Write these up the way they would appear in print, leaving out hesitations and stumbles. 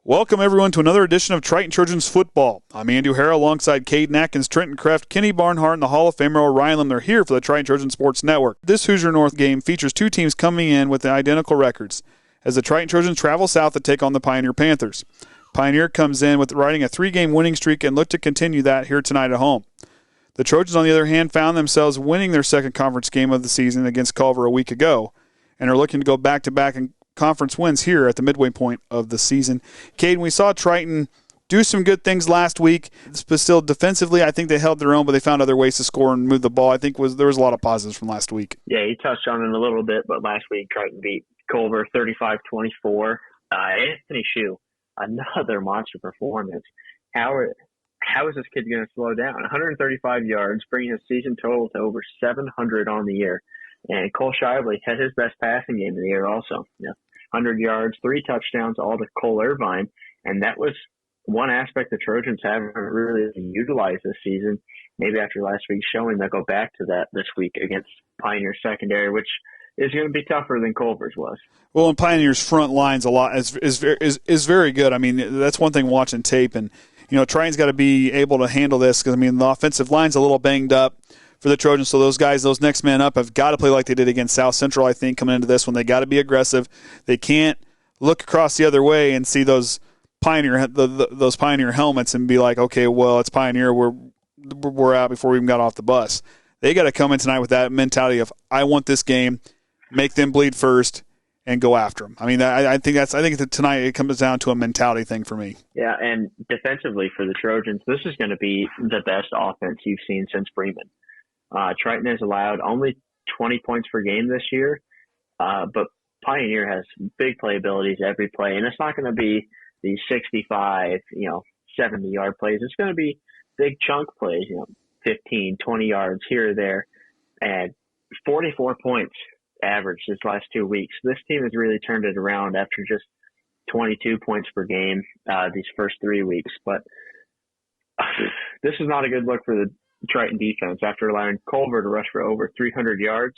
Welcome, everyone, to another edition of Triton Trojans Football. I'm Andy O'Hara alongside Kaden, Atkins, Trenton Kreft, Kenny Barnhart, and the Hall of Famer Orion Lemler here for the Triton Trojan Sports Network. This Hoosier North game features two teams coming in with identical records as the Triton Trojans travel south to take on the Pioneer Panthers. Pioneer comes in with riding a 3-game winning streak and look to continue that here tonight at home. The Trojans, on the other hand, found themselves winning their second conference game of the season against Culver a week ago and are looking to go back-to-back in conference wins here at the midway point of the season. Kaden, we saw Triton do some good things last week, but still defensively I think they held their own, but they found other ways to score and move the ball. I think there was a lot of positives from last week. Yeah, you touched on it a little bit, but last week Triton beat Culver 35-24. Anthony Shue, another monster performance. How is this kid going to slow down? 135 yards, bringing his season total to over 700 on the year. And Cole Shively had his best passing game of the year also. 100 yards, 3 touchdowns, all to Cole Irvine. And that was one aspect the Trojans haven't really utilized this season. Maybe after last week's showing, they'll go back to that this week against Pioneer secondary, which is going to be tougher than Culver's was. Well, and Pioneer's front line's a lot is very good. I mean, that's one thing watching tape. And, Triton's got to be able to handle this because, the offensive line's a little banged up for the Trojans, so those next men up have got to play like they did against South Central, I think, coming into this one. They got to be aggressive. They can't look across the other way and see those Pioneer those Pioneer helmets and be like, okay, well, it's Pioneer. We're out before we even got off the bus. They got to come in tonight with that mentality of, I want this game, make them bleed first, and go after them. I think that tonight it comes down to a mentality thing for me. Yeah, and defensively for the Trojans, this is going to be the best offense you've seen since Bremen. Triton has allowed only 20 points per game this year, but Pioneer has big playabilities every play, and it's not going to be these 65, 70-yard plays. It's going to be big chunk plays, 15, 20 yards here or there, and 44 points average this last 2 weeks. This team has really turned it around after just 22 points per game these first 3 weeks, but this is not a good look for the Triton defense after allowing Culver to rush for over 300 yards.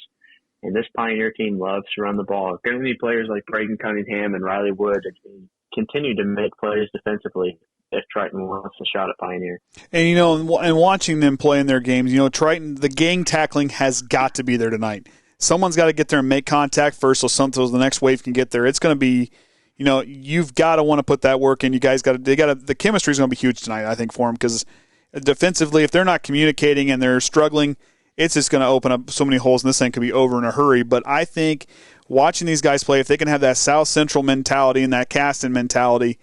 And this Pioneer team loves to run the ball. Going to need players like Braden Cunningham and Riley Wood to continue to make plays defensively if Triton wants a shot at Pioneer. And, and watching them play in their games, Triton, the gang tackling has got to be there tonight. Someone's got to get there and make contact first so the next wave can get there. It's going to be, you've got to want to put that work in. You guys the chemistry is going to be huge tonight, I think, for them, because defensively, if they're not communicating and they're struggling, it's just going to open up so many holes, and this thing could be over in a hurry. But I think watching these guys play, if they can have that South Central mentality and that Kasten mentality,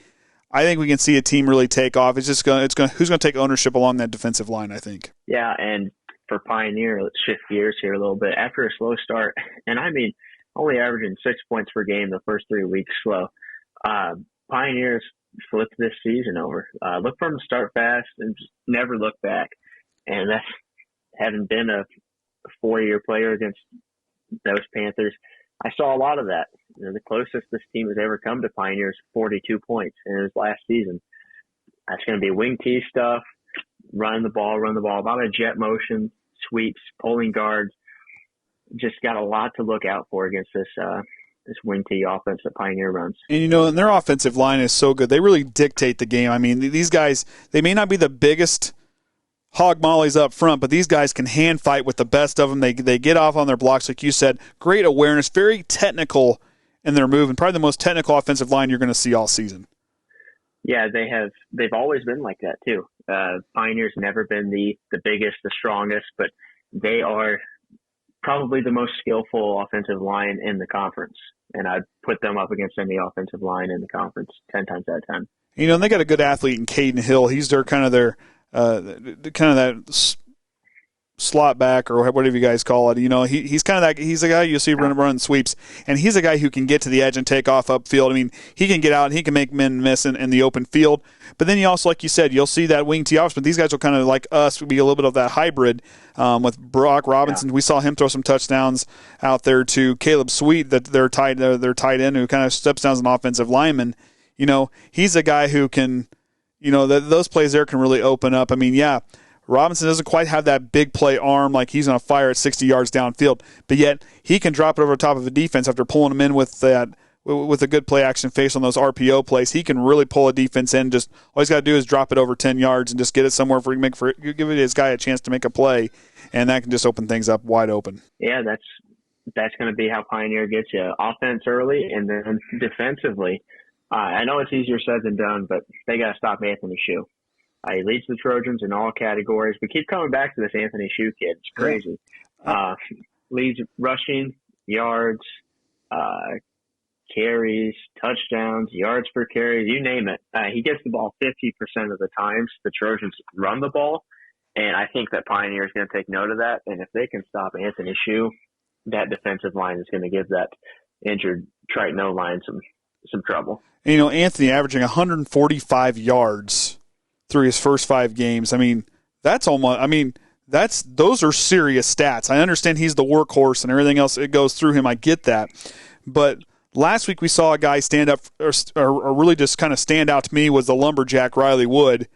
I think we can see a team really take off. Who's going to take ownership along that defensive line, I think. Yeah, and for Pioneer, let's shift gears here a little bit. After a slow start, and only averaging 6 points per game the first 3 weeks slow, Pioneers flipped this season over. Look for them to start fast and just never look back. And that's having been a 4-year player against those Panthers, I saw a lot of that. The closest this team has ever come to Pioneers, 42 points in his last season. That's going to be wing T stuff, run the ball, a lot of jet motion, sweeps, pulling guards. Just got a lot to look out for against this wing T offense that Pioneer runs. And, and their offensive line is so good. They really dictate the game. These guys, they may not be the biggest hog mollies up front, but these guys can hand fight with the best of them. They get off on their blocks, like you said. Great awareness, very technical in their move, and probably the most technical offensive line you're going to see all season. Yeah, they've always been like that too. Pioneer's never been the biggest, the strongest, but they are probably the most skillful offensive line in the conference. And I'd put them up against any offensive line in the conference 10 times out of 10. And they got a good athlete in Kaden Hill. He's that slot back or whatever you guys call it. He's kind of he's a guy you see running sweeps, and he's a guy who can get to the edge and take off upfield. He can get out and he can make men miss in the open field. But then you also, like you said, you'll see that wing T offense, but these guys will kind of like us, be a little bit of that hybrid with Brock Robinson. Yeah. We saw him throw some touchdowns out there to Caleb Sweet, that they're tight end, who kind of steps down as an offensive lineman. He's a guy who can, those plays there can really open up. Robinson doesn't quite have that big play arm like he's going to fire at 60 yards downfield, but yet he can drop it over the top of the defense after pulling him in with with a good play action face on those RPO plays, he can really pull a defense in. Just all he's got to do is drop it over 10 yards and just get it somewhere for give his guy a chance to make a play, and that can just open things up wide open. Yeah, that's going to be how Pioneer gets you. Offense early, and then defensively. I know it's easier said than done, but they got to stop Anthony Shue. He leads the Trojans in all categories. We keep coming back to this Anthony Shue kid. It's crazy. Leads rushing, yards, carries, touchdowns, yards per carry, you name it. He gets the ball 50% of the times the Trojans run the ball, and I think that Pioneer is going to take note of that. And if they can stop Anthony Shue, that defensive line is going to give that injured Triton O-line some trouble. And, Anthony averaging 145 yards through his first 5 games. Those are serious stats. I understand he's the workhorse and everything else, it goes through him. I get that. But last week we saw a guy stand up or really just kind of stand out to me was the lumberjack Riley Wood.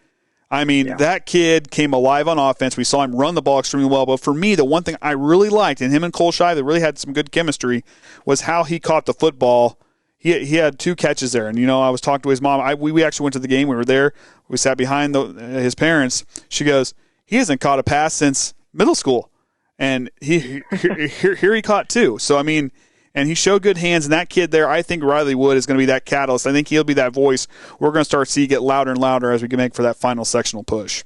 That kid came alive on offense. We saw him run the ball extremely well. But for me, the one thing I really liked, and him and Cole Shively really had some good chemistry, was how he caught the football. He had 2 catches there. And, I was talking to his mom. We actually went to the game. We were there. We sat behind his parents. She goes, he hasn't caught a pass since middle school. And here he caught 2. So, and he showed good hands. And that kid there, I think Riley Wood is going to be that catalyst. I think he'll be that voice we're going to start to see get louder and louder as we can make for that final sectional push.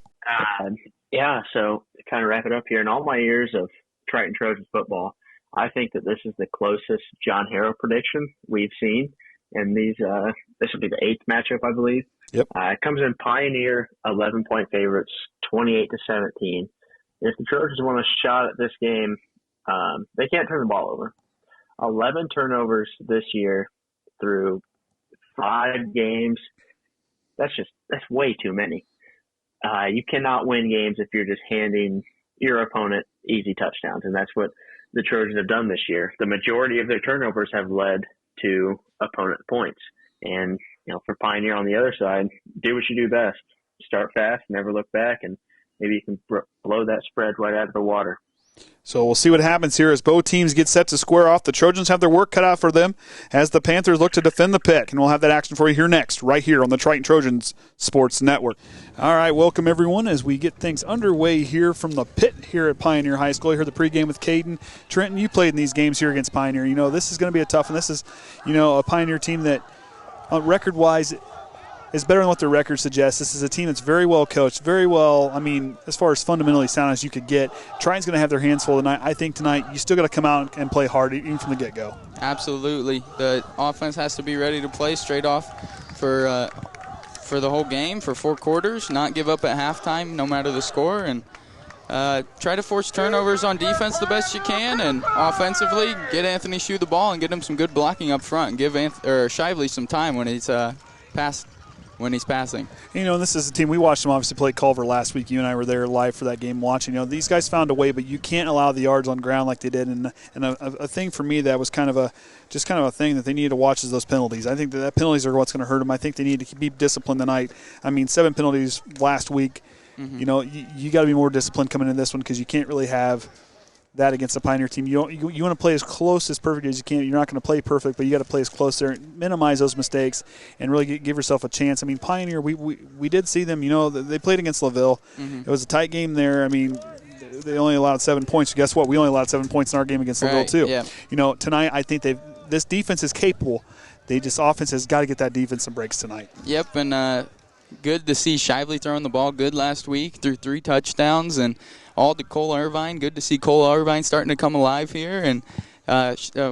So to kind of wrap it up here, in all my years of Triton Trojans football, I think that this is the closest John Harrow prediction we've seen. And this will be the 8th matchup, I believe. Yep. It comes in Pioneer 11-point favorites, 28-17. If the Trojans want a shot at this game, they can't turn the ball over. 11 turnovers this year through 5 games. That's way too many. You cannot win games if you're just handing your opponent easy touchdowns, and that's what the Trojans have done this year. The majority of their turnovers have led to opponent points. And, for Pioneer on the other side, do what you do best. Start fast, never look back, and maybe you can blow that spread right out of the water. So we'll see what happens here as both teams get set to square off. The Trojans have their work cut out for them as the Panthers look to defend the pick. And we'll have that action for you here next, right here on the Triton Trojans Sports Network. All right, welcome everyone as we get things underway here from the pit here at Pioneer High School. You heard the pregame with Kaden. Trenton, you played in these games here against Pioneer. This is going to be a tough one. This is, a Pioneer team that record-wise is better than what their record suggests. This is a team that's very well coached, very well, as far as fundamentally sound as you could get. Triton's going to have their hands full tonight. I think tonight you still got to come out and play hard, even from the get-go. Absolutely. The offense has to be ready to play straight off for the whole game, for 4 quarters, not give up at halftime no matter the score, and try to force turnovers on defense the best you can, and offensively get Anthony Shue the ball and get him some good blocking up front and give Shively some time when he's passing. This is a team, we watched them obviously play Culver last week. You and I were there live for that game watching. These guys found a way, but you can't allow the yards on ground like they did. And a thing for me that was kind of a thing that they need to watch is those penalties. I think that penalties are what's going to hurt them. I think they need to be disciplined tonight. 7 penalties last week. Mm-hmm. You got to be more disciplined coming into this one because you can't really have that against a Pioneer team. You want to play as close as perfect as you can. You're not going to play perfect, but you got to play as close there, minimize those mistakes, and really give yourself a chance. Pioneer, we did see them. They played against LaVille. Mm-hmm. It was a tight game there. They only allowed 7 points. Guess what? We only allowed 7 points in our game against LaVille too. Yeah. Tonight I think this defense is capable. Offense has got to get that defense some breaks tonight. Yep, and good to see Shively throwing the ball good last week, threw 3 touchdowns, and all to Cole Irvine. Good to see Cole Irvine starting to come alive here. And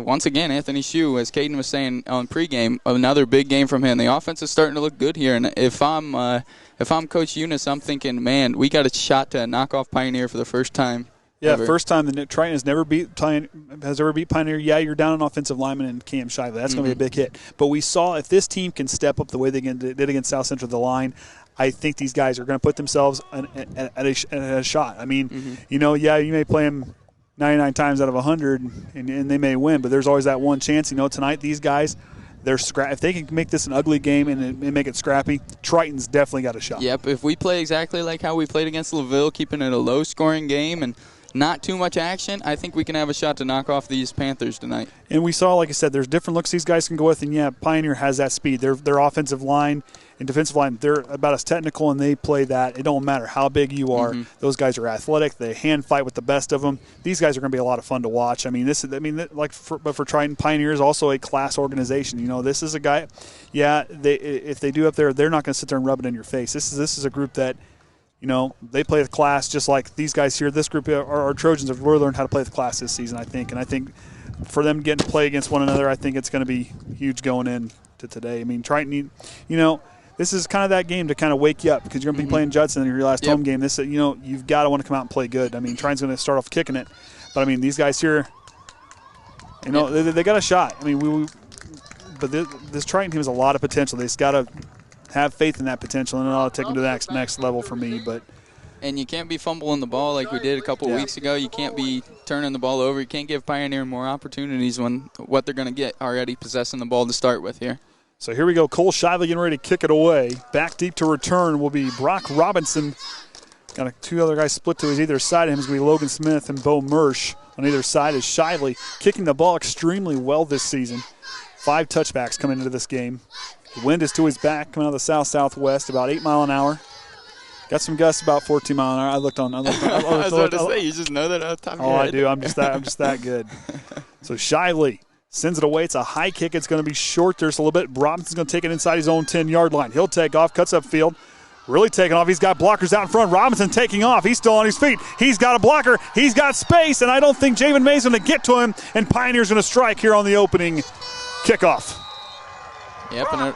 once again, Anthony Shue, as Kaden was saying on pregame, another big game from him. The offense is starting to look good here. And if I'm Coach Eunice, I'm thinking, man, we got a shot to knock off Pioneer for the first time. Yeah, ever. First time the Triton has ever beat Pioneer. Yeah, you're down an offensive lineman in Cam Shively. That's going to be a big hit. But we saw if this team can step up the way they did against South Central the line, I think these guys are going to put themselves at a shot. You may play them 99 times out of 100 and they may win, but there's always that one chance. Tonight these guys, if they can make this an ugly game and make it scrappy, Triton's definitely got a shot. Yep, if we play exactly like how we played against LaVille, keeping it a low-scoring game and not too much action, I think we can have a shot to knock off these Panthers tonight. And we saw, like I said, there's different looks these guys can go with, and yeah, Pioneer has that speed. Their offensive line and defensive line, they're about as technical, and they play that. It don't matter how big you are. Mm-hmm. Those guys are athletic. They hand fight with the best of them. These guys are going to be a lot of fun to watch. But for Triton, Pioneer is also a class organization. You know, this is a guy. Yeah, if they do up there, they're not going to sit there and rub it in your face. This is a group that, you know, they play the class just like these guys here. This group, our Trojans, have really learned how to play the class this season, I think. And I think for them getting to play against one another, I think it's going to be huge going into today. I mean, Triton, you know, this is kind of that game to kind of wake you up because you're going to be playing Judson in your last home game. This, you know, you've got to want to come out and play good. I mean, Triton's going to start off kicking it. But, I mean, these guys here, you know, they got a shot. I mean, but this Triton team has a lot of potential. They just got to have faith in that potential, and it'll take them to the next level for me. And you can't be fumbling the ball like we did a couple of weeks ago. You can't be turning the ball over. You can't give Pioneer more opportunities when what they're going to get already possessing the ball to start with here. So here we go. Cole Shively getting ready to kick it away. Back deep to return will be Brock Robinson. Got two other guys split to his either side of him. It's going to be Logan Smith and Bo Mersch on either side. Is Shively kicking the ball extremely well this season. 5 touchbacks coming into this game. The wind is to his back, coming out of the south-southwest, about 8 mile an hour. Got some gusts about 14 mile an hour. I looked on. I was about to say, you just know that off the top of your head. I do. I'm just that good. So Shively sends it away. It's a high kick. It's going to be short. There's a little bit. Robinson's going to take it inside his own 10-yard line. He'll take off, cuts upfield. Really taking off. He's got blockers out in front. Robinson taking off. He's still on his feet. He's got a blocker. He's got space, and I don't think Javen May's going to get to him, and Pioneer's going to strike here on the opening kickoff. Yep, and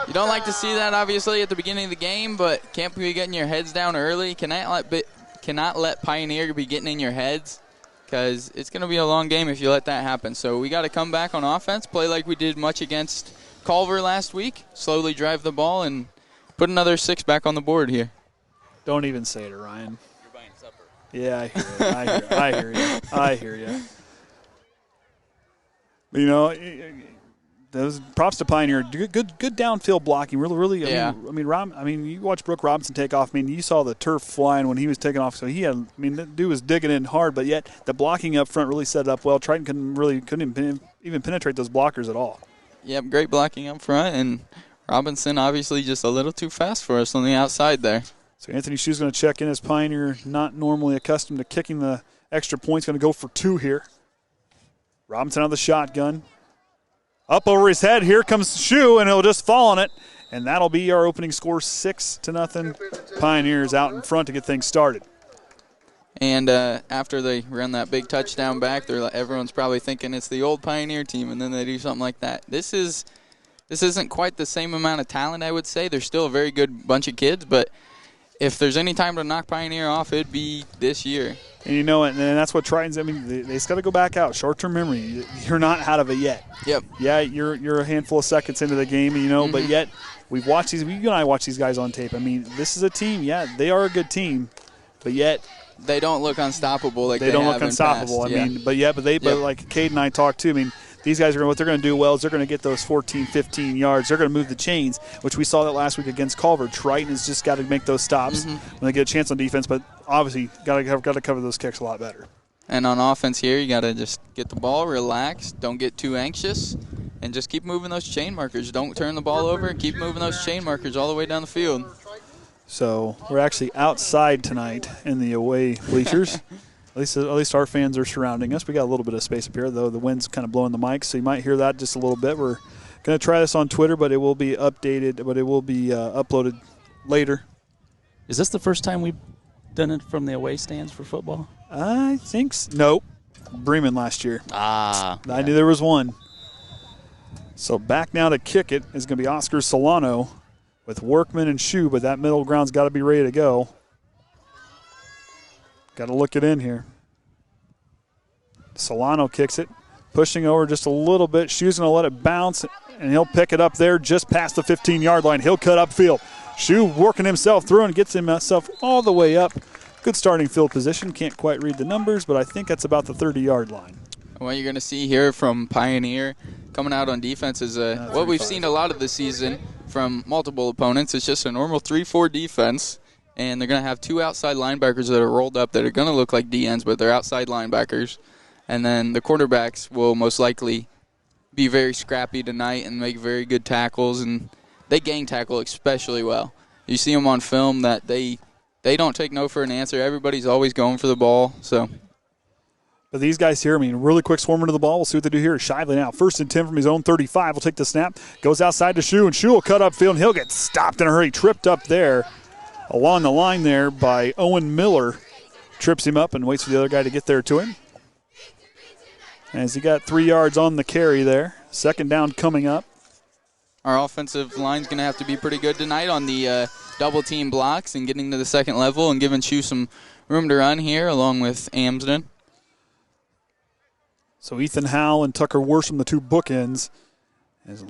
you don't like to see that, obviously, at the beginning of the game, but can't be getting your heads down early. Cannot let Pioneer be getting in your heads because it's going to be a long game if you let that happen. So we got to come back on offense, play like we did much against Culver last week, slowly drive the ball, and put another 6 back on the board here. Don't even say it, Orion. You're buying supper. Yeah, I hear you. I hear you. You know, those props to Pioneer. Good downfield blocking. Really. Yeah. I mean, you watch Brooke Robinson take off. I mean, you saw the turf flying when he was taking off. So the dude was digging in hard, but yet the blocking up front really set it up well. Triton couldn't even penetrate those blockers at all. Yep, great blocking up front, and Robinson obviously just a little too fast for us on the outside there. So Anthony Shue's going to check in as Pioneer, not normally accustomed to kicking the extra points. Going to go for 2 here. Robinson out of the shotgun. Up over his head. Here comes Shue, and he'll just fall on it. And that'll be our opening score, 6-0. Pioneers out in front to get things started. And after they run that big touchdown back, everyone's probably thinking it's the old Pioneer team, and then they do something like that. This isn't quite the same amount of talent, I would say. They're still a very good bunch of kids, but if there's any time to knock Pioneer off, it'd be this year. And you know it, and that's what Triton's. I mean, they just got to go back out. Short-term memory. You're not out of it yet. Yep. Yeah, you're a handful of seconds into the game, you know, but yet we've watched these. You and I watch these guys on tape. I mean, this is a team. Yeah, they are a good team, but yet they don't look unstoppable. Like they don't look unstoppable. I mean, but like Kaden and I talked too. I mean, these guys what they're going to do well is they're going to get those 14, 15 yards. They're going to move the chains, which we saw that last week against Culver. Triton has just got to make those stops when they get a chance on defense, but obviously got to cover those kicks a lot better. And on offense here, you got to just get the ball, relax, don't get too anxious, and just keep moving those chain markers. Don't turn the ball over. Keep moving those chain markers all the way down the field. So we're actually outside tonight in the away bleachers. At least our fans are surrounding us. We got a little bit of space up here, though. The wind's kind of blowing the mic, so you might hear that just a little bit. We're going to try this on Twitter, but it will be updated, but it will be uploaded later. Is this the first time we've done it from the away stands for football? I think so. Nope. Bremen last year. I knew there was one. So back now to kick it is going to be Oscar Solano with Workman and Shue, but that middle ground's got to be ready to go. Got to look it in here. Solano kicks it, pushing over just a little bit. Shue's going to let it bounce, and he'll pick it up there just past the 15-yard line. He'll cut upfield. Shue working himself through and gets himself all the way up. Good starting field position. Can't quite read the numbers, but I think that's about the 30-yard line. What you're going to see here from Pioneer coming out on defense is what we've seen a lot of this season from multiple opponents. It's just a normal 3-4 defense. and they're going to have two outside linebackers that are rolled up that are going to look like DNs, but they're outside linebackers. And then the quarterbacks will most likely be very scrappy tonight and make very good tackles, and they gang tackle especially well. You see them on film that they don't take no for an answer. Everybody's always going for the ball. So, but these guys here, I mean, really quick swarming to the ball. We'll see what they do here. Shively now, 1st and 10 from his own 35. Will take the snap, goes outside to Shu, and Shu will cut upfield, and he'll get stopped in a hurry. Tripped up there along the line there by Owen Miller. Trips him up and waits for the other guy to get there to him. As he got 3 yards on the carry there. 2nd down coming up. Our offensive line's going to have to be pretty good tonight on the double-team blocks and getting to the second level and giving Shu some room to run here along with Amsden. So Ethan Howell and Tucker Worsham, the two bookends. As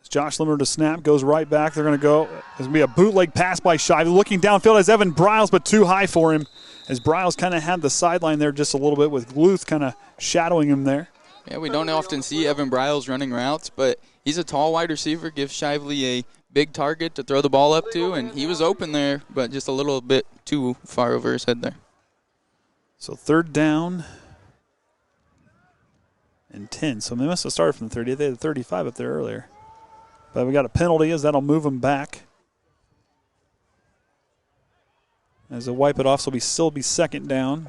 Josh Lemler to snap, goes right back. They're going to go. There's going to be a bootleg pass by Shively. Looking downfield as Evan Briles, but too high for him. As Briles kind of had the sideline there just a little bit with Gluth kind of shadowing him there. Yeah, we don't often see Evan Briles running routes, but he's a tall wide receiver, gives Shively a big target to throw the ball up to, and he was open there, but just a little bit too far over his head there. So 3rd down and 10. So they must have started from the 30. They had the 35 up there earlier. But we got a penalty as that'll move them back. As they wipe it off, so it'll still be 2nd down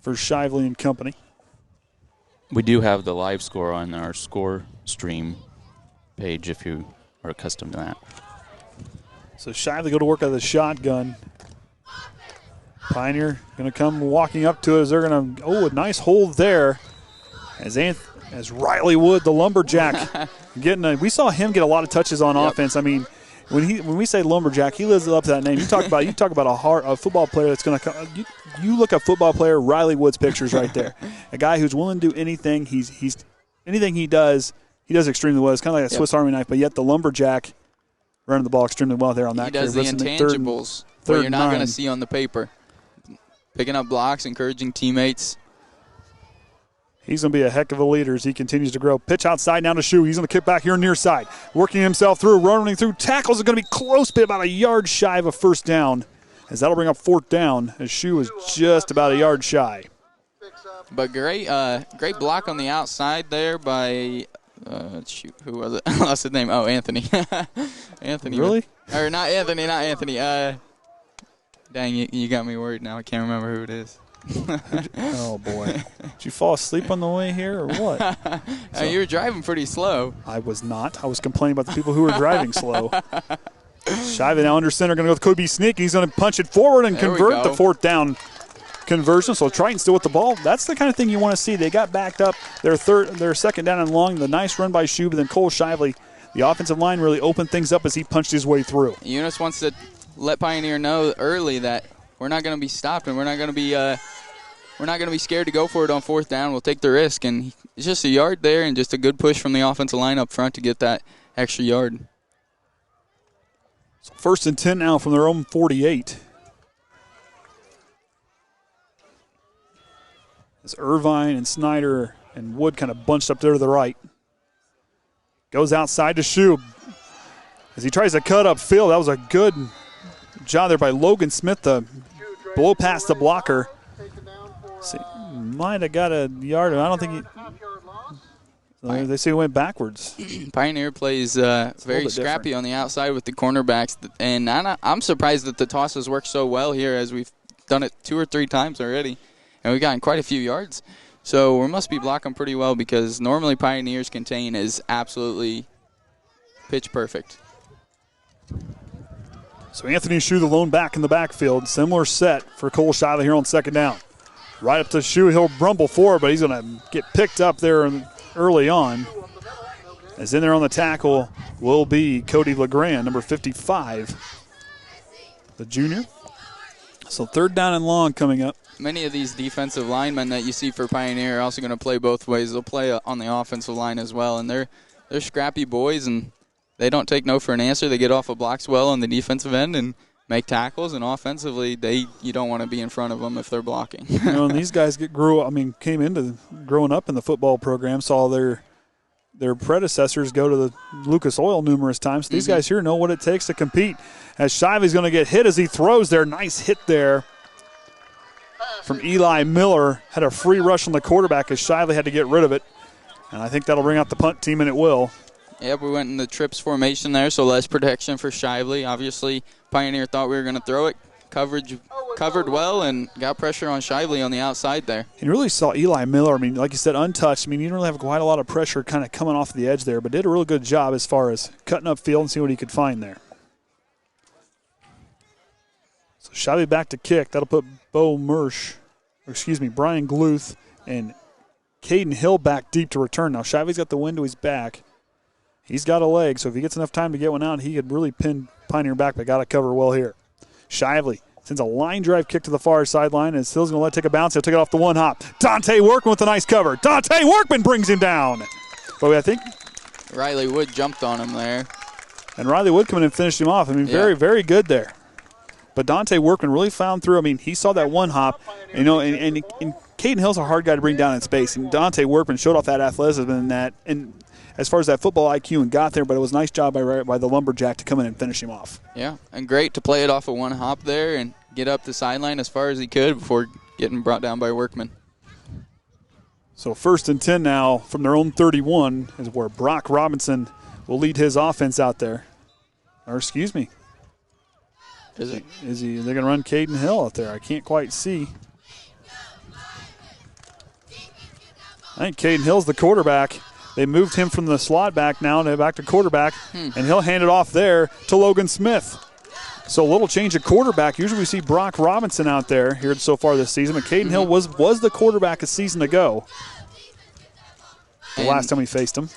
for Shively and company. We do have the live score on our score stream page if you are accustomed to that. So Shively go to work out of the shotgun. Pioneer going to come walking up to it as they're going to, a nice hold there. As Riley Wood, the lumberjack, we saw him get a lot of touches on offense. I mean, when we say lumberjack, he lives up to that name. You talk about a football player that's going to come. You look at football player Riley Wood's pictures right there. A guy who's willing to do anything. He's anything he does extremely well. It's kind of like a Swiss Army knife, but yet the lumberjack running the ball extremely well there on that. He does the intangibles that you're not going to see on the paper. Picking up blocks, encouraging teammates. He's going to be a heck of a leader as he continues to grow. Pitch outside now to Shu. He's going to kick back here near side. Working himself through, running through. Tackles are going to be close, but about a yard shy of a 1st down. As that'll bring up 4th down, as Shu is just about a yard shy. But great block on the outside there by, who was it? I lost his name. Oh, Anthony. Anthony. Really? Or not Anthony. Dang, you got me worried now. I can't remember who it is. Oh, boy. Did you fall asleep on the way here or what? You were driving pretty slow. I was not. I was complaining about the people who were driving slow. Shively now under center, going to go with Kobe Sneak. He's going to punch it forward and convert the 4th down conversion. So Triton still with the ball. That's the kind of thing you want to see. They got backed up. Their 2nd down and long. The nice run by Shu, but then Cole Shively, the offensive line, really opened things up as he punched his way through. Eunice wants to let Pioneer know early that we're not going to be stopped and we're not going to be scared to go for it on 4th down. We'll take the risk, and it's just a yard there and just a good push from the offensive line up front to get that extra yard. So 1st and 10 now from their own 48. As Irvine and Snyder and Wood kind of bunched up there to the right. Goes outside to Shu. As he tries to cut upfield, that was a good job there by Logan Smith to blow past the blocker. Might have got a yard. I don't think they say he went backwards. Pioneer plays very scrappy on the outside with the cornerbacks, and I'm surprised that the tosses work so well here, as we've done it 2 or 3 times already, and we've gotten quite a few yards. So we must be blocking pretty well, because normally Pioneer's contain is absolutely pitch perfect. So Anthony Shu, the lone back in the backfield. Similar set for Cole Shively here on 2nd down. Right up to Shu. He'll rumble forward, but he's going to get picked up there early on. As in there on the tackle will be Cody LeGrand, number 55, the junior. So 3rd down and long coming up. Many of these defensive linemen that you see for Pioneer are also going to play both ways. They'll play on the offensive line as well, and they're scrappy boys, and they don't take no for an answer. They get off of blocks well on the defensive end and make tackles, and offensively, you don't want to be in front of them if they're blocking. And these guys came into growing up in the football program, saw their their predecessors go to the Lucas Oil numerous times. So these guys here know what it takes to compete. As Shively's going to get hit as he throws there. Nice hit there from Eli Miller. Had a free rush on the quarterback as Shively had to get rid of it. And I think that'll bring out the punt team, and it will. Yep, we went in the trips formation there, so less protection for Shively. Obviously, Pioneer thought we were going to throw it. Covered well and got pressure on Shively on the outside there. And you really saw Eli Miller, I mean, like you said, untouched. I mean, you didn't really have quite a lot of pressure kind of coming off the edge there, but did a real good job as far as cutting up field and seeing what he could find there. So Shively back to kick. That'll put Brian Gluth and Kaden Hill back deep to return. Now Shively's got the wind to his back. He's got a leg, so if he gets enough time to get one out, he could really pin Pioneer back, but got to cover well here. Shively sends a line drive kick to the far sideline, and Still's going to let it take a bounce. He'll take it off the one hop. Dante Workman with a nice cover. Dante Workman brings him down. But I think Riley Wood jumped on him there. And Riley Wood come in and finished him off. I mean, very, very good there. But Dante Workman really found through. I mean, he saw that one hop, and Kaden Hill's a hard guy to bring down in space, and Dante Workman showed off that athleticism and that, and as far as that football IQ and got there, but it was a nice job by the Lumberjack to come in and finish him off. Yeah, and great to play it off of one hop there and get up the sideline as far as he could before getting brought down by Workman. So 1st and 10 now from their own 31 is where Brock Robinson will lead his offense out there. Or excuse me. They're going to run Kaden Hill out there? I can't quite see. I think Kaden Hill's the quarterback. They moved him from the slot back now to back to quarterback, and he'll hand it off there to Logan Smith. So a little change of quarterback. Usually we see Brock Robinson out there here so far this season, but Kaden Hill was the quarterback a season ago. The last time we faced him.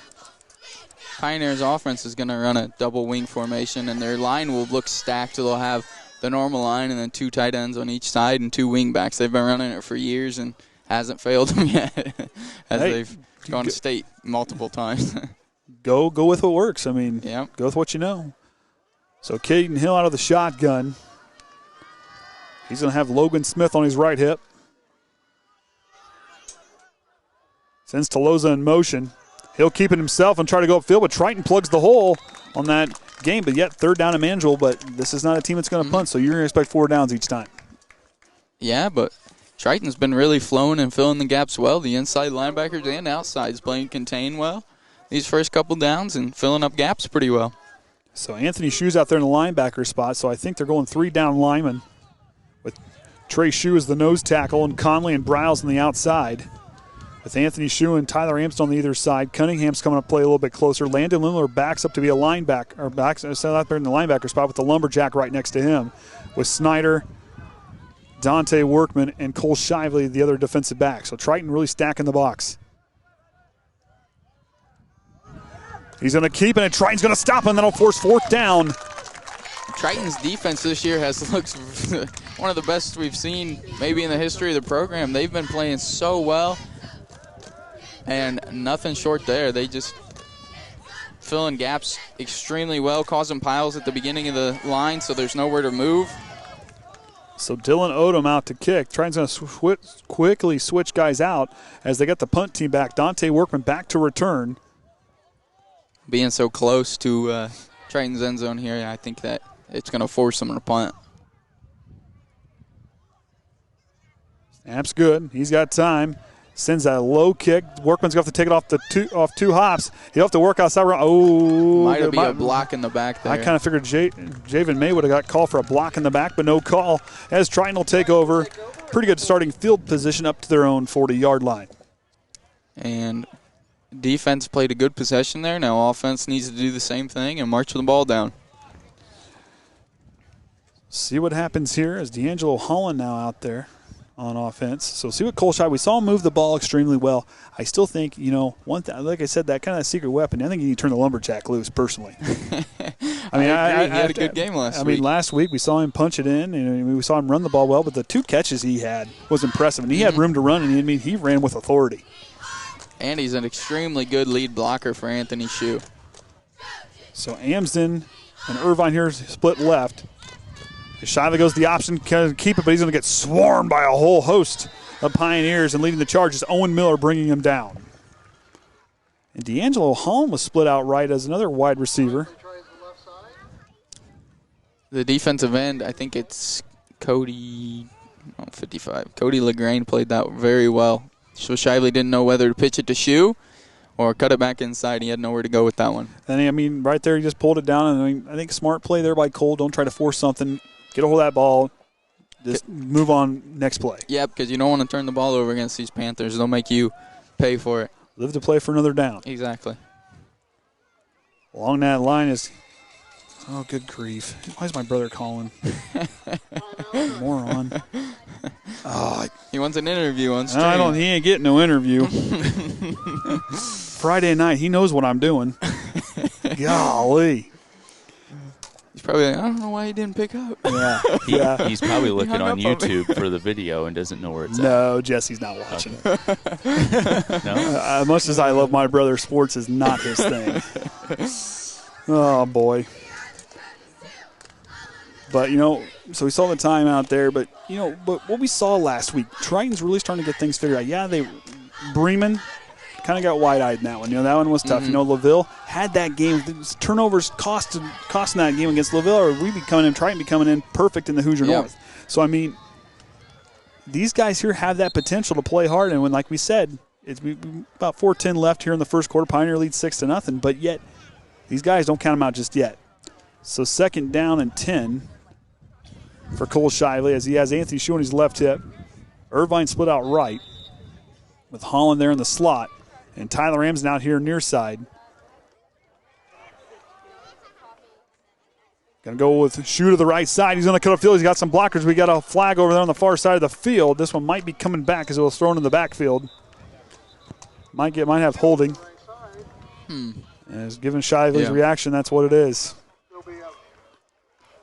Pioneer's offense is going to run a double wing formation, and their line will look stacked. So they'll have the normal line and then 2 tight ends on each side and 2 wing backs. They've been running it for years and hasn't failed them yet as they've gone to state multiple times. Go with what works. I mean, go with what you know. So Kaden Hill out of the shotgun. He's going to have Logan Smith on his right hip. Sends Toloza in motion. He'll keep it himself and try to go upfield, but Triton plugs the hole on that game. But yet 3rd down and manageable, but this is not a team that's going to punt, so you're going to expect 4 downs each time. Yeah, but Triton's been really flowing and filling the gaps well. The inside linebackers and outsides playing contain well these first couple downs and filling up gaps pretty well. So Anthony Shue's out there in the linebacker spot, so I think they're going 3 down linemen with Trey Shue as the nose tackle and Conley and Briles on the outside. With Anthony Shue and Tyler Amston on either side. Cunningham's coming to play a little bit closer. Landon Lemler backs up to be a linebacker, or backs out there in the linebacker spot with the Lumberjack right next to him. With Snyder, Dante Workman, and Cole Shively, the other defensive back. So Triton really stacking the box. He's going to keep it, and Triton's going to stop him, and that'll force 4th down. Triton's defense this year has looked one of the best we've seen maybe in the history of the program. They've been playing so well, and nothing short there. They just filling gaps extremely well, causing piles at the beginning of the line, so there's nowhere to move. So Dylan Odom out to kick. Triton's going to quickly switch guys out as they get the punt team back. Dante Workman back to return. Being so close to Triton's end zone here, I think that it's going to force them to punt. Snap's good. He's got time. Sends a low kick. Workman's going to have to take it off 2 hops. He'll have to work outside. Might be a block in the back there. I kind of figured Javen May would have got called for a block in the back, but no call as Triton will take over. Pretty good starting field position up to their own 40-yard line. And defense played a good possession there. Now offense needs to do the same thing and march the ball down. See what happens here as D'Angelo Holland now out there on offense. So see what Cole Shively. We saw him move the ball extremely well. I still think, one thing, like I said, that kind of secret weapon, I think you need to turn the Lumberjack loose personally. I mean, he had a good game last week. I mean, last week we saw him punch it in, and we saw him run the ball well, but the 2 catches he had was impressive, and he had room to run, and he ran with authority. And he's an extremely good lead blocker for Anthony Shue. So Amsden and Irvine here split left. Shively goes the option, can keep it, but he's going to get swarmed by a whole host of Pioneers, and leading the charge is Owen Miller bringing him down. And D'Angelo Holm was split out right as another wide receiver. The defensive end, I think it's Cody, 55. Cody LaGrange played that very well. So Shively didn't know whether to pitch it to Shoe or cut it back inside. He had nowhere to go with that one. And I mean, right there, he just pulled it down. And I think smart play there by Cole. Don't try to force something. Get a hold of that ball. Just move on next play. Yep, because you don't want to turn the ball over against these Panthers. They'll make you pay for it. Live to play for another down. Exactly. Along that line is, oh, good grief. Why is my brother calling? Moron. Oh, he wants an interview on stream. He ain't getting no interview. Friday night, he knows what I'm doing. Golly. He's probably like, I don't know why he didn't pick up. Yeah. He's probably looking on YouTube for the video and doesn't know where it's at. No, Jesse's not watching. Okay. No? Much as I love my brother, sports is not his thing. Oh, boy. But, so we saw the time out there. But, but what we saw last week, Triton's really starting to get things figured out. Yeah, Bremen kind of got wide-eyed in that one. That one was tough. Mm-hmm. LaVille had that game. Turnovers costing that game against LaVille, or Triton be coming in perfect in the Hoosier North. So, I mean, these guys here have that potential to play hard. And when, like we said, it's about 4:10 left here in the first quarter. Pioneer leads 6-0, but yet these guys don't count them out just yet. So 2nd down and 10 for Cole Shively as he has Anthony Shue on his left hip. Irvine split out right with Holland there in the slot. And Tyler Ramsden out here near side. Going to go with Shue to the right side. He's going to cut a field. He's got some blockers. We got a flag over there on the far side of the field. This one might be coming back as it was thrown in the backfield. Might have holding. As given Shively's reaction, that's what it is.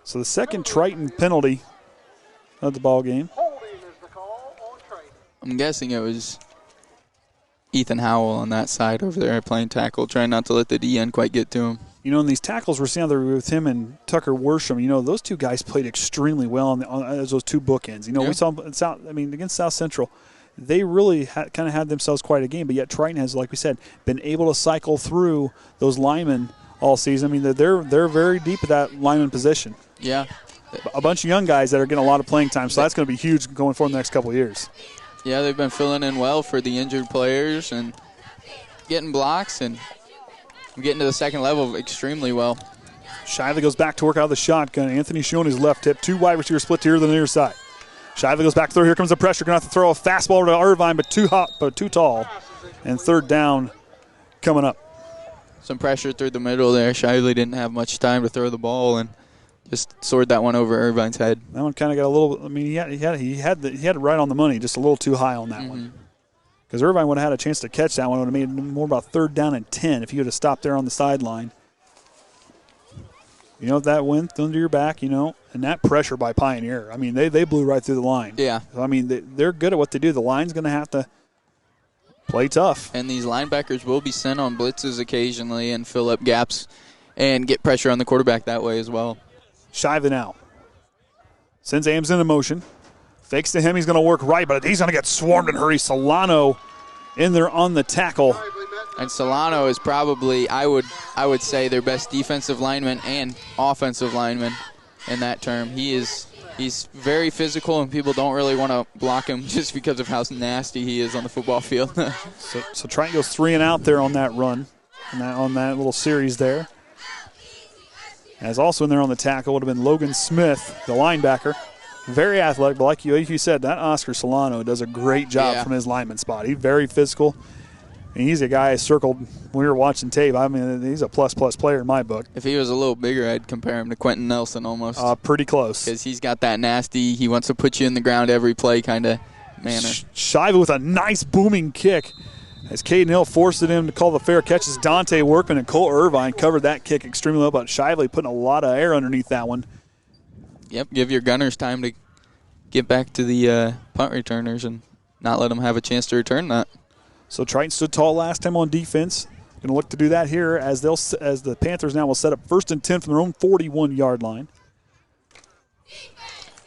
So the second Triton penalty of the ball game. I'm guessing it was Ethan Howell on that side over there playing tackle, trying not to let the DN quite get to him. In these tackles we're seeing there with him and Tucker Worsham, those two guys played extremely well as those two bookends. We saw them against South Central. They really kind of had themselves quite a game, but yet Triton has, like we said, been able to cycle through those linemen all season. I mean, they're very deep at that lineman position. Yeah. A bunch of young guys that are getting a lot of playing time, so that's going to be huge going forward in the next couple of years. Yeah, they've been filling in well for the injured players and getting blocks and getting to the second level extremely well. Shively goes back to work out of the shotgun. Anthony Shue on his left hip. 2 wide receivers split here to the near side. Shively goes back through. Here comes the pressure. Going to have to throw a fastball to Irvine, but too hot, but too tall. And 3rd down coming up. Some pressure through the middle there. Shively didn't have much time to throw the ball and just soared that one over Irvine's head. That one kind of got a little. I mean, he had it right on the money, just a little too high on that one. Because Irvine would have had a chance to catch that one. It would have made more about 3rd down and 10 if he would have stopped there on the sideline. If that went under your back, and that pressure by Pioneer. I mean, they blew right through the line. Yeah. So, I mean, they're good at what they do. The line's going to have to play tough. And these linebackers will be sent on blitzes occasionally and fill up gaps and get pressure on the quarterback that way as well. Shively now. Sends Ames into motion. Fakes to him. He's going to work right, but he's going to get swarmed and hurry. Solano in there on the tackle. And Solano is probably, I would say, their best defensive lineman and offensive lineman in that term. He's very physical, and people don't really want to block him just because of how nasty he is on the football field. So Triton goes 3 and out there on that run, on that little series there. As also in there on the tackle would have been Logan Smith, the linebacker. Very athletic, but like you said, that Oscar Solano does a great job from his lineman spot. He's very physical, and he's a guy I circled when we were watching tape. I mean, he's a plus player in my book. If he was a little bigger, I'd compare him to Quentin Nelson almost. Pretty close. Because he's got that nasty, he wants to put you in the ground every play kind of manner. Shively with a nice booming kick. As Kaden Hill forced him to call the fair catch, as Dante Workman and Cole Irvine covered that kick extremely well, but Shively putting a lot of air underneath that one. Yep, give your gunners time to get back to the punt returners and not let them have a chance to return that. So Triton stood tall last time on defense. Going to look to do that here as the Panthers now will set up 1st and 10 from their own 41-yard line.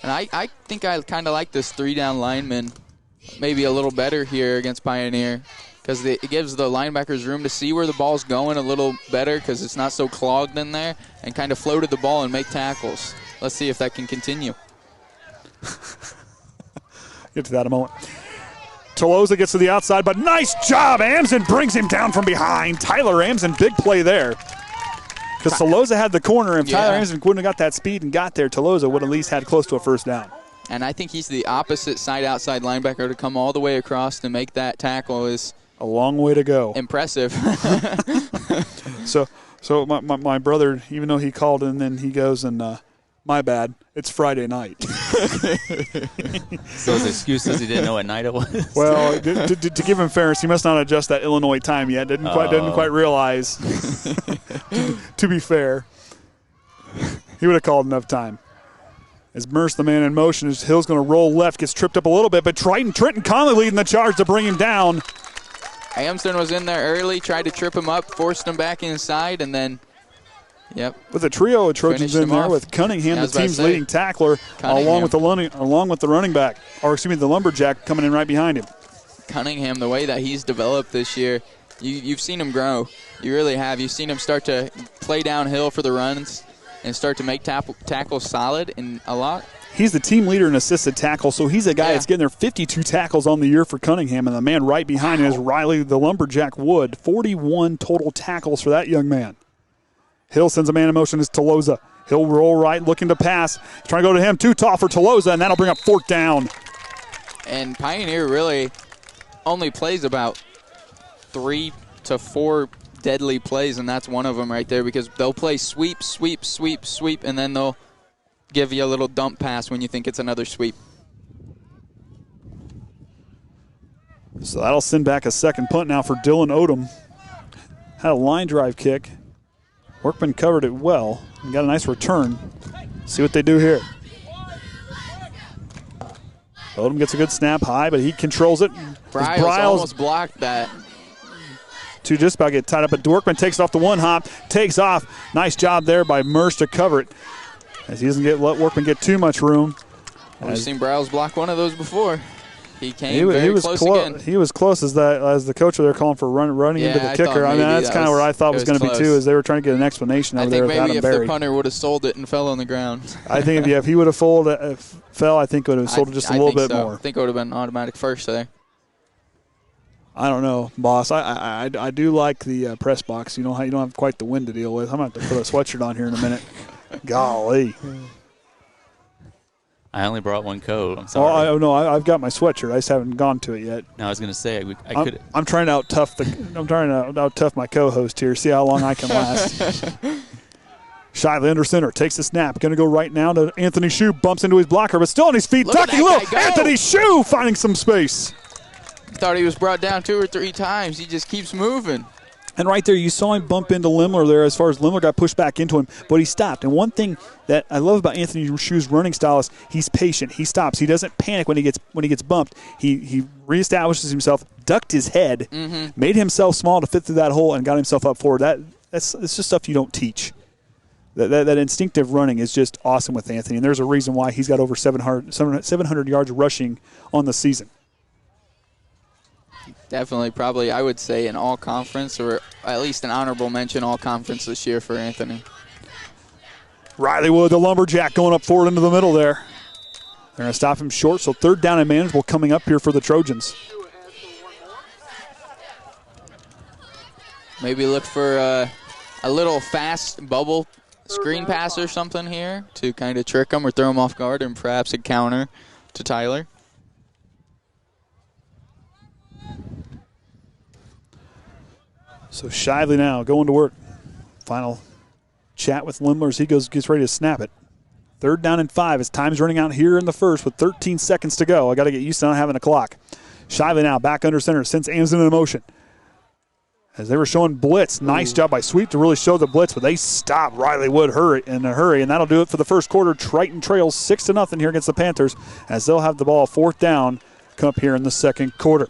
And I think I kind of like this 3-down lineman maybe a little better here against Pioneer. because it gives the linebackers room to see where the ball's going a little better because it's not so clogged in there, and kind of floated the ball and make tackles. Let's see if that can continue. Get to that in a moment. Tolosa gets to the outside, but nice job. Amson brings him down from behind. Tyler Amson, big play there. Because Tolosa had the corner, and if Tyler Amson wouldn't have got that speed and got there, Tolosa would at least had close to a first down. And I think he's the opposite side outside linebacker to come all the way across to make that tackle is a long way to go. Impressive. So my brother, even though he called in, then he goes and my bad, it's Friday night. So his excuse is he didn't know what night it was? Well, to give him fairness, he must not adjust that Illinois time yet. Didn't quite realize. To be fair, he would have called enough time. As Merce, the man in motion, as Hill's going to roll left, gets tripped up a little bit, but Trenton Conley leading the charge to bring him down. Amson was in there early, tried to trip him up, forced him back inside, and then, with a trio of Trojans in there with Cunningham, the team's leading tackler, along with the running back, the lumberjack coming in right behind him. Cunningham, the way that he's developed this year, you've seen him grow. You really have. You've seen him start to play downhill for the runs and start to make tackles solid and a lot. He's the team leader in assisted tackles, so he's a guy that's getting there 52 tackles on the year for Cunningham, and the man right behind him is Riley the lumberjack Wood. 41 total tackles for that young man. Hill sends a man in motion. Is Tolosa. He'll roll right, looking to pass. Trying to go to him. Too tall for Tolosa, and that'll bring up fourth down. And Pioneer really only plays about 3 to 4 deadly plays, and that's one of them right there, because they'll play sweep, sweep, sweep, sweep, and then they'll give you a little dump pass when you think it's another sweep. So that'll send back a second punt now for Dylan Odom. Had a line drive kick. Workman covered it well and got a nice return. See what they do here. Odom gets a good snap high, but he controls it. Bryles almost blocked that. To just about get tied up, but Workman takes it off the one hop, takes off. Nice job there by Merce to cover it, as he doesn't let Workman get too much room. We've seen Bryles block one of those before. He came very close again. He was close as the coach there calling for running into the kicker. I mean, that's kind of where I thought it was going to be too, as they were trying to get an explanation over there. I think maybe if the punter would have sold it and fell on the ground. I think if he would have fell, I think it would have sold it just a little bit more. I think it would have been automatic first there. I don't know, boss. I do like the press box. You know how you don't have quite the wind to deal with. I'm going to have to put a sweatshirt on here in a minute. Golly. I only brought one coat. I'm sorry. Oh, no, I've got my sweatshirt. I just haven't gone to it yet. No, I was going to say I could. I'm trying to out-tough my co-host here. See how long I can last. Shively under center, takes the snap. Going to go right now to Anthony Shue. Bumps into his blocker, but still on his feet. Ducky little Anthony Shue finding some space. Thought he was brought down 2 or 3 times. He just keeps moving. And right there, you saw him bump into Lemler there as far as Lemler got pushed back into him, but he stopped. And one thing that I love about Anthony Shue's running style is he's patient. He stops. He doesn't panic when he gets bumped. He reestablishes himself, ducked his head, made himself small to fit through that hole, and got himself up forward. That's just stuff you don't teach. That instinctive running is just awesome with Anthony, and there's a reason why he's got over 700 yards rushing on the season. Definitely, probably, I would say an all-conference or at least an honorable mention all-conference this year for Anthony. Riley Wood, the lumberjack, going up forward into the middle there. They're going to stop him short, so third down and manageable coming up here for the Trojans. Maybe look for a little fast bubble screen pass or something here to kind of trick them or throw them off guard, and perhaps a counter to Tyler. So Shively now going to work. Final chat with Lemler as he gets ready to snap it. Third down and 5 as time's running out here in the first with 13 seconds to go. I got to get used to not having a clock. Shively now back under center, sends Amson in motion. As they were showing blitz, nice job by Sweet to really show the blitz, but they stop Riley Wood in a hurry, and that'll do it for the first quarter. Triton trails 6-0 here against the Panthers as they'll have the ball fourth down come up here in the second quarter.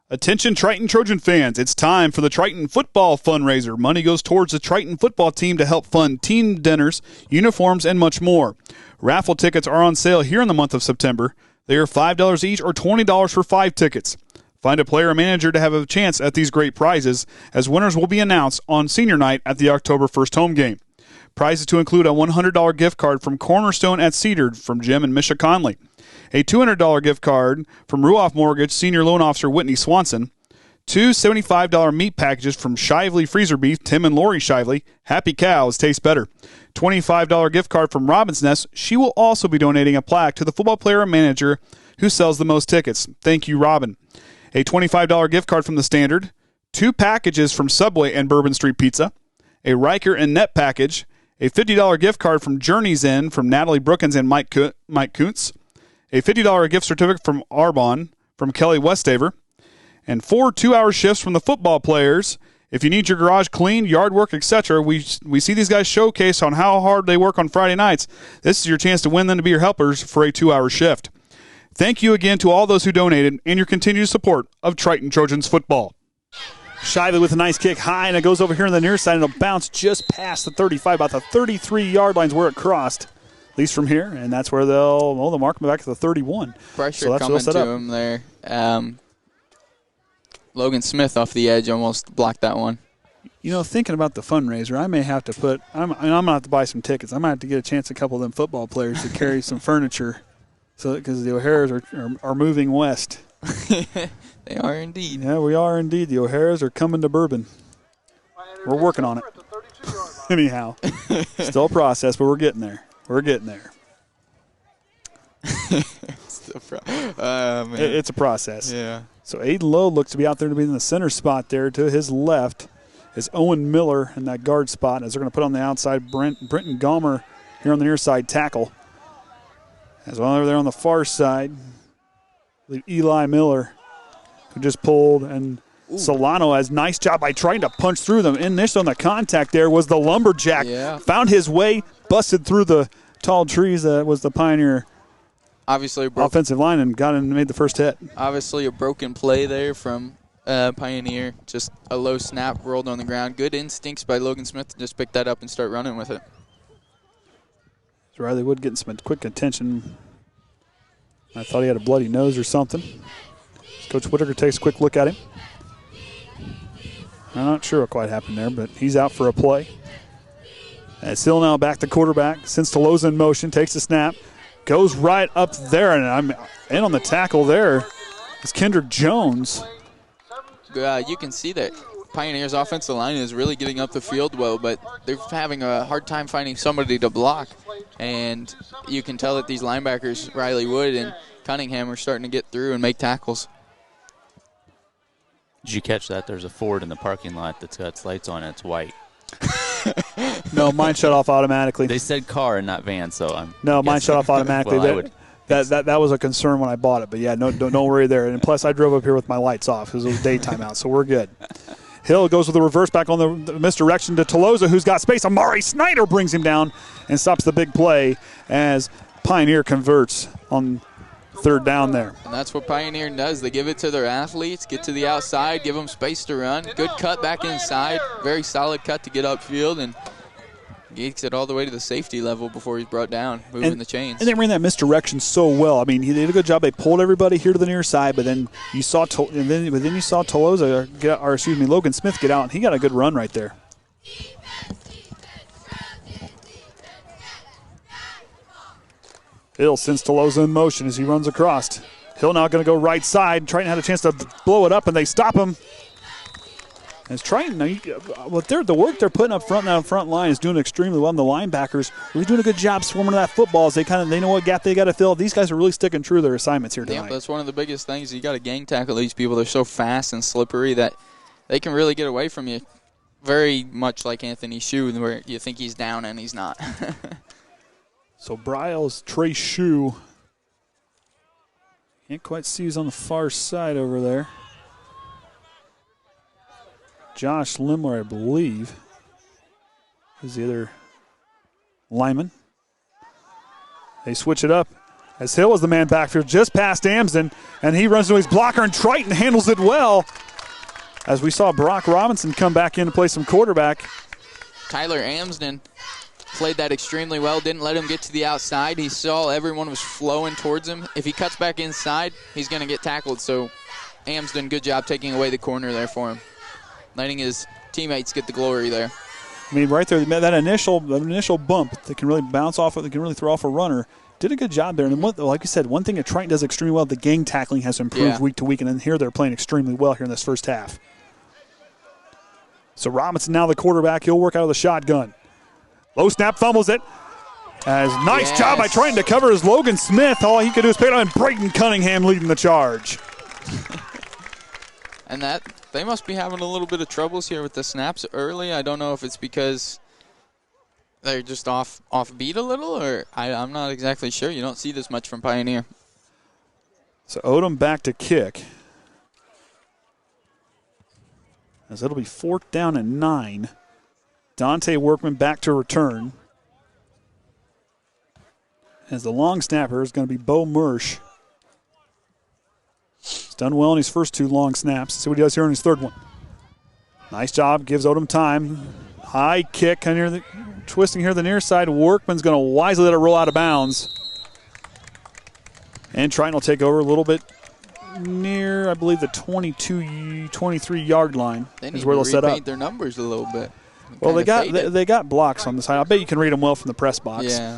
Attention Triton Trojan fans, it's time for the Triton Football Fundraiser. Money goes towards the Triton football team to help fund team dinners, uniforms, and much more. Raffle tickets are on sale here in the month of September. They are $5 each or $20 for 5 tickets. Find a player or manager to have a chance at these great prizes, as winners will be announced on senior night at the October 1st home game. Prizes to include a $100 gift card from Cornerstone at Cedar from Jim and Misha Conley, a $200 gift card from Ruoff Mortgage Senior Loan Officer Whitney Swanson, 2 $75 meat packages from Shively Freezer Beef, Tim and Lori Shively. Happy cows taste better. $25 gift card from Robin's Nest. She will also be donating a plaque to the football player and manager who sells the most tickets. Thank you, Robin. A $25 gift card from The Standard, 2 packages from Subway and Bourbon Street Pizza, a Riker and Net package, a $50 gift card from Journey's Inn from Natalie Brookins and Mike Kuntz, a $50 gift certificate from Arbonne from Kelly Westaver, and 4 2-hour shifts from the football players. If you need your garage cleaned, yard work, etc., we see these guys showcase on how hard they work on Friday nights. This is your chance to win them to be your helpers for a 2-hour shift. Thank you again to all those who donated and your continued support of Triton Trojans football. Shively with a nice kick high, and it goes over here on the near side, and it'll bounce just past the 35, about the 33-yard lines where it crossed. At least from here, and that's where they'll mark them back to the 31. Pressure so that's coming to him there. Logan Smith off the edge almost blocked that one. You know, thinking about the fundraiser, I may have to put – I'm going to have to buy some tickets. I might have to get a chance a couple of them football players to carry some furniture because the O'Haras are moving west. They are indeed. Yeah, we are indeed. The O'Haras are coming to Bourbon. We're working on it. Anyhow, still a process, but we're getting there. We're getting there. It's a process. Yeah. So Aiden Lowe looks to be out there to be in the center spot there. To his left is Owen Miller in that guard spot, as they're going to put on the outside Brenton Gomer here on the near side tackle. As well over there on the far side, Eli Miller, who just pulled, and Solano has nice job by trying to punch through them. Initial on the contact there was the lumberjack. Yeah. Found his way, busted through the tall trees that was the Pioneer offensive line, and got in and made the first hit. Obviously a broken play there from Pioneer. Just a low snap, rolled on the ground. Good instincts by Logan Smith to just pick that up and start running with it. So Riley Wood getting some quick attention. I thought he had a bloody nose or something. Coach Whitaker takes a quick look at him. I'm not sure what quite happened there, but he's out for a play. As Hill now back to quarterback. Since Tolosa in motion, takes the snap. Goes right up there, and I'm in on the tackle there. It's Kendrick Jones. You can see that Pioneer's offensive line is really getting up the field well, but they're having a hard time finding somebody to block. And you can tell that these linebackers, Riley Wood and Cunningham, are starting to get through and make tackles. Did you catch that? There's a Ford in the parking lot that's got lights on it. It's white. No, mine shut off automatically. They said car and not van, so I'm. No, mine shut off automatically. Well, that was a concern when I bought it, but yeah, don't worry there. And plus, I drove up here with my lights off because it was daytime out, so we're good. Hill goes with the reverse back on the misdirection to Tolosa, who's got space. Amari Snyder brings him down and stops the big play as Pioneer converts on third down there. And that's what Pioneer does. They give it to their athletes, get to the outside, give them space to run. Good cut back inside. Very solid cut to get upfield, and gets it all the way to the safety level before he's brought down, moving the chains. And they ran that misdirection so well. I mean, he did a good job. They pulled everybody here to the near side, but then you saw Tolosa, Logan Smith get out, and he got a good run right there. Hill sends Tolosa in motion as he runs across. Hill now going to go right side. Triton had a chance to blow it up, and they stop him. As Triton, the work they're putting up front, that front line is doing extremely well. And the linebackers really doing a good job swarming to that football as they know what gap they got to fill. These guys are really sticking true to their assignments here tonight. Yeah, that's one of the biggest things. You got to gang tackle these people. They're so fast and slippery that they can really get away from you. Very much like Anthony Shue, where you think he's down and he's not. So Bryles, Trey Shue. Can't quite see who's on the far side over there. Josh Lemler, I believe, is the other lineman. They switch it up. As Hill is the man backfield just past Amsden, and he runs into his blocker, and Triton handles it well. As we saw Brock Robinson come back in to play some quarterback. Tyler Amsden played that extremely well, didn't let him get to the outside. He saw everyone was flowing towards him. If he cuts back inside, he's going to get tackled. So Amsden, good job taking away the corner there for him, letting his teammates get the glory there. I mean, right there, that initial bump that can really bounce off, that can really throw off a runner, did a good job there. And like you said, one thing that Triton does extremely well, the gang tackling has improved week to week, and then here they're playing extremely well here in this first half. So Robinson now the quarterback. He'll work out of the shotgun. Low snap, fumbles it. As nice job by Triton to cover his Logan Smith. All he could do is pick it up, and Brayton Cunningham leading the charge. And that they must be having a little bit of troubles here with the snaps early. I don't know if it's because they're just off beat a little, or I'm not exactly sure. You don't see this much from Pioneer. So Odom back to kick. As it'll be 4th down and 9. Dante Workman back to return. As the long snapper is going to be Bo Mersch. He's done well in his first 2 long snaps. See what he does here in his 3rd one. Nice job, gives Odom time. High kick, twisting here the near side. Workman's going to wisely let it roll out of bounds. And Triton will take over a little bit near, I believe, the 23-yard line is where they'll set up. They need to repaint their numbers a little bit. Well, they got blocks on the side. I bet you can read them well from the press box. Yeah.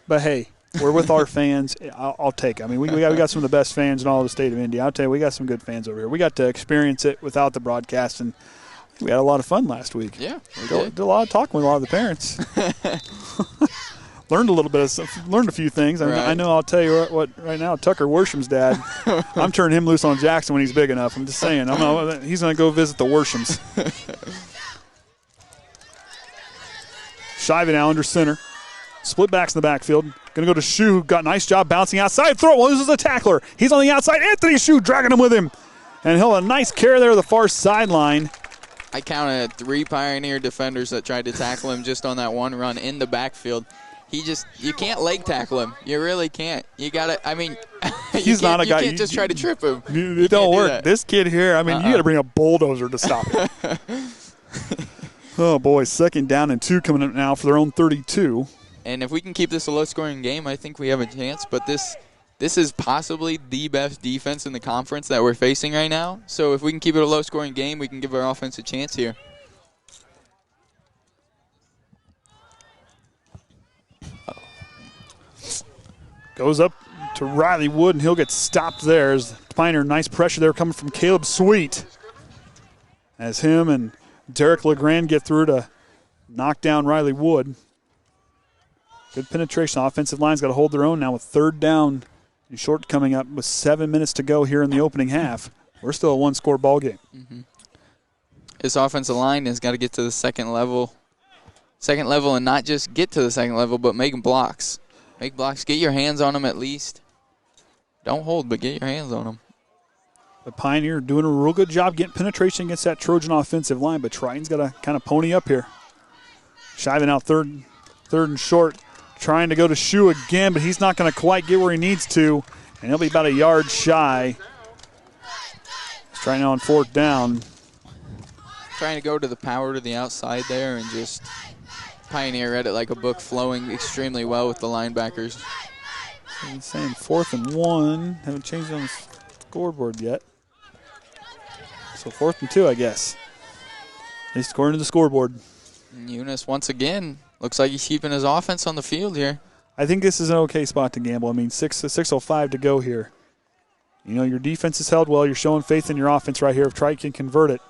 But, hey, we're with our fans. I'll take it. I mean, we got some of the best fans in all of the state of Indy. I'll tell you, we got some good fans over here. We got to experience it without the broadcast, and we had a lot of fun last week. Yeah, we did a lot of talking with a lot of the parents. Learned a little bit learned a few things. I mean, I know I'll tell you what right now, Tucker Worsham's dad, I'm turning him loose on Jackson when he's big enough. I'm just saying. He's going to go visit the Worshams. Shiva now under center. Split backs in the backfield. Going to go to Shu, who got a nice job bouncing outside. Throw it. Loses a tackler. He's on the outside. Anthony Shu dragging him with him. And he'll have a nice carry there to the far sideline. I counted 3 Pioneer defenders that tried to tackle him just on that one run in the backfield. You can't leg tackle him. You really can't. You got to, he's not a guy. You can't just try to trip him. It don't work. This kid here, you got to bring a bulldozer to stop him. Oh, boy, 2nd down and 2 coming up now for their own 32. And if we can keep this a low-scoring game, I think we have a chance. But this is possibly the best defense in the conference that we're facing right now. So if we can keep it a low-scoring game, we can give our offense a chance here. Goes up to Riley Wood, and he'll get stopped there. As Pioneer, nice pressure there coming from Caleb Sweet. As him and Derek LeGrand get through to knock down Riley Wood. Good penetration. Offensive line's got to hold their own now with 3rd down and short coming up with 7 minutes to go here in the opening half. We're still a 1-score ball game. Mm-hmm. This offensive line has got to get to the second level, and not just get to the second level, but make blocks. Make blocks. Get your hands on them at least. Don't hold, but get your hands on them. The Pioneer doing a real good job getting penetration against that Trojan offensive line, but Triton's got to kind of pony up here. Shiving out third and short, trying to go to Shu again, but he's not going to quite get where he needs to, and he'll be about a yard shy. He's trying now on 4th down. Trying to go to the power to the outside there and just Pioneer read it like a book, flowing extremely well with the linebackers. He's saying 4th and 1. Haven't changed it on the scoreboard yet. So 4th and 2, I guess. At least according to the scoreboard. And Eunice, once again, looks like he's keeping his offense on the field here. I think this is an okay spot to gamble. I mean, 6:05 to go here. You know, your defense is held well. You're showing faith in your offense right here. If Triton can convert it.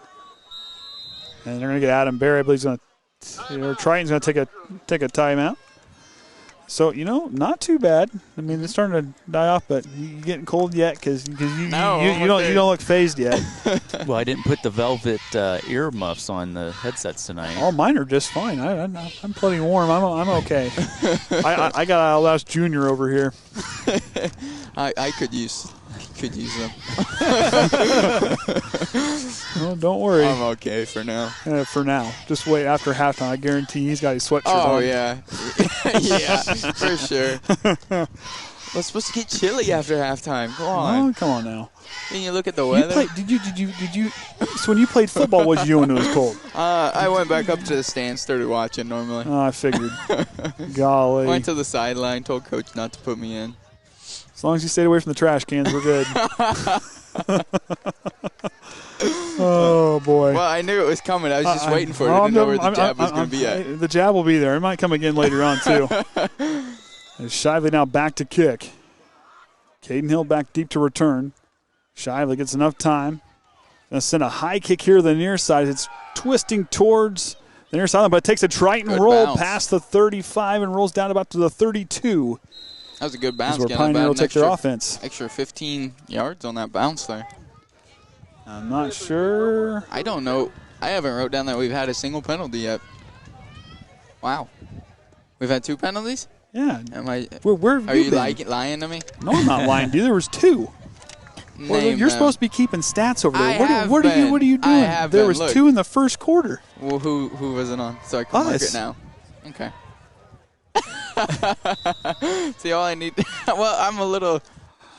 And they're going to get Adam Barry. I believe he's going to, Triton's going to take a timeout. So, not too bad. I mean, it's starting to die off, but you getting cold yet? Because you don't look phased yet. Well, I didn't put the velvet ear muffs on the headsets tonight. All mine are just fine. I'm plenty warm. I'm okay. I got Alaus Jr. over here. I could use them. Well, don't worry. I'm okay for now. For now. Just wait after halftime. I guarantee he's got his sweatshirt on. Oh, yeah. Yeah, for sure. It's supposed to get chilly after halftime. Come on. Oh, come on now. Then you look at the weather. Did you? So when you played football, what did you do when it was cold? I went back up to the stand, started watching normally. Oh, I figured. Golly. Went to the sideline, told coach not to put me in. As long as you stayed away from the trash cans, we're good. Oh, boy. Well, I knew it was coming. I was just waiting for it. I didn't know where the jab was going to be at. The jab will be there. It might come again later on, too. Shively now back to kick. Kaden Hill back deep to return. Shively gets enough time. Going to send a high kick here to the near side. It's twisting towards the near sideline, but it takes a Triton roll past the 35 and rolls down about to the 32. That was a good bounce. This is where Pioneer will take their offense. Extra 15 yards on that bounce there. I'm not sure. I don't know. I haven't wrote down that we've had a single penalty yet. Wow. We've had 2 penalties? Yeah. Where have you lying to me? No, I'm not lying to you. There was 2. Well, you're supposed to be keeping stats over there. What are you doing? There was 2 in the first quarter. Well, who was it on? So I can mark it now. Okay. See, all I need. Well, I'm a little.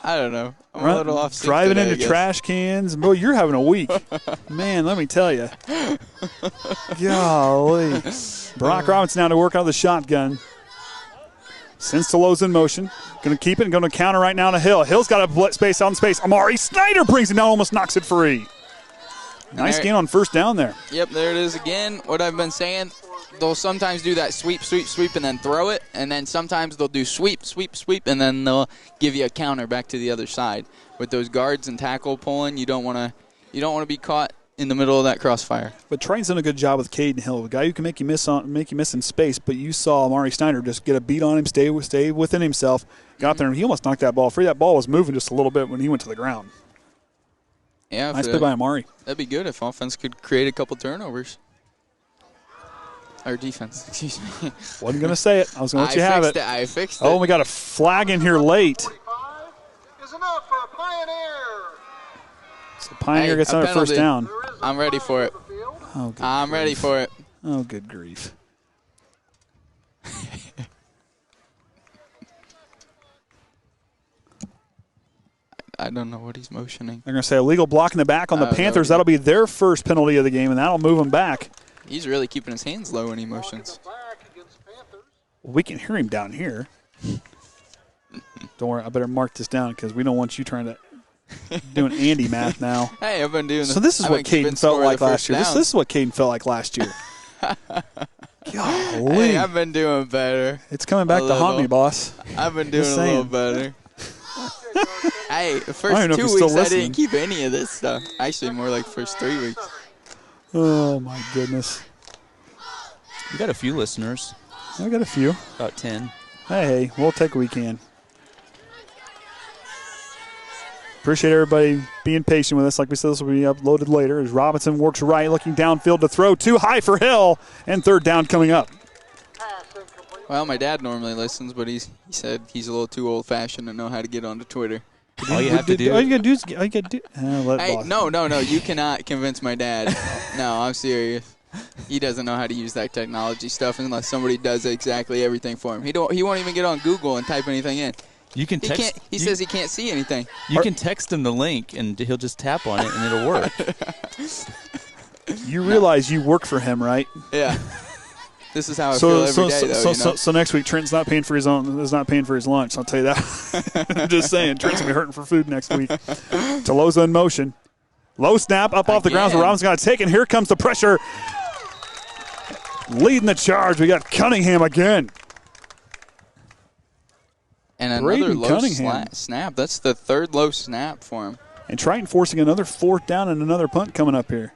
I don't know. I'm a little off. Driving today, into trash cans. Boy, you're having a week. Man, let me tell you. Golly. Brock Robinson now to work out the shotgun. Sends to Lowe's in motion. Going to keep it and going to counter right now to Hill. Hill's got a space on space. Amari Snyder brings it down, almost knocks it free. Nice gain on first down there. Yep, there it is again. What I've been saying, they'll sometimes do that sweep, and then throw it. And then sometimes they'll do sweep, and then they'll give you a counter back to the other side. With those guards and tackle pulling, you don't want to be caught in the middle of that crossfire. But Triton's done a good job with Kaden Hill, a guy who can make you miss in space. But you saw Amari Snyder just get a beat on him, stay within himself, got there, and he almost knocked that ball free. That ball was moving just a little bit when he went to the ground. Yeah, nice play by Amari. That'd be good if offense could create a couple turnovers. Or defense, excuse me. Wasn't going to say it. I was going to let you have it. I fixed it. Oh, we got a flag in here late. Is enough for a Pioneer. So Pioneer gets another first down. I'm ready for it. Oh, good I'm ready for it. Oh, good grief. I don't know what he's motioning. They're going to say illegal block in the back on the Panthers. That'll be their first penalty of the game, and that'll move them back. He's really keeping his hands low when he motions. Well, we can hear him down here. Don't worry, I better mark this down because we don't want you trying to doing Andy math now. Hey, I've been doing. So this is what Kaden felt like last year. This is what Kaden felt like last year. Golly. Hey, I've been doing better. It's coming back to haunt me, boss. I've been doing a little better. Hey, the first 2 weeks I didn't keep any of this stuff. Actually, more like first 3 weeks. Oh, my goodness. We got a few listeners. I got a few. About 10. Hey, we'll take what we can. Appreciate everybody being patient with us. Like we said, this will be uploaded later as Robinson works right, looking downfield to throw. Too high for Hill, and third down coming up. Well, my dad normally listens, but he said he's a little too old-fashioned to know how to get onto Twitter. All you have to do. All you got to do. Hey, no. You cannot convince my dad. No, I'm serious. He doesn't know how to use that technology stuff unless somebody does exactly everything for him. He won't even get on Google and type anything in. You can text. He says he can't see anything. You can text him the link, and he'll just tap on it, and it'll work. You realize you work for him, right? Yeah. This is how I feel every day, though. So next week, Trent's not paying for his lunch. I'll tell you that. I'm just saying, Trent's gonna be hurting for food next week. Toloza in motion, low snap up off the ground. So Robinson's got to take, and here comes the pressure. Leading the charge, we got Cunningham again. And another low snap. That's the third low snap for him. And Triton forcing another fourth down and another punt coming up here.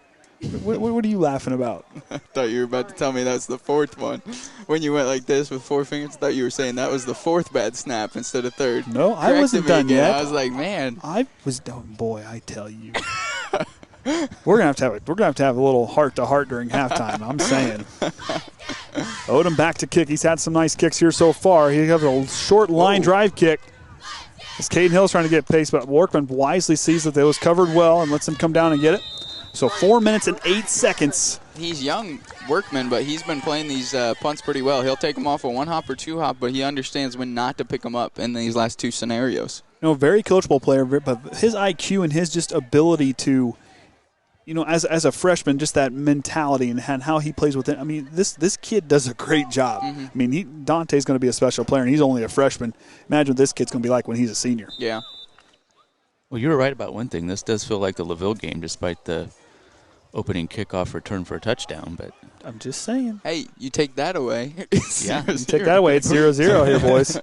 What are you laughing about? I thought you were about to tell me that's the fourth one. When you went like this with 4 fingers, I thought you were saying that was the fourth bad snap instead of third. No, I wasn't done yet. I was like, man. I tell you. We're gonna have to have a little heart-to-heart during halftime. I'm saying. Odom back to kick. He's had some nice kicks here so far. He has a short line drive kick. As Kaden Hill's trying to get pace, but Workman wisely sees that it was covered well and lets him come down and get it. So 4 minutes and 8 seconds. He's young workman, but he's been playing these punts pretty well. He'll take them off a 1-hop or 2-hop, but he understands when not to pick them up in these last 2 scenarios. Very coachable player, but his IQ and his just ability to, as a freshman, just that mentality and how he plays with it. I mean, this kid does a great job. Mm-hmm. I mean, Dante's going to be a special player, and he's only a freshman. Imagine what this kid's going to be like when he's a senior. Yeah. Well, you were right about one thing. This does feel like the LaVille game, despite the opening kickoff return for a touchdown. But I'm just saying. Hey, you take that away. Yeah, you take that away. It's 0-0 here, boys.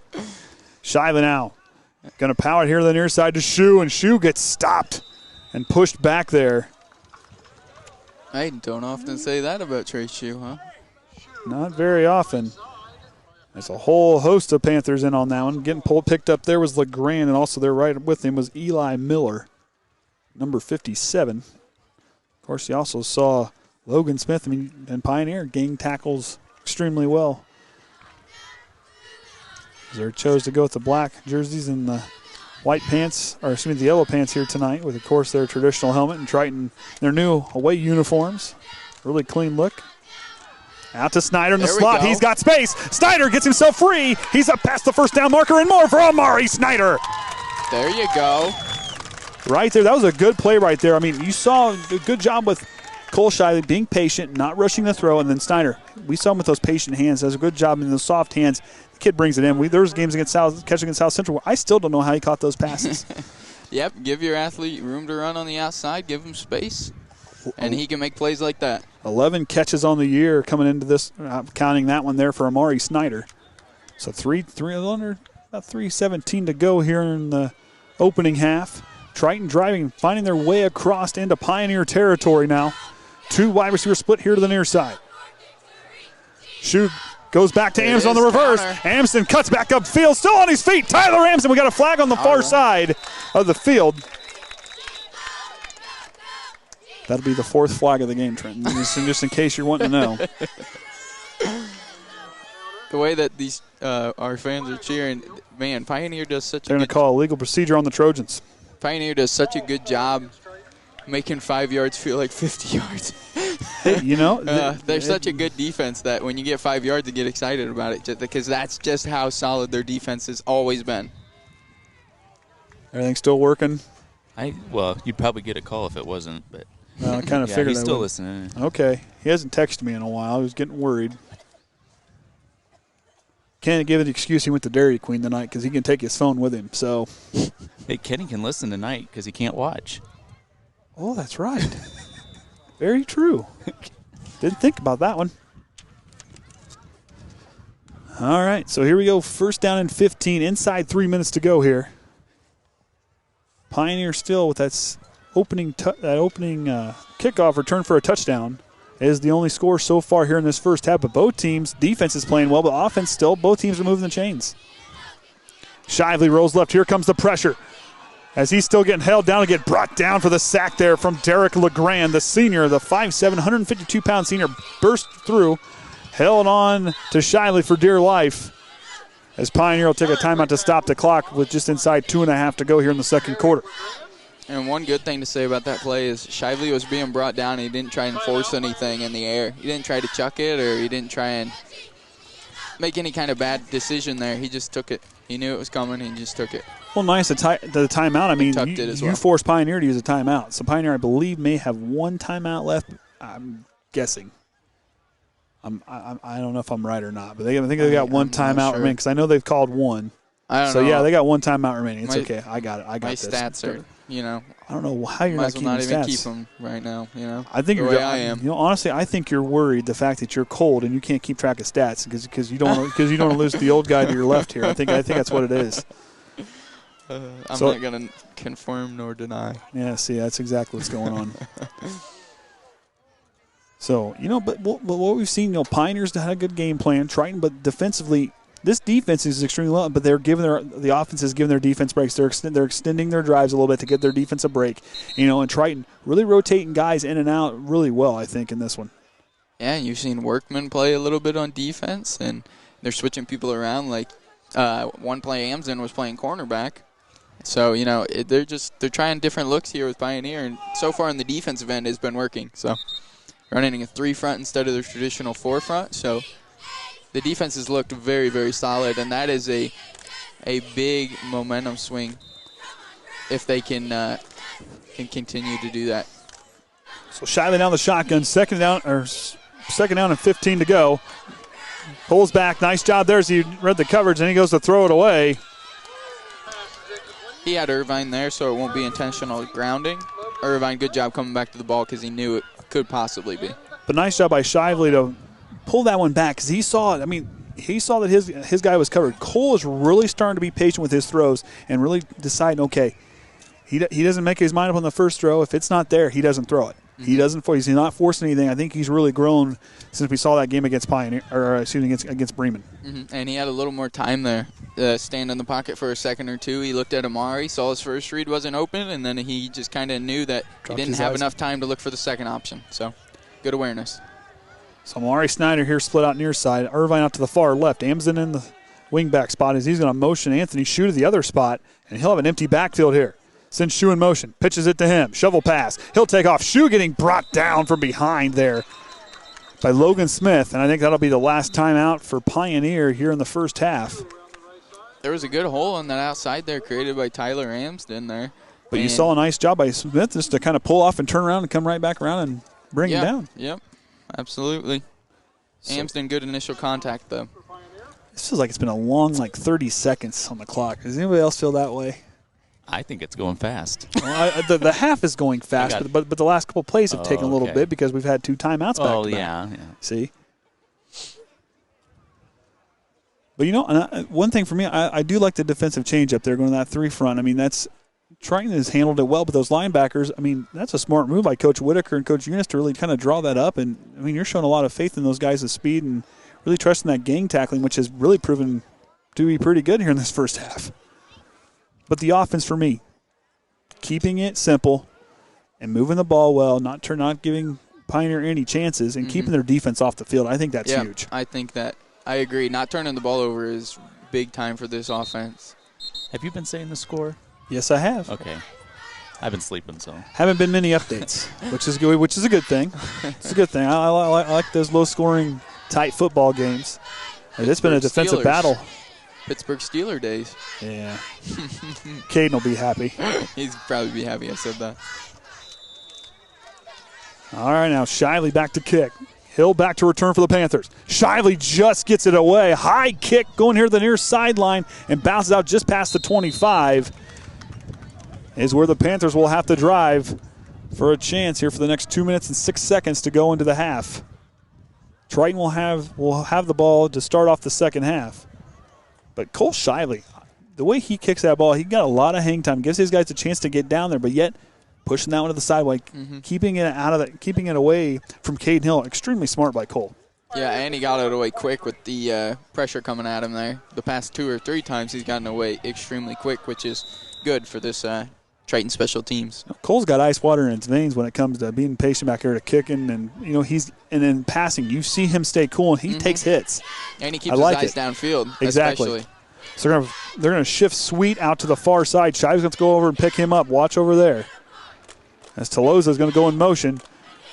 Shively now. Going to power it here to the near side to Shu, and Shu gets stopped and pushed back there. I don't often say that about Trey Shu, huh? Not very often. There's a whole host of Panthers in on that one. Getting picked up there was LeGrand, and also there right with him was Eli Miller, number 57. Of course, you also saw Logan Smith, and Pioneer gang tackles extremely well. They chose to go with the black jerseys and the white pants, the yellow pants here tonight with, of course, their traditional helmet, and Triton, their new away uniforms. Really clean look. Out to Snyder in the slot. He's got space. Snyder gets himself free. He's up past the first down marker and more for Amari Snyder. There you go. Right there. That was a good play right there. I mean, you saw a good job with Cole Shively being patient, not rushing the throw, and then Snyder. We saw him with those patient hands. Does a good job in those soft hands. The kid brings it in. There was games against South Central where I still don't know how he caught those passes. Yep, give your athlete room to run on the outside. Give him space, and he can make plays like that. 11 catches on the year coming into this, counting that one there for Amari Snyder. So about 3:17 to go here in the opening half. Triton driving, finding their way across into Pioneer territory now. 2 wide receiver split here to the near side. Shu goes back to Amson on the reverse. Amson cuts back upfield, still on his feet. Tyler Amson, we got a flag on the far side of the field. That'll be the 4th flag of the game, Trenton, just in case you're wanting to know. The way that these our fans are cheering, man, Pioneer does such They're going to call a legal procedure on the Trojans. Pioneer does such a good job making 5 yards feel like 50 yards. Hey, they're such a good defense that when you get 5 yards, you get excited about it because that's just how solid their defense has always been. Everything's still working? You'd probably get a call if it wasn't, but I kind of figured he's still listening. Okay. He hasn't texted me in a while. I was getting worried. Can't give an excuse he went to Dairy Queen tonight because he can take his phone with him. So, hey, Kenny can listen tonight because he can't watch. Oh, that's right. Very true. Didn't think about that one. All right, so here we go. First down and 15. Inside 3 minutes to go here. Pioneer still with that opening kickoff return for a touchdown. Is the only score so far here in this first half. But both teams, defense is playing well, but offense still, both teams are moving the chains. Shively rolls left. Here comes the pressure. As he's still getting held down and get brought down for the sack there from Derek LeGrand, the senior, the 5'7", 152-pound senior, burst through, held on to Shively for dear life. As Pioneer will take a timeout to stop the clock with just inside 2.5 to go here in the second quarter. And one good thing to say about that play is Shively was being brought down. And he didn't try and force anything in the air. He didn't try to chuck it or he didn't try and make any kind of bad decision there. He just took it. He knew it was coming. He just took it. Well, nice the timeout. I mean, you forced Pioneer to use a timeout. So Pioneer, I believe, may have 1 timeout left. I'm guessing. I don't know if I'm right or not, but I think they got 1 timeout remaining because I know they've called 1. I don't know. Yeah, they got 1 timeout remaining. It's okay. I got it. I got my this. My stats are, I don't know how you're not keeping stats. Might as well not even keep them right now, I think the way I am. Honestly, I think you're worried the fact that you're cold and you can't keep track of stats because you don't want to lose the old guy to your left here. I think that's what it is. I'm not going to confirm nor deny. Yeah, see, that's exactly what's going on. So, but what we've seen, Pioneers had a good game plan, Triton, but defensively, this defense is extremely low, but they're giving the offense is giving their defense breaks. They're extending their drives a little bit to get their defense a break. And Triton really rotating guys in and out really well, I think, in this one. Yeah, you've seen Workman play a little bit on defense, and they're switching people around. Like one play, Amson was playing cornerback, So, they're trying different looks here with Pioneer, and so far in the defensive end has been working. So, running a 3 front instead of the traditional 4 front. So, the defense has looked very, very solid, and that is a big momentum swing if they can continue to do that. So Shively down the shotgun, second down and 15 to go. Pulls back, nice job there as he read the coverage, and he goes to throw it away. He had Irvine there, so it won't be intentional grounding. Irvine, good job coming back to the ball because he knew it could possibly be. But nice job by Shively to pull that one back because he saw it. I mean, he saw that his guy was covered. Cole is really starting to be patient with his throws and really deciding, okay, he doesn't make his mind up on the first throw. If it's not there, he doesn't throw it. He doesn't. He's not forcing anything. I think he's really grown since we saw that game against against Bremen. And he had a little more time there, stand in the pocket for a second or two. He looked at Amari, saw his first read wasn't open, and then he just kind of knew that he didn't have enough time to look for the second option. So, good awareness. So Amari Snyder here split out near side. Irvine out to the far left. Amson in the wingback spot as he's going to motion Anthony Shue to the other spot, and he'll have an empty backfield here. Sends Shue in motion, pitches it to him, shovel pass. He'll take off. Shue getting brought down from behind there by Logan Smith, and I think that'll be the last time out for Pioneer here in the first half. There was a good hole on that outside there created by Tyler Amsden there. But you saw a nice job by Smith just to kind of pull off and turn around and come right back around and bring him down. Yep, absolutely. Amsden, good initial contact, though. This feels like it's been a long, 30 seconds on the clock. Does anybody else feel that way? I think it's going fast. Well, the half is going fast, but the last couple plays have taken a little bit because we've had 2 timeouts back. Oh, yeah. See? But, one thing for me, I do like the defensive change up there going to that 3 front. I mean, Triton has handled it well, but those linebackers, I mean, that's a smart move by Coach Whitaker and Coach Eunice to really kind of draw that up. And, I mean, you're showing a lot of faith in those guys' speed and really trusting that gang tackling, which has really proven to be pretty good here in this first half. But the offense for me, keeping it simple and moving the ball well, not giving Pioneer any chances, and keeping their defense off the field. I think that's huge. I think that I agree. Not turning the ball over is big time for this offense. Have you been saying the score? Yes, I have. Okay. I've been sleeping, so. Haven't been many updates, which is good. Which is a good thing. It's a good thing. I like those low-scoring, tight football games. It's been a defensive battle. Pittsburgh Steeler days. Yeah. Kaden will be happy. He'd probably be happy I said that. All right, now Shively back to kick. Hill back to return for the Panthers. Shively just gets it away. High kick going here to the near sideline and bounces out just past the 25. Is where the Panthers will have to drive for a chance here for the next 2 minutes and 6 seconds to go into the half. Triton will have the ball to start off the second half. But Cole Shively, the way he kicks that ball, he got a lot of hang time. Gives his guys a chance to get down there, but yet pushing that one to the sideway, keeping it away from Caden Hill. Extremely smart by Cole. Yeah, and he got it away quick with the pressure coming at him there. The past 2 or 3 times he's gotten away extremely quick, which is good for this Triton special teams. Cole's got ice water in his veins when it comes to being patient back here to kicking, and in passing, you see him stay cool and he takes hits. And he keeps his eyes downfield. Exactly. Especially. So they're gonna shift Sweet out to the far side. Shive's going to go over and pick him up. Watch over there. As Tolosa's going to go in motion.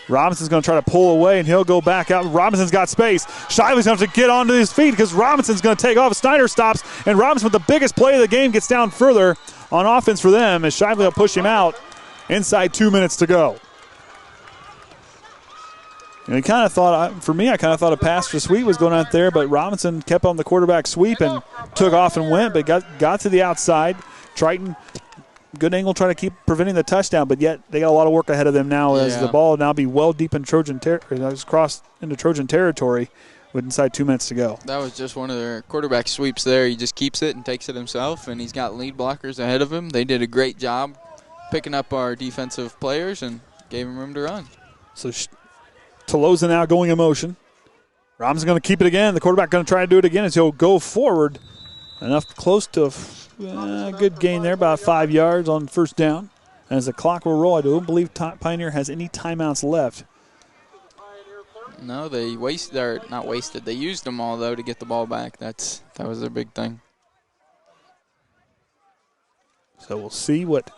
Robinson's going to try to pull away, and he'll go back out. Robinson's got space. Shively's going to have to get onto his feet because Robinson's going to take off. Snyder stops, and Robinson with the biggest play of the game gets down further on offense for them as Shively will push him out inside 2 minutes to go. And I kind of thought a pass for Sweet was going out there, but Robinson kept on the quarterback sweep and took off and went, but got to the outside. Triton, good angle, trying to keep preventing the touchdown, but yet they got a lot of work ahead of them now as the ball now be well deep in Trojan crossed into Trojan territory with inside 2 minutes to go. That was just one of their quarterback sweeps there. He just keeps it and takes it himself, and he's got lead blockers ahead of him. They did a great job picking up our defensive players and gave him room to run. So Tolosa now going in motion. Robinson's going to keep it again. The quarterback going to try to do it again as he'll go forward. Enough close to a good gain there, about 5 yards on first down. And as the clock will roll, I don't believe Pioneer has any timeouts left. No, they not wasted. They used them all, though, to get the ball back. That was their big thing. So we'll see what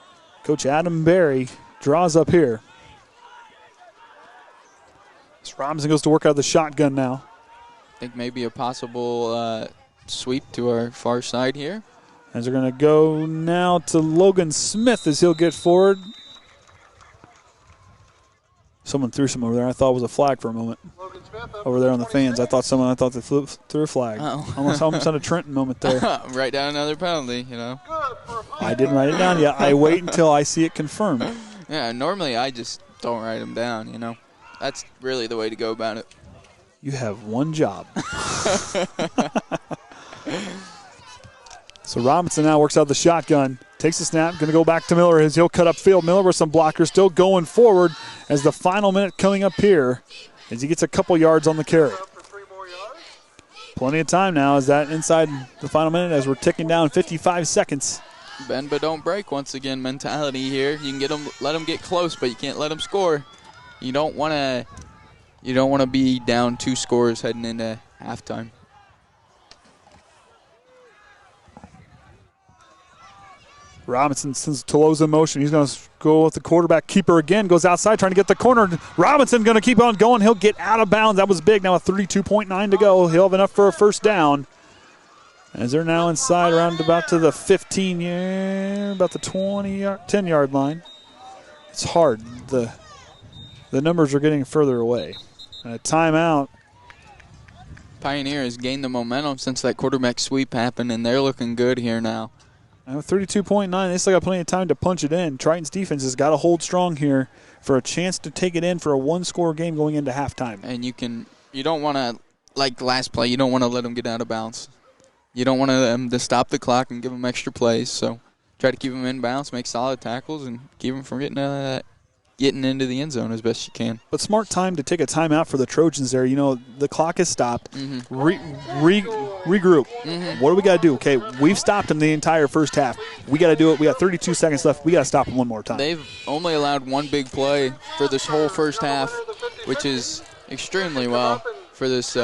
Coach Adam Berry draws up here. So Robinson goes to work out the shotgun now. I think maybe a possible sweep to our far side here. As they're going to go now to Logan Smith as he'll get forward. Someone threw some over there. I thought it was a flag for a moment. Over there on the fans. I thought they threw a flag. Almost had a Trenton moment there. Write down another penalty, I didn't write it down yet. I wait until I see it confirmed. Yeah, normally I just don't write them down, That's really the way to go about it. You have one job. So Robinson now works out the shotgun. Takes the snap. Going to go back to Miller as he'll cut upfield. Miller with some blockers still going forward as the final minute coming up here as he gets a couple yards on the carry. Plenty of time now as that inside the final minute as we're ticking down 55 seconds. Bend but don't break once again mentality here. You can let them get close, but you can't let them score. You don't want to be down 2 scores heading into halftime. Robinson sends Tolosa in motion. He's going to go with the quarterback keeper again. Goes outside trying to get the corner. Robinson going to keep on going. He'll get out of bounds. That was big. Now with 32.9 to go. He'll have enough for a first down. As they're now inside around about to the 15-yard, about the 10-yard line. It's hard. The numbers are getting further away. And a timeout. Pioneer has gained the momentum since that quarterback sweep happened, and they're looking good here now. And with 32.9, they still got plenty of time to punch it in. Triton's defense has got to hold strong here for a chance to take it in for a one-score game going into halftime. And you don't want to, like last play, you don't want to let them get out of bounds. You don't want them to stop the clock and give them extra plays. So try to keep them in bounds, make solid tackles, and keep them from getting into the end zone as best you can. But smart time to take a timeout for the Trojans there. The clock has stopped. Mm-hmm. Regroup. Mm-hmm. What do we got to do? Okay, we've stopped them the entire first half. We got to do it. We got 32 seconds left. We got to stop them one more time. They've only allowed one big play for this whole first half, which is extremely well for this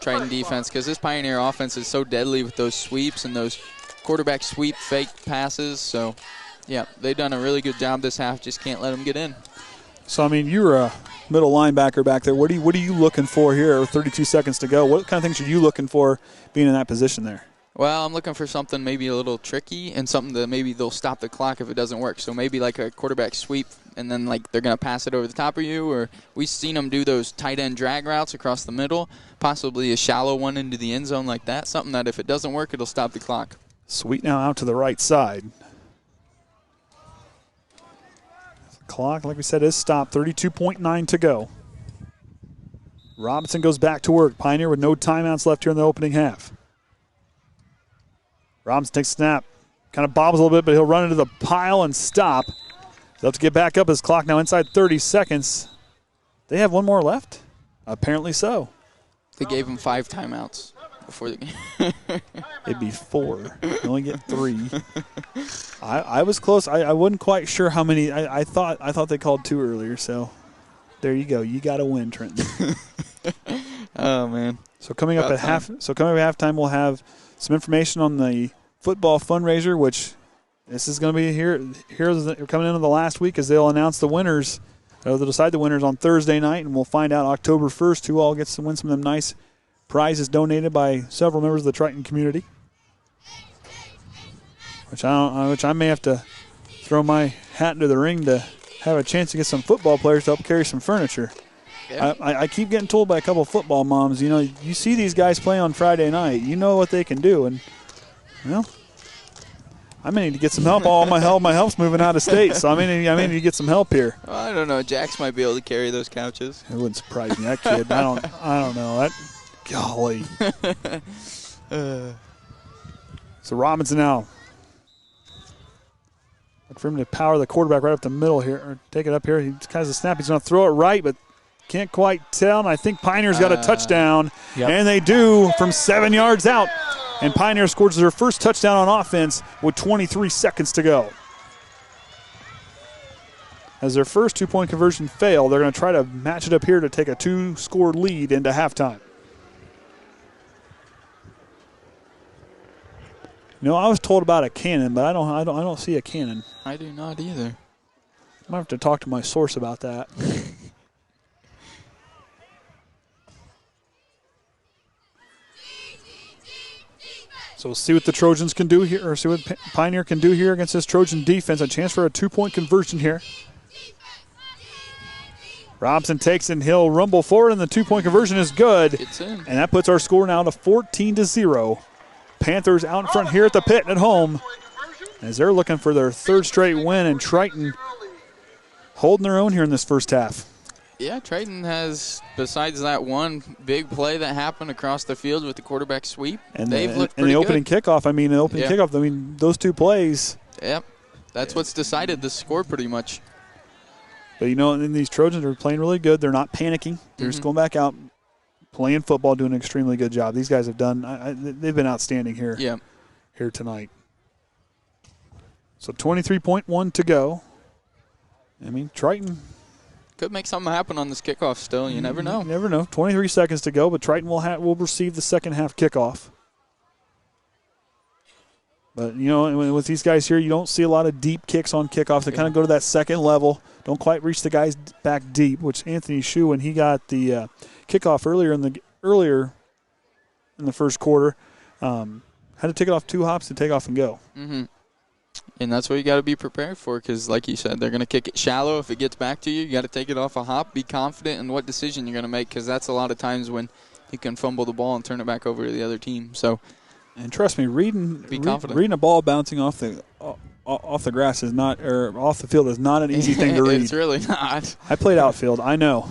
Triton defense because this Pioneer offense is so deadly with those sweeps and those quarterback sweep fake passes. So, yeah, they've done a really good job this half. Just can't let them get in. So, you're a middle linebacker back there. What are you looking for here with 32 seconds to go? What kind of things are you looking for being in that position there? Well, I'm looking for something maybe a little tricky and something that maybe they'll stop the clock if it doesn't work. So maybe like a quarterback sweep and then they're going to pass it over the top of you. Or we've seen them do those tight end drag routes across the middle, possibly a shallow one into the end zone like that. Something that if it doesn't work, it'll stop the clock. Sweet now out to the right side. Clock, like we said, is stopped. 32.9 to go. Robinson goes back to work. Pioneer with no timeouts left here in the opening half. Robinson takes a snap. Kind of bobbles a little bit, but he'll run into the pile and stop. They'll have to get back up. His clock now inside 30 seconds. They have one more left? Apparently so. They gave him 5 timeouts before the game. It'd be 4. You only get 3. I was close. I wasn't quite sure how many. I thought they called 2 earlier. So there you go. You got to win, Trenton. Oh man. So coming up at halftime, we'll have some information on the football fundraiser, which this is going to be here coming into the last week as they'll announce the winners. They'll decide the winners on Thursday night, and we'll find out October 1st who all gets to win some of them nice prizes donated by several members of the Triton community. Which I may have to throw my hat into the ring to have a chance to get some football players to help carry some furniture. Yeah. I keep getting told by a couple of football moms, you see these guys play on Friday night, you know what they can do, and I may need to get some help. All my help's moving out of state, so I may need to get some help here. Well, I don't know. Jax might be able to carry those couches. It wouldn't surprise me. That kid, I don't know. That golly. So Robinson now. Look for him to power the quarterback right up the middle here, or take it up here. He has a snap. He's going to throw it right, but can't quite tell. And I think Pioneer's got a touchdown, and they do from 7 yards out. And Pioneer scores their first touchdown on offense with 23 seconds to go. As their first 2-point conversion failed, they're going to try to match it up here to take a 2-score lead into halftime. I was told about a cannon, but I don't see a cannon. I do not either. I might have to talk to my source about that. So we'll see what the Trojans can do here, or see what Pioneer can do here against this Trojan defense. A chance for a 2-point conversion here. Robson takes and he'll rumble forward, and the 2-point conversion is good. Gets in. And that puts our score now to 14-0. Panthers out in front here at the pit at home, as they're looking for their third straight win, and Triton holding their own here in this first half. Yeah, Triton has, besides that one big play that happened across the field with the quarterback sweep, and they've looked pretty the good. opening kickoff, those two plays. Yep, that's what's decided the score pretty much. But, and these Trojans are playing really good. They're not panicking. They're just going back out, playing football, doing an extremely good job. These guys have done they've been outstanding here, here tonight. So 23.1 to go. Triton could make something happen on this kickoff still. You never know. You never know. 23 seconds to go, but Triton will receive the second half kickoff. But, with these guys here, you don't see a lot of deep kicks on kickoffs. They kind of go to that second level, don't quite reach the guys back deep, which Anthony Shue, when he got the kickoff earlier in the first quarter, had to take it off 2 hops to take off and go. Mm-hmm. And that's what you got to be prepared for, because, like you said, they're going to kick it shallow. If it gets back to you, you got to take it off a hop. Be confident in what decision you're going to make, because that's a lot of times when you can fumble the ball and turn it back over to the other team. So, and trust me, reading a ball bouncing off the grass is not, or off the field is not an easy thing to read. It's really not. I played outfield. I know.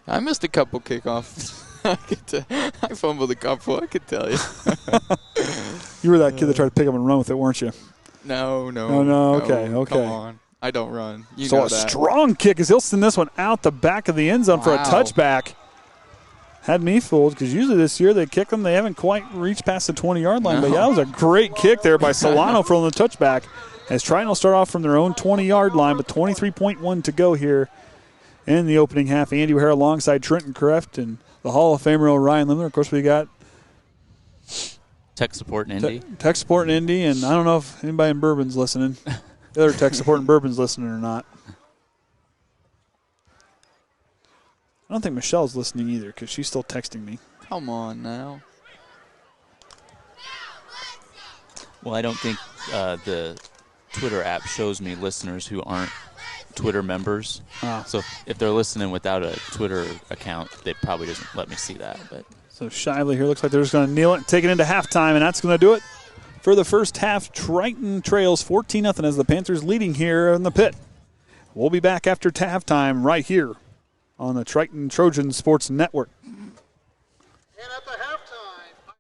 I missed a couple kickoffs. I fumbled a couple, I could tell you. You were that kid that tried to pick up and run with it, weren't you? No. Okay. Come on. I don't run. You so know a that. Strong kick as he'll send this one out the back of the end zone for a touchback. Had me fooled, because usually this year they kick them. They haven't quite reached past the 20-yard line. No. But, that was a great kick there by Solano for the touchback. As Triton will start off from their own 20-yard line, but 23.1 to go here in the opening half. Andy O'Hara alongside Trenton Kreft and the Hall of Famer Orion Lemler. Of course, we got tech support in Indy. Tech support in Indy, and I don't know if anybody in Bourbon's listening. The other tech support in Bourbon's listening or not. I don't think Michelle's listening either, because she's still texting me. Come on now. Well, I don't think the Twitter app shows me listeners who aren't Twitter members. So if they're listening without a Twitter account, they probably doesn't let me see that. But so Shively here looks like they're just going to kneel it and take it into halftime, and that's going to do it for the first half. Triton trails 14-0 as the Panthers leading here in the pit. We'll be back after halftime right here on the Triton Trojan Sports Network. And at the halftime.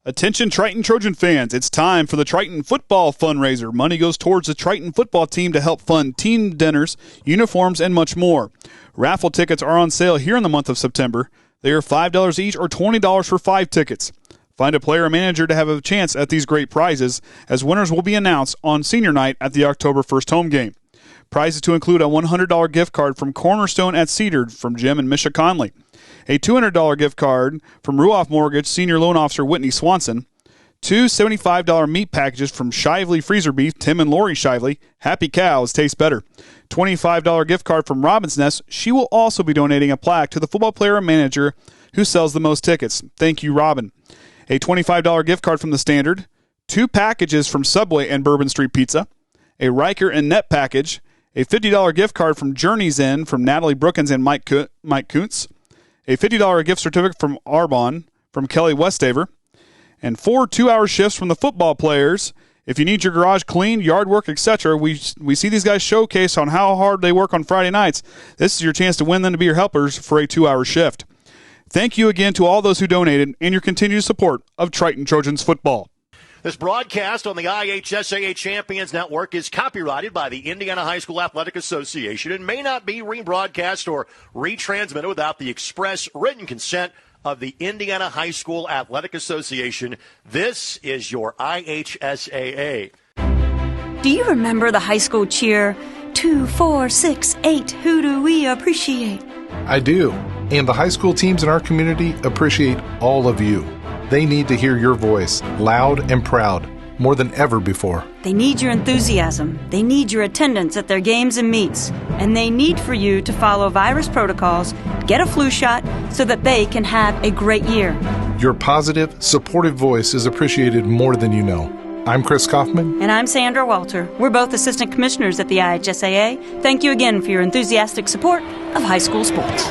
Attention Triton Trojan fans, it's time for the Triton Football Fundraiser. Money goes towards the Triton football team to help fund team dinners, uniforms, and much more. Raffle tickets are on sale here in the month of September. They are $5 each or $20 for 5 tickets. Find a player or manager to have a chance at these great prizes, as winners will be announced on senior night at the October 1st home game. Prizes to include a $100 gift card from Cornerstone at Cedar from Jim and Misha Conley, a $200 gift card from Ruoff Mortgage Senior Loan Officer Whitney Swanson, 2 $75 meat packages from Shively Freezer Beef, Tim and Lori Shively. Happy cows taste better. $25 gift card from Robin's Nest. She will also be donating a plaque to the football player or manager who sells the most tickets. Thank you, Robin. A $25 gift card from The Standard, 2 packages from Subway and Bourbon Street Pizza, a Riker and Net package, a $50 gift card from Journey's Inn from Natalie Brookins and Mike Kuntz, a $50 gift certificate from Arbonne from Kelly Westaver, and 4 2-hour shifts from the football players. If you need your garage cleaned, yard work, etc., we see these guys showcase on how hard they work on Friday nights. This is your chance to win them to be your helpers for a 2-hour shift. Thank you again to all those who donated and your continued support of Triton Trojans football. This broadcast on the IHSAA Champions Network is copyrighted by the Indiana High School Athletic Association and may not be rebroadcast or retransmitted without the express written consent of the Indiana High School Athletic Association. This is your IHSAA. Do you remember the high school cheer? 2, 4, 6, 8, who do we appreciate? I do. And the high school teams in our community appreciate all of you. They need to hear your voice, loud and proud, more than ever before. They need your enthusiasm. They need your attendance at their games and meets. And they need for you to follow virus protocols, get a flu shot, so that they can have a great year. Your positive, supportive voice is appreciated more than you know. I'm Chris Kaufman. And I'm Sandra Walter. We're both assistant commissioners at the IHSAA. Thank you again for your enthusiastic support of high school sports.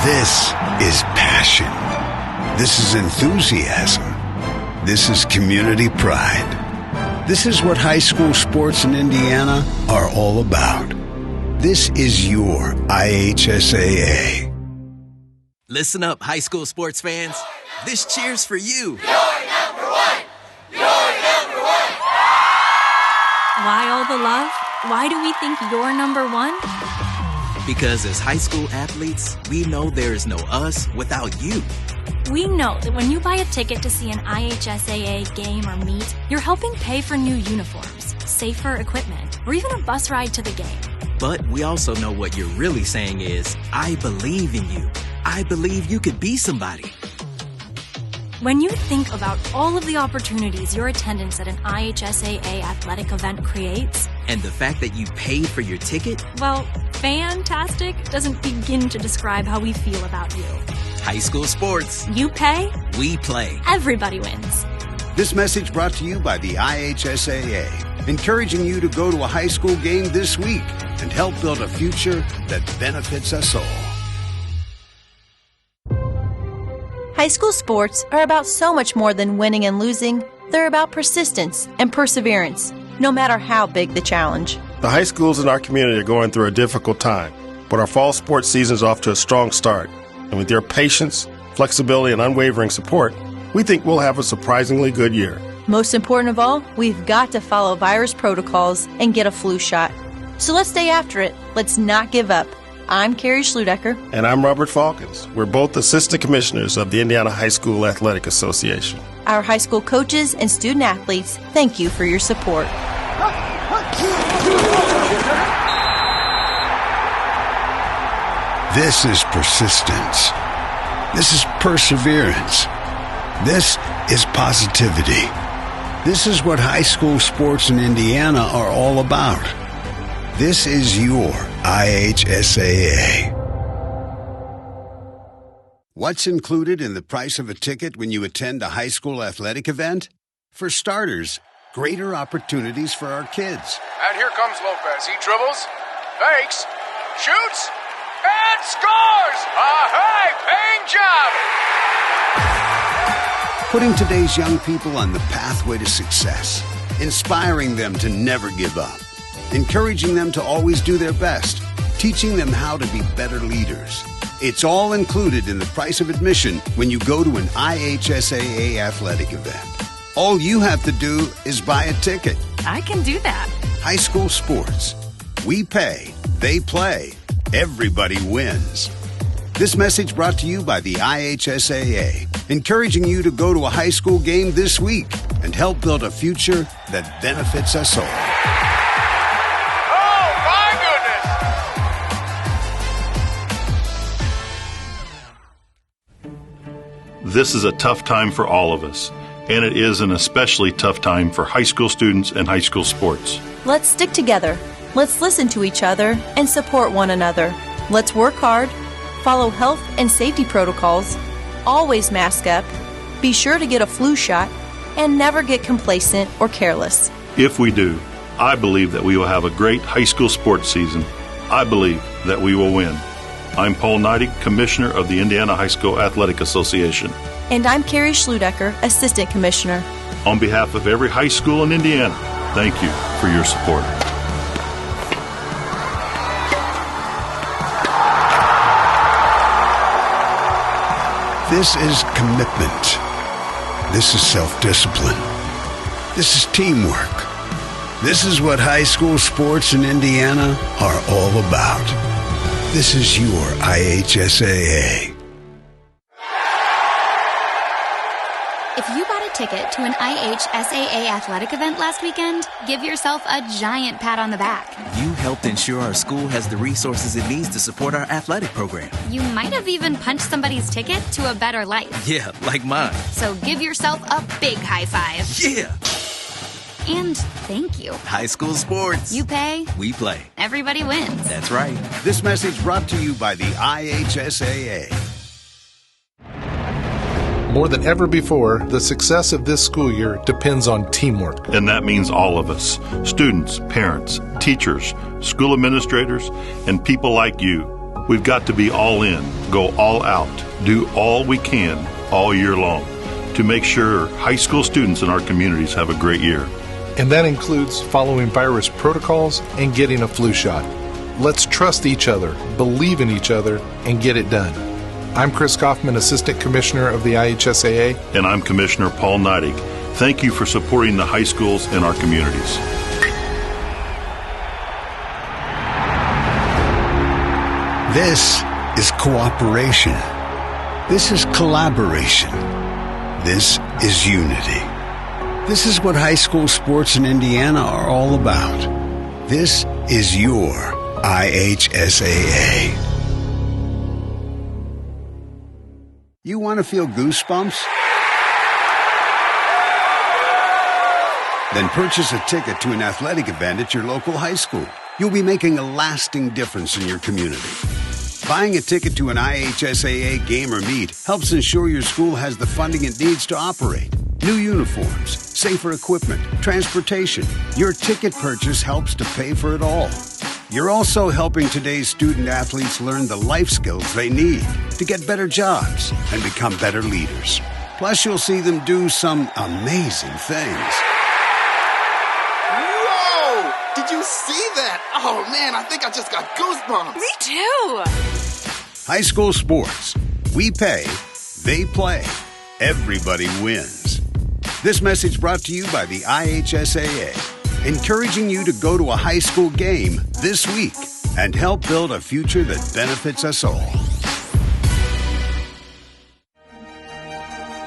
This is passion. This is enthusiasm. This is community pride. This is what high school sports in Indiana are all about. This is your IHSAA. Listen up, high school sports fans. This cheers for you. You're number one! You're number one! Why all the love? Why do we think you're number one? Because as high school athletes, we know there is no us without you. We know that when you buy a ticket to see an IHSAA game or meet, you're helping pay for new uniforms, safer equipment, or even a bus ride to the game. But we also know what you're really saying is, I believe in you. I believe you could be somebody. When you think about all of the opportunities your attendance at an IHSAA athletic event creates, and the fact that you paid for your ticket, well, fantastic doesn't begin to describe how we feel about you. High school sports. You pay. We play. Everybody wins. This message brought to you by the IHSAA, encouraging you to go to a high school game this week and help build a future that benefits us all. High school sports are about so much more than winning and losing. They're about persistence and perseverance, no matter how big the challenge. The high schools in our community are going through a difficult time, but our fall sports season is off to a strong start. And with your patience, flexibility, and unwavering support, we think we'll have a surprisingly good year. Most important of all, we've got to follow virus protocols and get a flu shot. So let's stay after it. Let's not give up. I'm Carrie Schludecker. And I'm Robert Falcons. We're both assistant commissioners of the Indiana High School Athletic Association. Our high school coaches and student athletes, thank you for your support. This is persistence. This is perseverance. This is positivity. This is what high school sports in Indiana are all about. This is your IHSAA. What's included in the price of a ticket when you attend a high school athletic event? For starters, greater opportunities for our kids. And here comes Lopez. He dribbles, fakes, shoots, and scores! A high-paying job! Putting today's young people on the pathway to success. Inspiring them to never give up. Encouraging them to always do their best. Teaching them how to be better leaders. It's all included in the price of admission when you go to an IHSAA athletic event. All you have to do is buy a ticket. I can do that. High school sports. We pay, they play, everybody wins. This message brought to you by the IHSAA, encouraging you to go to a high school game this week and help build a future that benefits us all. Oh, my goodness! This is a tough time for all of us, and it is an especially tough time for high school students and high school sports. Let's stick together. Let's listen to each other and support one another. Let's work hard, follow health and safety protocols, always mask up, be sure to get a flu shot, and never get complacent or careless. If we do, I believe that we will have a great high school sports season. I believe that we will win. I'm Paul Neidig, Commissioner of the Indiana High School Athletic Association. And I'm Carrie Schludecker, Assistant Commissioner. On behalf of every high school in Indiana, thank you for your support. This is commitment. This is self-discipline. This is teamwork. This is what high school sports in Indiana are all about. This is your IHSAA. If you bought a ticket to an IHSAA athletic event last weekend, give yourself a giant pat on the back. You helped ensure our school has the resources it needs to support our athletic program. You might have even punched somebody's ticket to a better life. Yeah, like mine. So give yourself a big high five. Yeah. And thank you. High school sports. You pay. We play. Everybody wins. That's right. This message brought to you by the IHSAA. More than ever before, the success of this school year depends on teamwork. And that means all of us, students, parents, teachers, school administrators, and people like you. We've got to be all in, go all out, do all we can all year long to make sure high school students in our communities have a great year. And that includes following virus protocols and getting a flu shot. Let's trust each other, believe in each other, and get it done. I'm Chris Kaufman, Assistant Commissioner of the IHSAA. And I'm Commissioner Paul Neidig. Thank you for supporting the high schools in our communities. This is cooperation. This is collaboration. This is unity. This is what high school sports in Indiana are all about. This is your IHSAA. You want to feel goosebumps? Then purchase a ticket to an athletic event at your local high school. You'll be making a lasting difference in your community. Buying a ticket to an IHSAA game or meet helps ensure your school has the funding it needs to operate. New uniforms, safer equipment, transportation. Your ticket purchase helps to pay for it all. You're also helping today's student athletes learn the life skills they need to get better jobs and become better leaders. Plus, you'll see them do some amazing things. Whoa! Did you see that? Oh, man, I think I just got goosebumps. Me too. High school sports. We pay, they play. Everybody wins. This message brought to you by the IHSAA, encouraging you to go to a high school game this week and help build a future that benefits us all.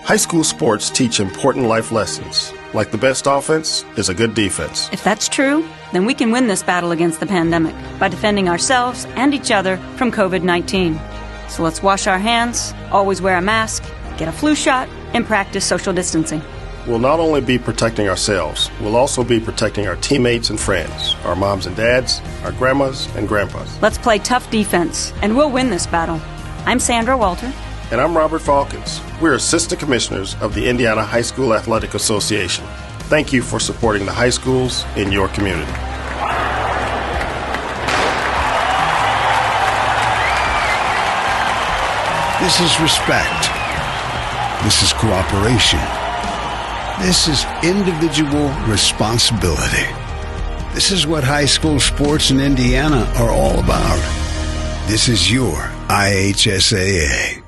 High school sports teach important life lessons, like the best offense is a good defense. If that's true, then we can win this battle against the pandemic by defending ourselves and each other from COVID-19. So let's wash our hands, always wear a mask, get a flu shot, and practice social distancing. We'll not only be protecting ourselves, we'll also be protecting our teammates and friends, our moms and dads, our grandmas and grandpas. Let's play tough defense, and we'll win this battle. I'm Sandra Walter. And I'm Robert Falkins. We're Assistant Commissioners of the Indiana High School Athletic Association. Thank you for supporting the high schools in your community. This is respect. This is cooperation. This is individual responsibility. This is what high school sports in Indiana are all about. This is your IHSAA.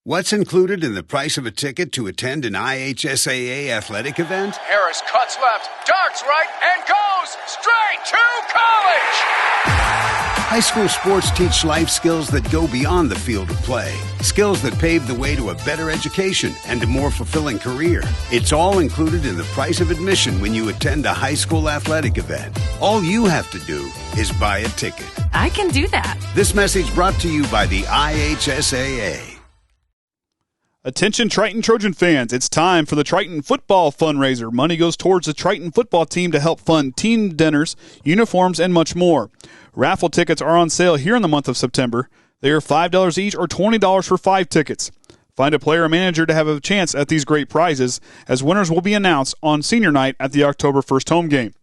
What's included in the price of a ticket to attend an IHSAA athletic event? Harris cuts left, darts right, and goes straight to college! High school sports teach life skills that go beyond the field of play. Skills that pave the way to a better education and a more fulfilling career. It's all included in the price of admission when you attend a high school athletic event. All you have to do is buy a ticket. I can do that. This message brought to you by the IHSAA. Attention Triton Trojan fans, it's time for the Triton Football Fundraiser. Money goes towards the Triton football team to help fund team dinners, uniforms, and much more. Raffle tickets are on sale here in the month of September. They are $5 each or $20 for 5 tickets. Find a player or manager to have a chance at these great prizes, as winners will be announced on senior night at the October 1st home game.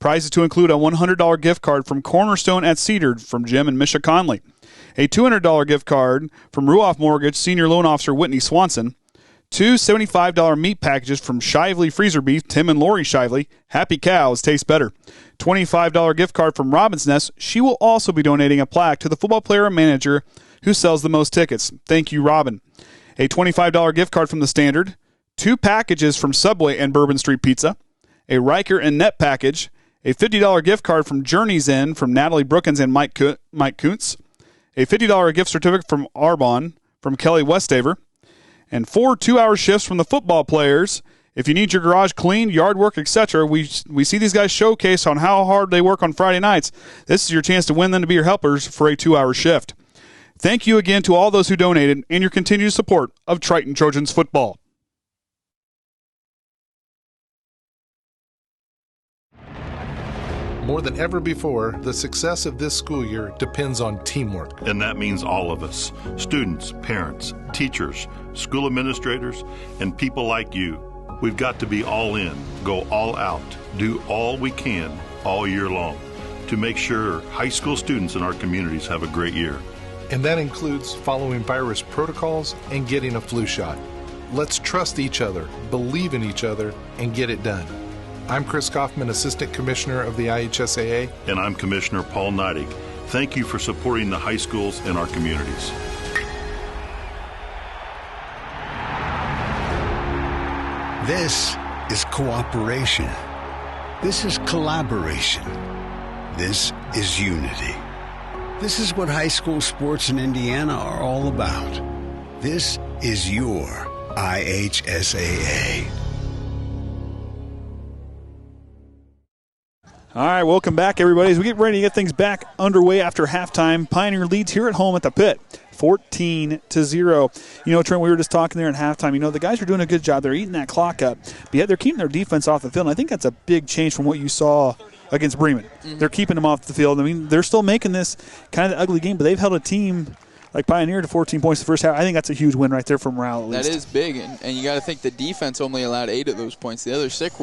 Prizes to include a $100 gift card from Cornerstone at Cedar from Jim and Misha Conley, a $200 gift card from Ruoff Mortgage Senior Loan Officer Whitney Swanson, 2 $75 meat packages from Shively Freezer Beef, Tim and Lori Shively. Happy cows taste better. $25 gift card from Robin's Nest. She will also be donating a plaque to the football player and manager who sells the most tickets. Thank you, Robin. A $25 gift card from The Standard. 2 packages from Subway and Bourbon Street Pizza. A Riker and Net package. A $50 gift card from Journey's Inn from Natalie Brookins and Mike Kuntz. A $50 gift certificate from Arbonne from Kelly Westaver. and 4 2-hour shifts from the football players. If you need your garage cleaned, yard work, etc., we see these guys showcase on how hard they work on Friday nights. This is your chance to win them to be your helpers for a 2-hour shift. Thank you again to all those who donated and your continued support of Triton Trojans football. More than ever before, the success of this school year depends on teamwork. And that means all of us, students, parents, teachers, school administrators, and people like you. We've got to be all in, go all out, do all we can all year long to make sure high school students in our communities have a great year. And that includes following virus protocols and getting a flu shot. Let's trust each other, believe in each other, and get it done. I'm Chris Kaufman, Assistant Commissioner of the IHSAA. And I'm Commissioner Paul Neidig. Thank you for supporting the high schools in our communities. This is cooperation. This is collaboration. This is unity. This is what high school sports in Indiana are all about. This is your IHSAA. All right, welcome back, everybody. As we get ready to get things back underway after halftime, Pioneer leads here at home at the Pit, 14-0. You know, Trent, we were just talking there at halftime. You know, the guys are doing a good job. They're eating that clock up, but yet they're keeping their defense off the field. And I think that's a big change from what you saw against Bremen. Mm-hmm. They're keeping them off the field. I mean, they're still making this kind of ugly game, but they've held a team like Pioneer to 14 points the first half. I think that's a huge win right there for morale, at least. That is big, and you got to think the defense only allowed 8 of those points. The other 6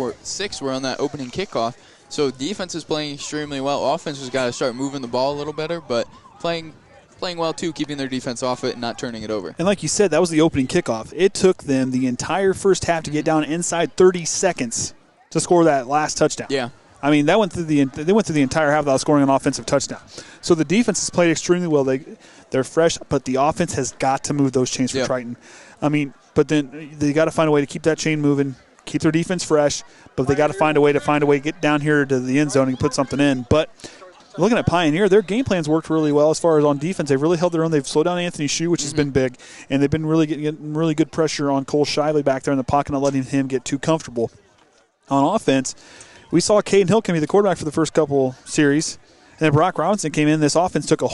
were on that opening kickoff. So defense is playing extremely well. Offense has got to start moving the ball a little better, but playing well too, keeping their defense off it and not turning it over. And like you said, that was the opening kickoff. It took them the entire first half to get down inside 30 seconds to score that last touchdown. Yeah. I mean, they went through the entire half without scoring an offensive touchdown. So the defense has played extremely well. They're fresh, but the offense has got to move those chains for Triton. I mean, but then they got to find a way to keep that chain moving, keep their defense fresh, but they got to find a way to get down here to the end zone and put something in. But looking at Pioneer, their game plans worked really well as far as on defense. They've really held their own. They've slowed down Anthony Shue, which has been big, and they've been really getting really good pressure on Cole Shively back there in the pocket, not letting him get too comfortable. On offense, we saw Kaden Hill can be the quarterback for the first couple series, and then Brock Robinson came in. This offense took on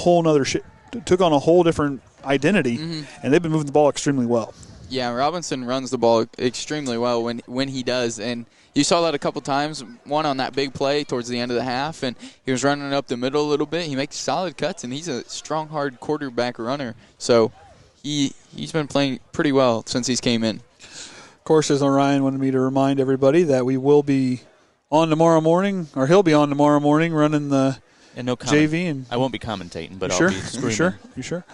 a whole different identity, and they've been moving the ball extremely well. Yeah, Robinson runs the ball extremely well when he does, and you saw that a couple times, one on that big play towards the end of the half, and he was running up the middle a little bit. He makes solid cuts, and he's a strong, hard quarterback runner. So he's been playing pretty well since he's came in. Of course, as Orion wanted me to remind everybody that we will be on tomorrow morning, or he'll be on tomorrow morning running the JV. And I won't be commentating, but I'll be screaming. You sure?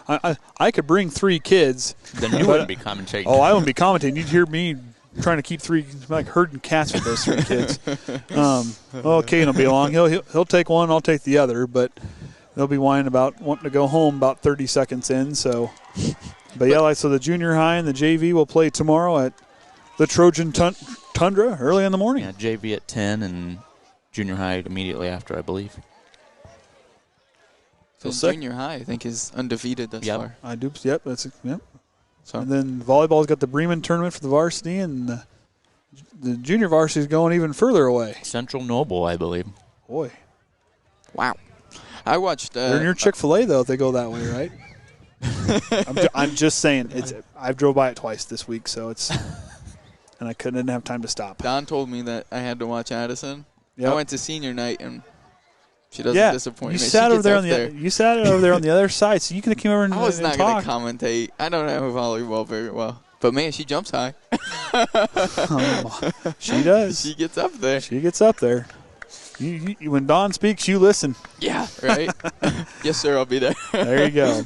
I could bring 3 kids. Then you wouldn't be commentating. Oh, I wouldn't be commentating. You'd hear me trying to keep 3, like herding cats with those 3 kids. Kaden will be along. He'll take one, I'll take the other, but they'll be whining about wanting to go home about 30 seconds in. So, so the junior high and the JV will play tomorrow at the Trojan Tundra early in the morning. Yeah, JV at 10 and junior high immediately after, I believe. So junior high, I think, is undefeated thus far. I do. Yep. So. And then volleyball's got the Bremen tournament for the varsity, and the junior varsity is going even further away. Central Noble, I believe. Boy. Wow. I watched. They're near Chick-fil-A, though, if they go that way, right? I'm just saying. I've drove by it twice this week, so it's. And I didn't have time to stop. Don told me that I had to watch Addison. Yep. I went to senior night, and she doesn't disappoint me. You sat over there on the other side, so you could have come over and I was not going to commentate. I don't know volleyball very well. But, man, she jumps high. She does. She gets up there. She gets up there. You, when Dawn speaks, you listen. Yeah, right? Yes, sir, I'll be there. There you go.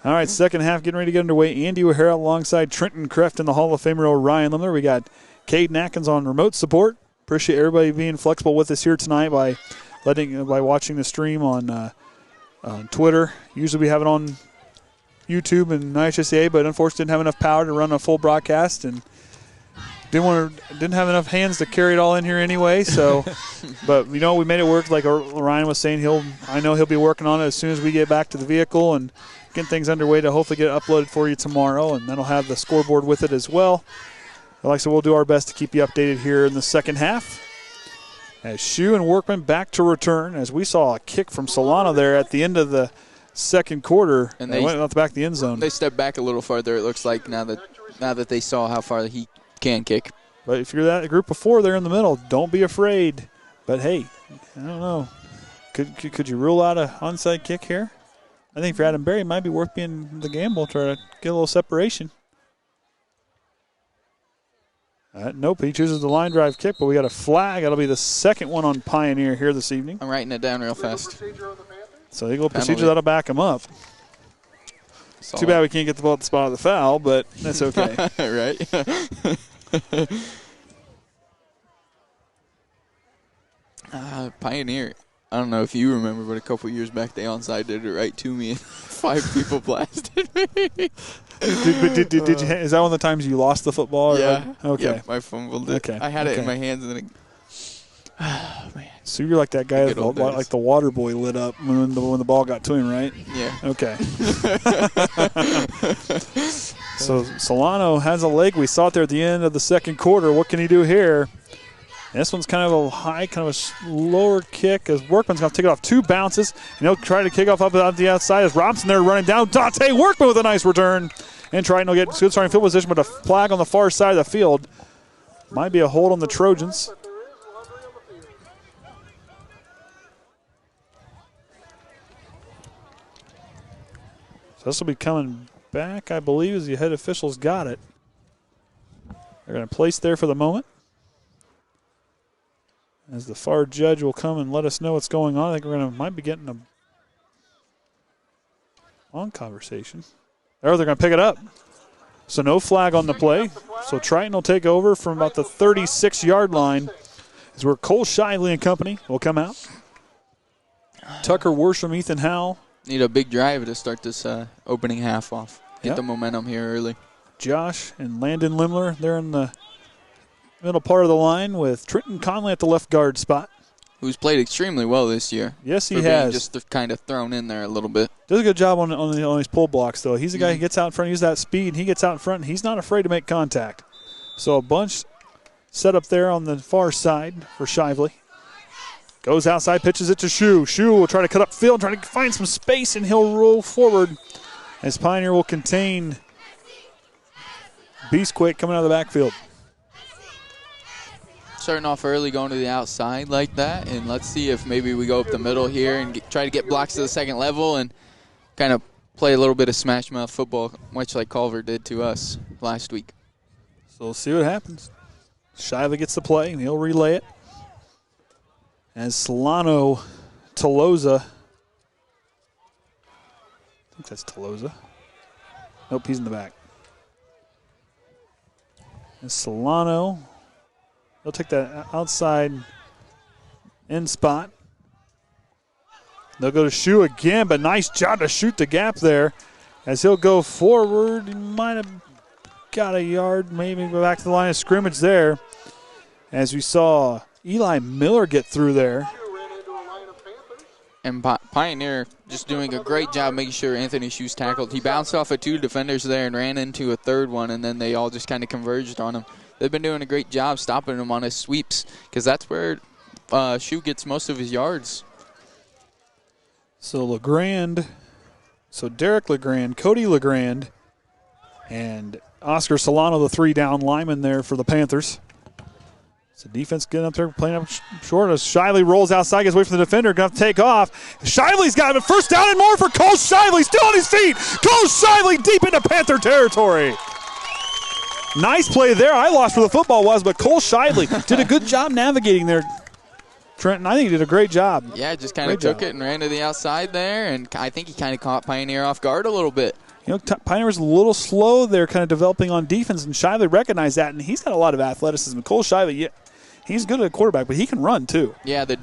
All right, second half getting ready to get underway. Andy O'Hara alongside Trenton Kreft and the Hall of Famer Orion Lemler. We got Kaden Atkins on remote support. Appreciate everybody being flexible with us here tonight by watching the stream on Twitter. Usually we have it on YouTube and IHSA, but unfortunately didn't have enough power to run a full broadcast. And didn't have enough hands to carry it all in here anyway. So, but we made it work. Like Orion was saying, I know he'll be working on it as soon as we get back to the vehicle and getting things underway to hopefully get it uploaded for you tomorrow, and that'll have the scoreboard with it as well. Like I said, we'll do our best to keep you updated here in the second half. As Shue and Workman back to return, as we saw a kick from Solano there at the end of the second quarter, and they went out the back of the end zone. They stepped back a little farther, it looks like, now that they saw how far he can kick. But if you're that group of four there in the middle, don't be afraid. But, hey, I don't know. Could you rule out an onside kick here? I think for Adam Berry, it might be worth being the gamble, try to get a little separation. Nope, he chooses the line drive kick, but we got a flag. That'll be the second one on Pioneer here this evening. I'm writing it down real fast. So legal procedure, that'll back him up. Too bad we can't get the ball at the spot of the foul, but that's okay. Right? Pioneer. I don't know if you remember, but a couple years back, they onside did it right to me, and 5 people blasted me. Did you? Is that one of the times you lost the football? Yeah. Okay. Yep, I fumbled it. Okay. I had it in my hands, and then oh, man. So you're like that guy that like the water boy lit up when the ball got to him, right? Yeah. Okay. So Solano has a leg. We saw it there at the end of the second quarter. What can he do here? This one's kind of a high, kind of a lower kick as Workman's going to take it off 2 bounces. And he'll try to kick off up on the outside as Robinson there running down. Dante Workman with a nice return. And Triton will get good starting field position, but a flag on the far side of the field. Might be a hold on the Trojans. So this will be coming back, I believe, as the head officials got it. They're going to place there for the moment. As the far judge will come and let us know what's going on. I think might be getting a long conversation. They're going to pick it up. So no flag on the play. So Triton will take over from about the 36-yard line. Is where Cole Shively and company will come out. Tucker Worsham, Ethan Howell. Need a big drive to start this opening half off. Get the momentum here early. Josh and Landon Lemler, they're in the middle part of the line with Trenton Conley at the left guard spot. Who's played extremely well this year. Yes, he has. Just kind of thrown in there a little bit. Does a good job on his pull blocks, though. He's a guy who gets out in front, uses that speed. He gets out in front, and he's not afraid to make contact. So a bunch set up there on the far side for Shively. Goes outside, pitches it to Shue. Shue will try to cut up field, try to find some space, and he'll roll forward as Pioneer will contain Beastquake coming out of the backfield. Starting off early, going to the outside like that, and let's see if maybe we go up the middle here and try to get blocks to the second level and kind of play a little bit of smash mouth football, much like Culver did to us last week. So we'll see what happens. Shively gets the play, and he'll relay it. As Solano Tolosa, I think that's Tolosa. Nope, he's in the back. And Solano, he'll take that outside end spot. They'll go to Shue again, but nice job to shoot the gap there. As he'll go forward, he might have got a yard, maybe go back to the line of scrimmage there. As we saw Eli Miller get through there. And Pioneer just doing a great job making sure Anthony Shue's tackled. He bounced off of 2 defenders there and ran into a third one, and then they all just kind of converged on him. They've been doing a great job stopping him on his sweeps because that's where Shue gets most of his yards. So Derek LeGrand, Cody LeGrand, and Oscar Solano, the 3 down linemen there for the Panthers. So defense getting up there, playing up short as Shively rolls outside, gets away from the defender, going to take off. Shively's got him. First down and more for Cole Shively, still on his feet. Cole Shively deep into Panther territory. Nice play there. I lost where the football was, but Cole Shively did a good job navigating there. Trenton, I think he did a great job. Yeah, just kind of took it and ran to the outside there, and I think he kind of caught Pioneer off guard a little bit. You know, Pioneer was a little slow there, kind of developing on defense, and Shively recognized that, and he's got a lot of athleticism. Cole Shively, he's good at a quarterback, but he can run too. Yeah, the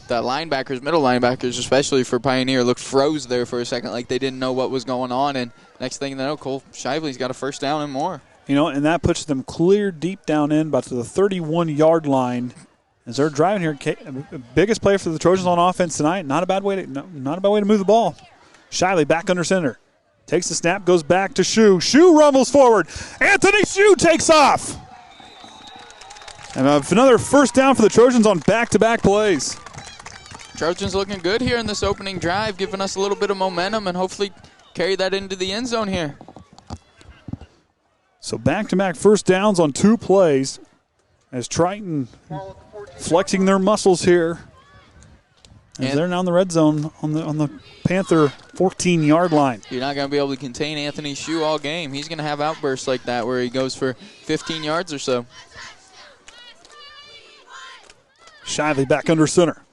linebackers, middle linebackers, especially for Pioneer, looked froze there for a second, like they didn't know what was going on. And next thing you know, Cole Shively's got a first down and more. And that puts them clear deep down in, about to the 31-yard line. As they're driving here, biggest play for the Trojans on offense tonight. Not a bad way to move the ball. Shiley back under center. Takes the snap, goes back to Shu. Shu rumbles forward. Anthony Shu takes off. And another first down for the Trojans on back-to-back plays. Trojans looking good here in this opening drive, giving us a little bit of momentum and hopefully carry that into the end zone here. So back-to-back first downs on 2 plays as Triton flexing their muscles here. As they're now in the red zone on the Panther 14-yard line. You're not going to be able to contain Anthony Shu all game. He's going to have outbursts like that where he goes for 15 yards or so. Shively back under center.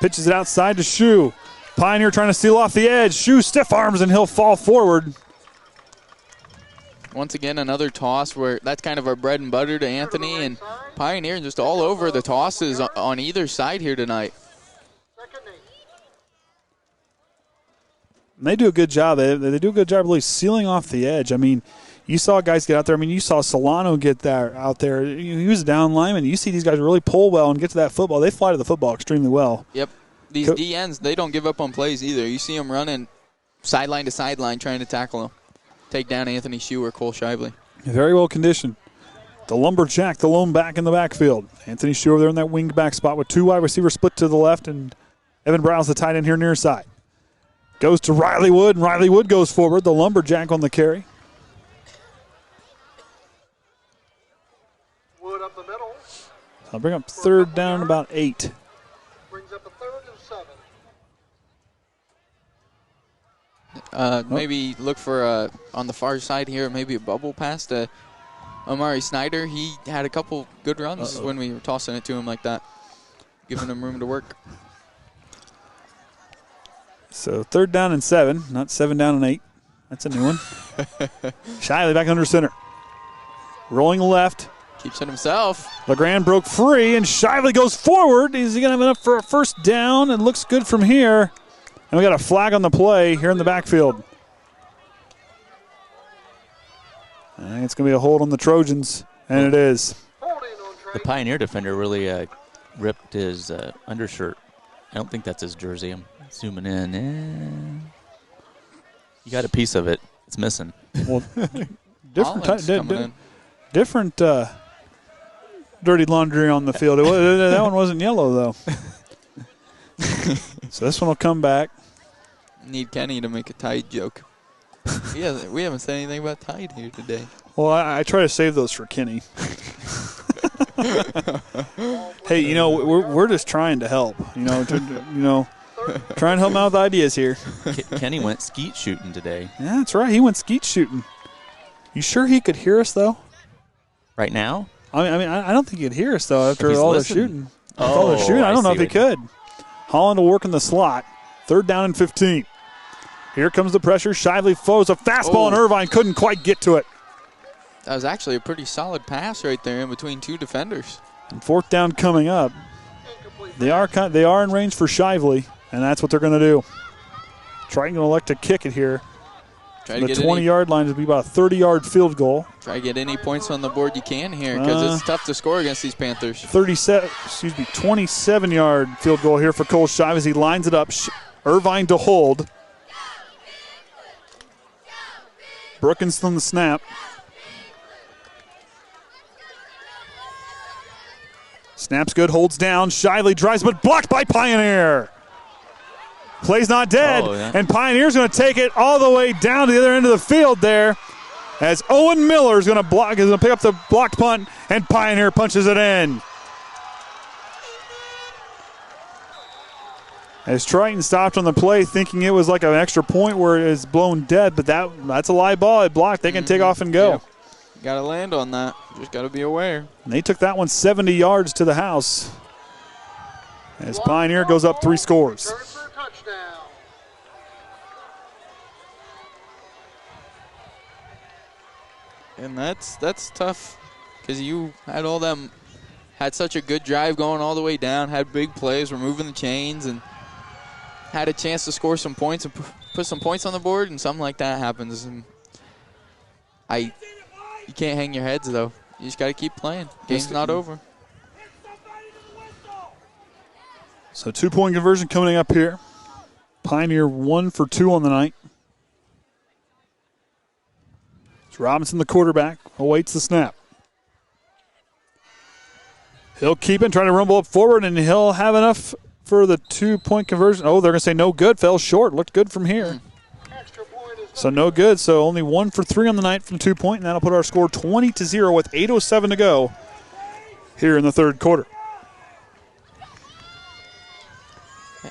Pitches it outside to Shu. Pioneer trying to steal off the edge. Shu stiff arms and he'll fall forward. Once again, another toss where that's kind of our bread and butter to Anthony, and Pioneer just all over the tosses on either side here tonight. And they do a good job. They do a good job really sealing off the edge. I mean, you saw guys get out there. I mean, you saw Solano get there out there. He was a down lineman. You see these guys really pull well and get to that football. They fly to the football extremely well. Yep. These DNs, they don't give up on plays either. You see them running sideline to sideline trying to tackle them. Take down Anthony Shu or Cole Shively. Very well conditioned. The lumberjack, the lone back in the backfield. Anthony Shu over there in that wing back spot with 2 wide receivers split to the left, and Evan Browse, the tight end here near side. Goes to Riley Wood, and Riley Wood goes forward. The lumberjack on the carry. Wood up the middle. I'll bring up third down about 8. Brings up a 3rd and 7. Maybe look for, on the far side here, maybe a bubble pass to Amari Snyder. He had a couple good runs when we were tossing it to him like that, giving him room to work. So 3rd down and 7, not 7 down and 8. That's a new one. Shiley back under center. Rolling left. Keeps it himself. LeGrand broke free, and Shively goes forward. Is he going to have enough for a first down? It looks good from here. And we got a flag on the play here in the backfield. I think it's going to be a hold on the Trojans, and it is. The Pioneer defender really ripped his undershirt. I don't think that's his jersey. I'm zooming in. You got a piece of it. It's missing. Well, different dirty laundry on the field. That one wasn't yellow, though. So this one will come back. Need Kenny to make a Tide joke. We haven't said anything about Tide here today. Well, I try to save those for Kenny. Hey, we're just trying to help. Trying to help him out with ideas here. Kenny went skeet shooting today. Yeah, that's right. He went skeet shooting. You sure he could hear us, though? Right now? I mean, I don't think he'd hear us, though, after all the shooting. I don't know if he could. Holland will work in the slot. 3rd down and 15. Here comes the pressure. Shively throws a fastball, and Irvine couldn't quite get to it. That was actually a pretty solid pass right there in between 2 defenders. And 4th down coming up. They are in range for Shively, and that's what they're going to do. Triton going to elect to kick it here. From the 20-yard line, it'll be about a 30-yard field goal. Try to get any points on the board you can here because it's tough to score against these Panthers. 27-yard field goal here for Cole Shive as he lines it up. Irvine to hold. Brookins on the snap. Snap's good, holds down. Shively drives, but blocked by Pioneer. Play's not dead, and Pioneer's going to take it all the way down to the other end of the field there as Owen Miller is going to pick up the blocked punt, and Pioneer punches it in. As Triton stopped on the play thinking it was like an extra point where it is blown dead, but that's a live ball. It blocked. They can take off and go. Yeah. Got to land on that. Just got to be aware. And they took that one 70 yards to the house as Pioneer goes up 3 scores. And that's tough because you had such a good drive going all the way down, had big plays, were moving the chains, and had a chance to score some points and put some points on the board, and something like that happens. And You can't hang your heads, though. You just got to keep playing. Game's not over. So 2-point conversion coming up here. Pioneer 1 for 2 on the night. It's Robinson, the quarterback, awaits the snap. He'll keep it, trying to rumble up forward, and he'll have enough for the 2-point conversion. Oh, they're going to say no good. Fell short. Looked good from here. So no good. So only 1 for 3 on the night from 2-point, and that'll put our score 20-0 with 8:07 to go here in the third quarter.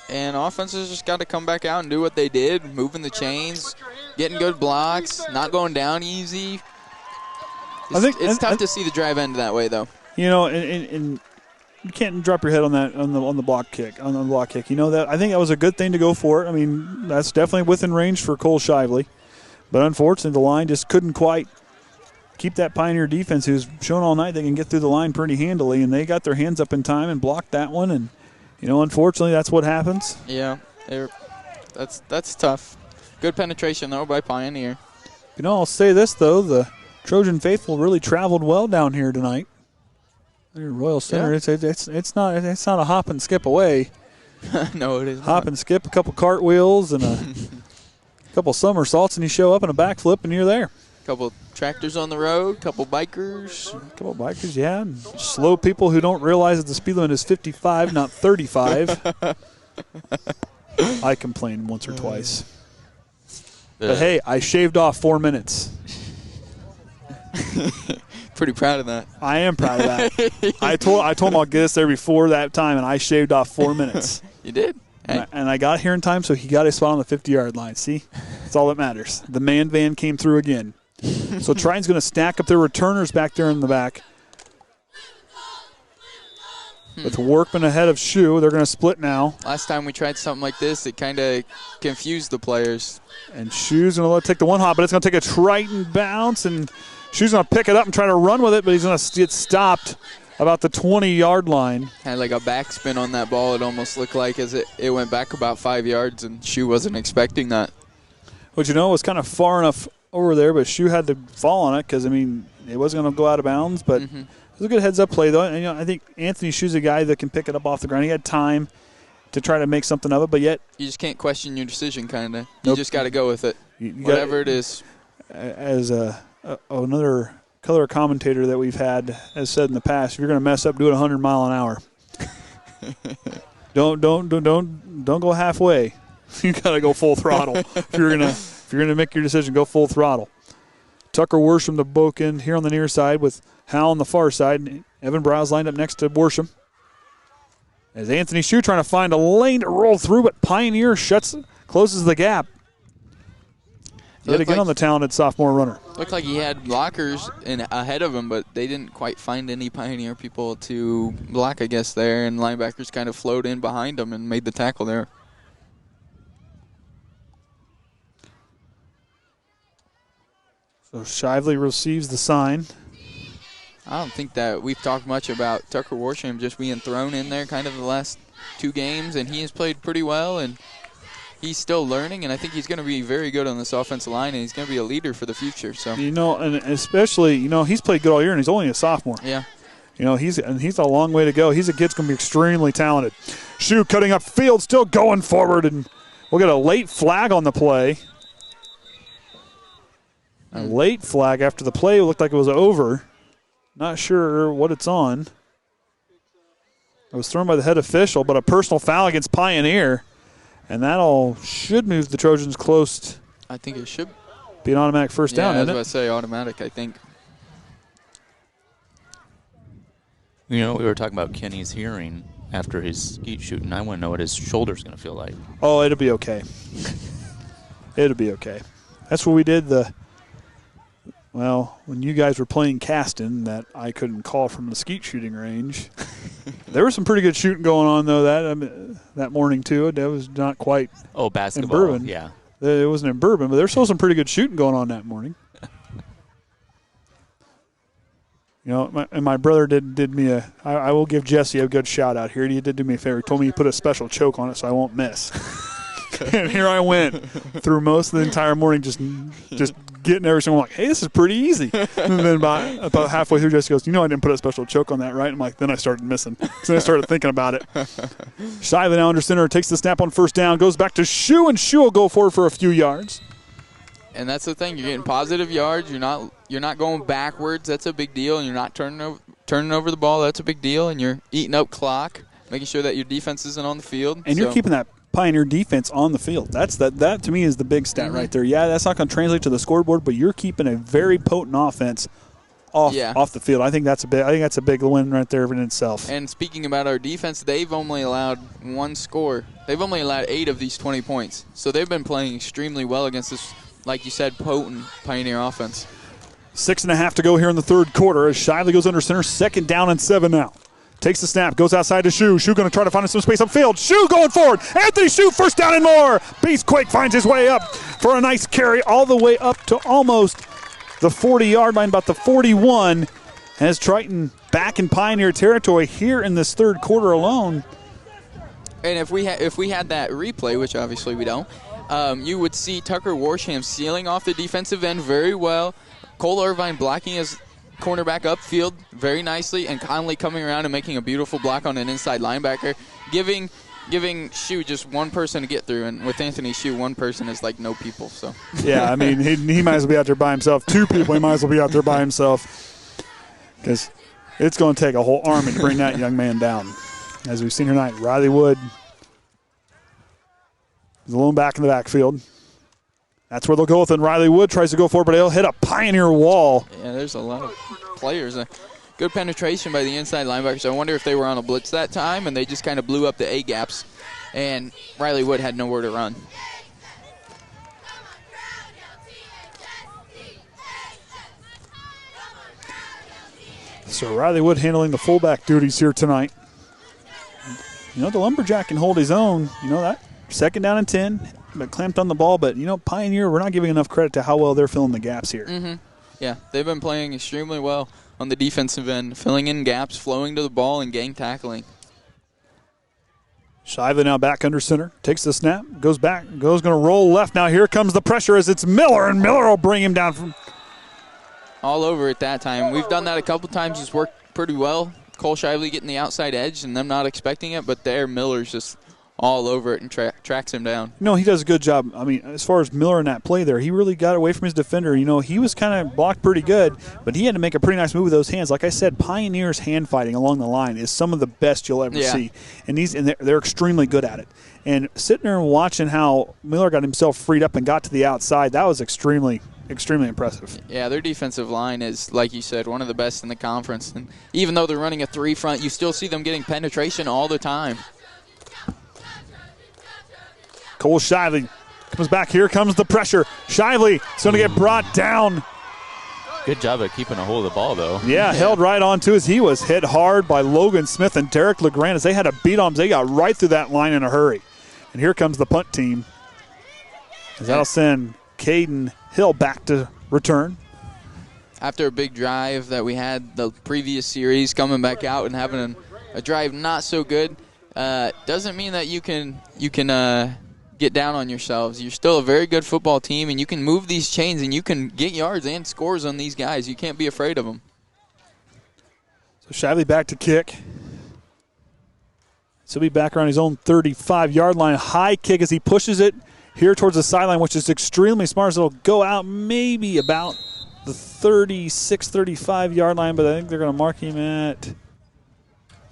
And offenses just got to come back out and do what they did, moving the chains, getting good blocks, not going down easy. It's tough to see the drive end that way, though. You know, and you can't drop your head on that on the block kick. On the block kick, you know that. I think that was a good thing to go for it. I mean, that's definitely within range for Cole Shively, but unfortunately, the line just couldn't quite keep that Pioneer defense, who's shown all night they can get through the line pretty handily, and they got their hands up in time and blocked that one. And you know, unfortunately, that's what happens. Yeah, that's tough. Good penetration though by Pioneer. You know, I'll say this though: the Trojan faithful really traveled well down here tonight. Royal Center, yeah. It's not a hop and skip away. No, it is hop and skip, a couple cartwheels and a couple somersaults, and you show up in a backflip, and you're there. Couple tractors on the road, couple bikers. Yeah. And slow people who don't realize that the speed limit is 55, not 35. I complained once or twice. But hey, I shaved off 4 minutes. Pretty proud of that. I am proud of that. I told him I'll get us there before that time, and I shaved off 4 minutes. You did. Hey. And I got here in time, so he got a spot on the 50-yard line. See? That's all that matters. The man van came through again. So Triton's going to stack up their returners back there in the back. With Workman ahead of Shu, they're going to split now. Last time we tried something like this, it kind of confused the players. And Shu's going to take the one hop, but it's going to take a Triton bounce, and Shu's going to pick it up and try to run with it, but he's going to get stopped about the 20-yard line. Had like a backspin on that ball, it almost looked like, as it went back about 5 yards, and Shu wasn't expecting that. But you know, it was kind of far enough over there, but Shu had to fall on it because, I mean, it wasn't going to go out of bounds, but it was a good heads-up play, though. And, you know, I think Anthony Shu's a guy that can pick it up off the ground. He had time to try to make something of it, but yet you just can't question your decision, kind of. You just got to go with it, whatever it is. As another color commentator that we've had has said in the past, if you're going to mess up, do it 100 mile an hour. Don't go halfway. You got to go full throttle. If you're gonna make your decision, go full throttle. Tucker Worsham to Boken here on the near side with Howell on the far side. And Evan Browse lined up next to Worsham. As Anthony Shu trying to find a lane to roll through, but Pioneer closes the gap. Yet again on the talented sophomore runner. Looked like he had blockers ahead of him, but they didn't quite find any Pioneer people to block, I guess, there. And linebackers kind of flowed in behind him and made the tackle there. So Shively receives the sign. I don't think that we've talked much about Tucker Worsham just being thrown in there kind of the last 2 games, and he has played pretty well, and he's still learning, and I think he's going to be very good on this offensive line, and he's going to be a leader for the future. So you know, and especially, you know, he's played good all year, and he's only a sophomore. Yeah. You know, he's a long way to go. He's a kid that's going to be extremely talented. Shu cutting up field, still going forward, and we'll get a late flag on the play. A late flag after the play looked like it was over. Not sure what it's on. It was thrown by the head official, but a personal foul against Pioneer. And that all should move the Trojans close. I think it should be an automatic first down, isn't it? I was about to say automatic, I think. You know, we were talking about Kenny's hearing after his skeet shooting. I want to know what his shoulder's going to feel like. Oh, it'll be okay. It'll be okay. That's what we did when you guys were playing Caston that I couldn't call from the skeet shooting range. There was some pretty good shooting going on, though, that morning, too. That was not quite basketball, in Bourbon. Yeah. It wasn't in Bourbon, but there was still some pretty good shooting going on that morning. You know, my brother did me I will give Jesse a good shout out here. He did do me a favor. He told me he put a special choke on it so I won't miss. And here I went through most of the entire morning just getting every single one. Like, hey, this is pretty easy. And then about halfway through, Jesse goes, I didn't put a special choke on that, right? I'm like, then I started missing. So then I started thinking about it. Shively now under center, takes the snap on first down, goes back to Shu, and Shu will go forward for a few yards. And that's the thing. You're getting positive yards. You're not going backwards. That's a big deal. And you're not turning over the ball. That's a big deal. And you're eating up clock, making sure that your defense isn't on the field. And you're keeping that Pioneer defense on the field. That to me is the big stat right there. Yeah, that's not going to translate to the scoreboard, but you're keeping a very potent offense off the field. I think that's a big win right there in itself. And speaking about our defense, they've only allowed one score. They've only allowed 8 of these 20 points. So they've been playing extremely well against this, like you said, potent Pioneer offense. 6.5 to go here in the third quarter as Shively goes under center. 2nd down and 7 now. Takes the snap, goes outside to Shu. Shu going to try to find some space upfield. Shu going forward. Anthony Shu, first down and more. Beastquake finds his way up for a nice carry all the way up to almost the 40-yard line, about the 41. As Triton back in Pioneer territory here in this third quarter alone. And if we had that replay, which obviously we don't, you would see Tucker Warsham sealing off the defensive end very well. Cole Irvine blocking his cornerback upfield very nicely, and Conley coming around and making a beautiful block on an inside linebacker, giving Shu just one person to get through. And with Anthony Shu, one person is like no people. So yeah, I mean, he might as well be out there by himself. 2 people, he might as well be out there by himself, because it's going to take a whole army to bring that young man down. As we've seen tonight, Riley Wood is alone back in the backfield. That's where they'll go with it. Riley Wood tries to go forward, but he'll hit a Pioneer wall. Yeah, there's a lot of players. Good penetration by the inside linebackers. I wonder if they were on a blitz that time and they just kind of blew up the A-gaps, and Riley Wood had nowhere to run. So Riley Wood handling the fullback duties here tonight. The Lumberjack can hold his own. That 2nd down and 10. But clamped on the ball, but Pioneer, we're not giving enough credit to how well they're filling the gaps here. Mm-hmm. Yeah, they've been playing extremely well on the defensive end, filling in gaps, flowing to the ball, and gang tackling. Shively now back under center, takes the snap, goes back, going to roll left. Now here comes the pressure as it's Miller, and Miller will bring him down from all over it that time. We've done that a couple times. It's worked pretty well. Cole Shively getting the outside edge and them not expecting it, but there Miller's just all over it and tracks him down. He does a good job. I mean, as far as Miller in that play there, he really got away from his defender. He was kind of blocked pretty good, but he had to make a pretty nice move with those hands. Like I said, Pioneers hand fighting along the line is some of the best you'll ever see, and they're extremely good at it. And sitting there and watching how Miller got himself freed up and got to the outside, that was extremely impressive. Yeah, their defensive line is, like you said, one of the best in the conference. And even though they're running a 3 front, you still see them getting penetration all the time. Cole Shively comes back. Here comes the pressure. Shively is going to get brought down. Good job at keeping a hold of the ball, though. Yeah, held right on to as he was hit hard by Logan Smith and Derek LeGrand. As they had a beat on him, they got right through that line in a hurry. And here comes the punt team. As that'll send Kaden Hill back to return. After a big drive that we had the previous series, coming back out and having a drive not so good, doesn't mean that you can get down on yourselves. You're still a very good football team, and you can move these chains, and you can get yards and scores on these guys. You can't be afraid of them. So Shively back to kick. So he'll be back around his own 35-yard line. High kick as he pushes it here towards the sideline, which is extremely smart. So it'll go out maybe about the 36, 35-yard line, but I think they're going to mark him at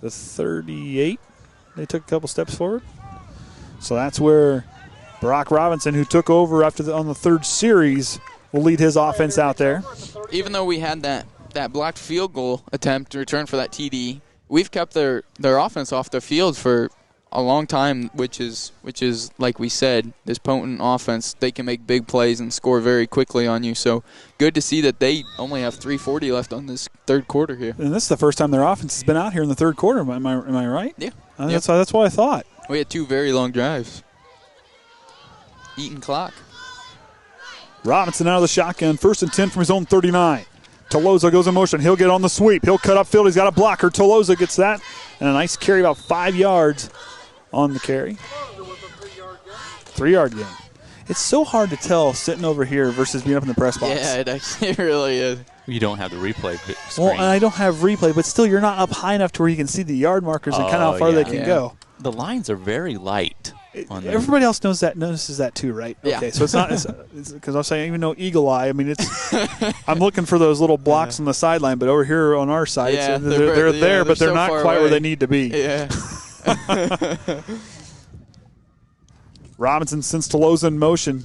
the 38. They took a couple steps forward. So that's where Brock Robinson, who took over on the third series, will lead his offense out there. Even though we had that blocked field goal attempt to return for that TD, we've kept their offense off the field for a long time, which is like we said, this potent offense. They can make big plays and score very quickly on you. So good to see that they only have 3:40 left on this third quarter here. And this is the first time their offense has been out here in the third quarter. Am I right? Yeah. That's what I thought. We had 2 very long drives. Eating clock. Robinson out of the shotgun. 1st and 10 from his own 39. Toloza goes in motion. He'll get on the sweep. He'll cut upfield. He's got a blocker. Toloza gets that. And a nice carry, about 5 yards on the carry. 3-yard gain. It's so hard to tell sitting over here versus being up in the press box. Yeah, it actually really is. You don't have the replay screen. Well, and I don't have replay, but still, you're not up high enough to where you can see the yard markers and kind of how far they can go. The lines are very light. Everybody else notices that too, right? Yeah. Okay, so it's not because I'm saying even though eagle eye. I mean, it's I'm looking for those little blocks on the sideline, but over here on our side, they're there, but they're so not quite where they need to be. Yeah. Robinson sends Tolosa in motion.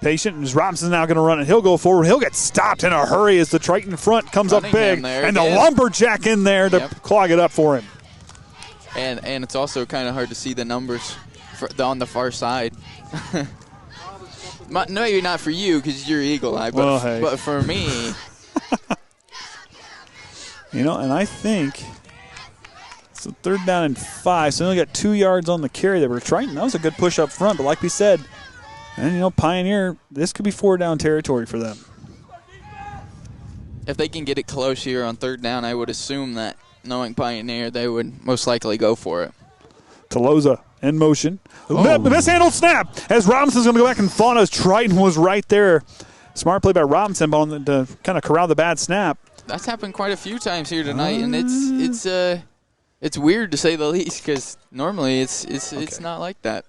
Patient, and Robinson's now going to run it. He'll go forward. He'll get stopped in a hurry as the Triton front comes up big, and the lumberjack in there to clog it up for him. And it's also kind of hard to see the numbers on the far side. Maybe not for you because you're eagle eye, but for me. And I think it's a 3rd down and 5, so they only got 2 yards on the carry there. But Triton, that was a good push up front, but like we said, and Pioneer, this could be 4-down territory for them. If they can get it close here on 3rd down, I would assume that knowing Pioneer, they would most likely go for it. Tolosa in motion. Mishandled snap as Robinson's going to go back and fall as Triton was right there. Smart play by Robinson to kind of corral the bad snap. That's happened quite a few times here tonight, and it's weird to say the least because normally it's not like that.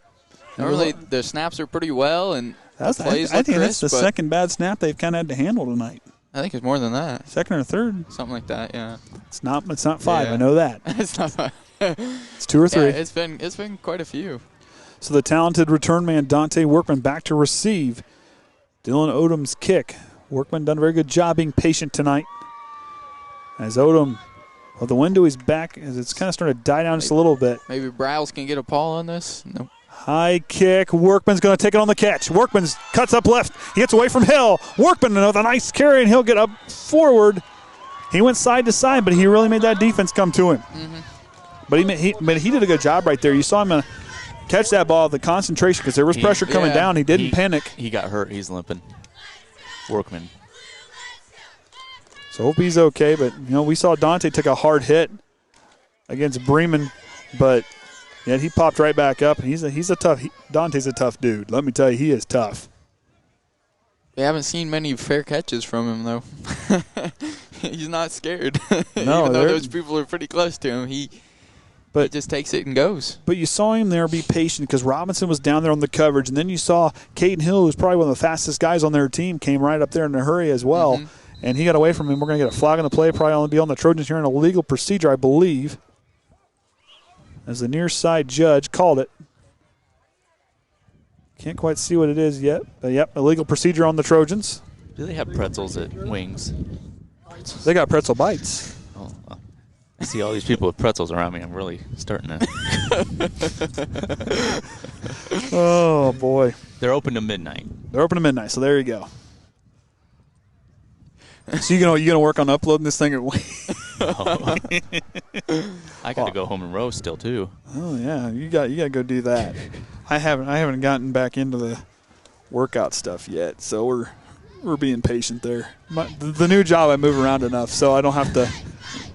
Normally the snaps are pretty well, and the plays I think crisp, that's the second bad snap they've kind of had to handle tonight. I think it's more than that. 2nd or 3rd, something like that. Yeah. It's not 5. Yeah. I know that. It's not 5. It's 2 or 3. Yeah, it's been quite a few. So the talented return man Dante Workman back to receive. Dylan Odom's kick. Workman done a very good job being patient tonight. As Odom, the window is back as it's kind of starting to die down just a little bit. Maybe Browse can get a paw on this. Nope. High kick. Workman's going to take it on the catch. Workman cuts up left. He gets away from Hill. Workman with a nice carry, and he'll get up forward. He went side to side, but he really made that defense come to him. Mm-hmm. But he did a good job right there. You saw him catch that ball with the concentration because there was pressure coming down. He didn't panic. He got hurt. He's limping. Workman. So hope he's okay. But, we saw Dante take a hard hit against Bremen, but yet he popped right back up. And Dante's a tough dude. Let me tell you, he is tough. We haven't seen many fair catches from him, though. He's not scared. No, even though those people are pretty close to him, he just takes it and goes. But you saw him there be patient because Robinson was down there on the coverage. And then you saw Kaden Hill, who's probably one of the fastest guys on their team, came right up there in a hurry as well. Mm-hmm. And he got away from him. We're going to get a flag on the play. Probably only be on the Trojans here in a legal procedure, I believe, as the near side judge called it. Can't quite see what it is yet. But, yep, illegal procedure on the Trojans. Do they have pretzels at Wings? They got pretzel bites. Oh, I see all these people with pretzels around me. I'm really starting to. Oh, boy. They're open to midnight. So there you go. So you gonna work on uploading this thing? I got to go home and roast still too. Oh yeah, you got to go do that. I haven't gotten back into the workout stuff yet, so we're being patient there. The new job, I move around enough, so I don't have to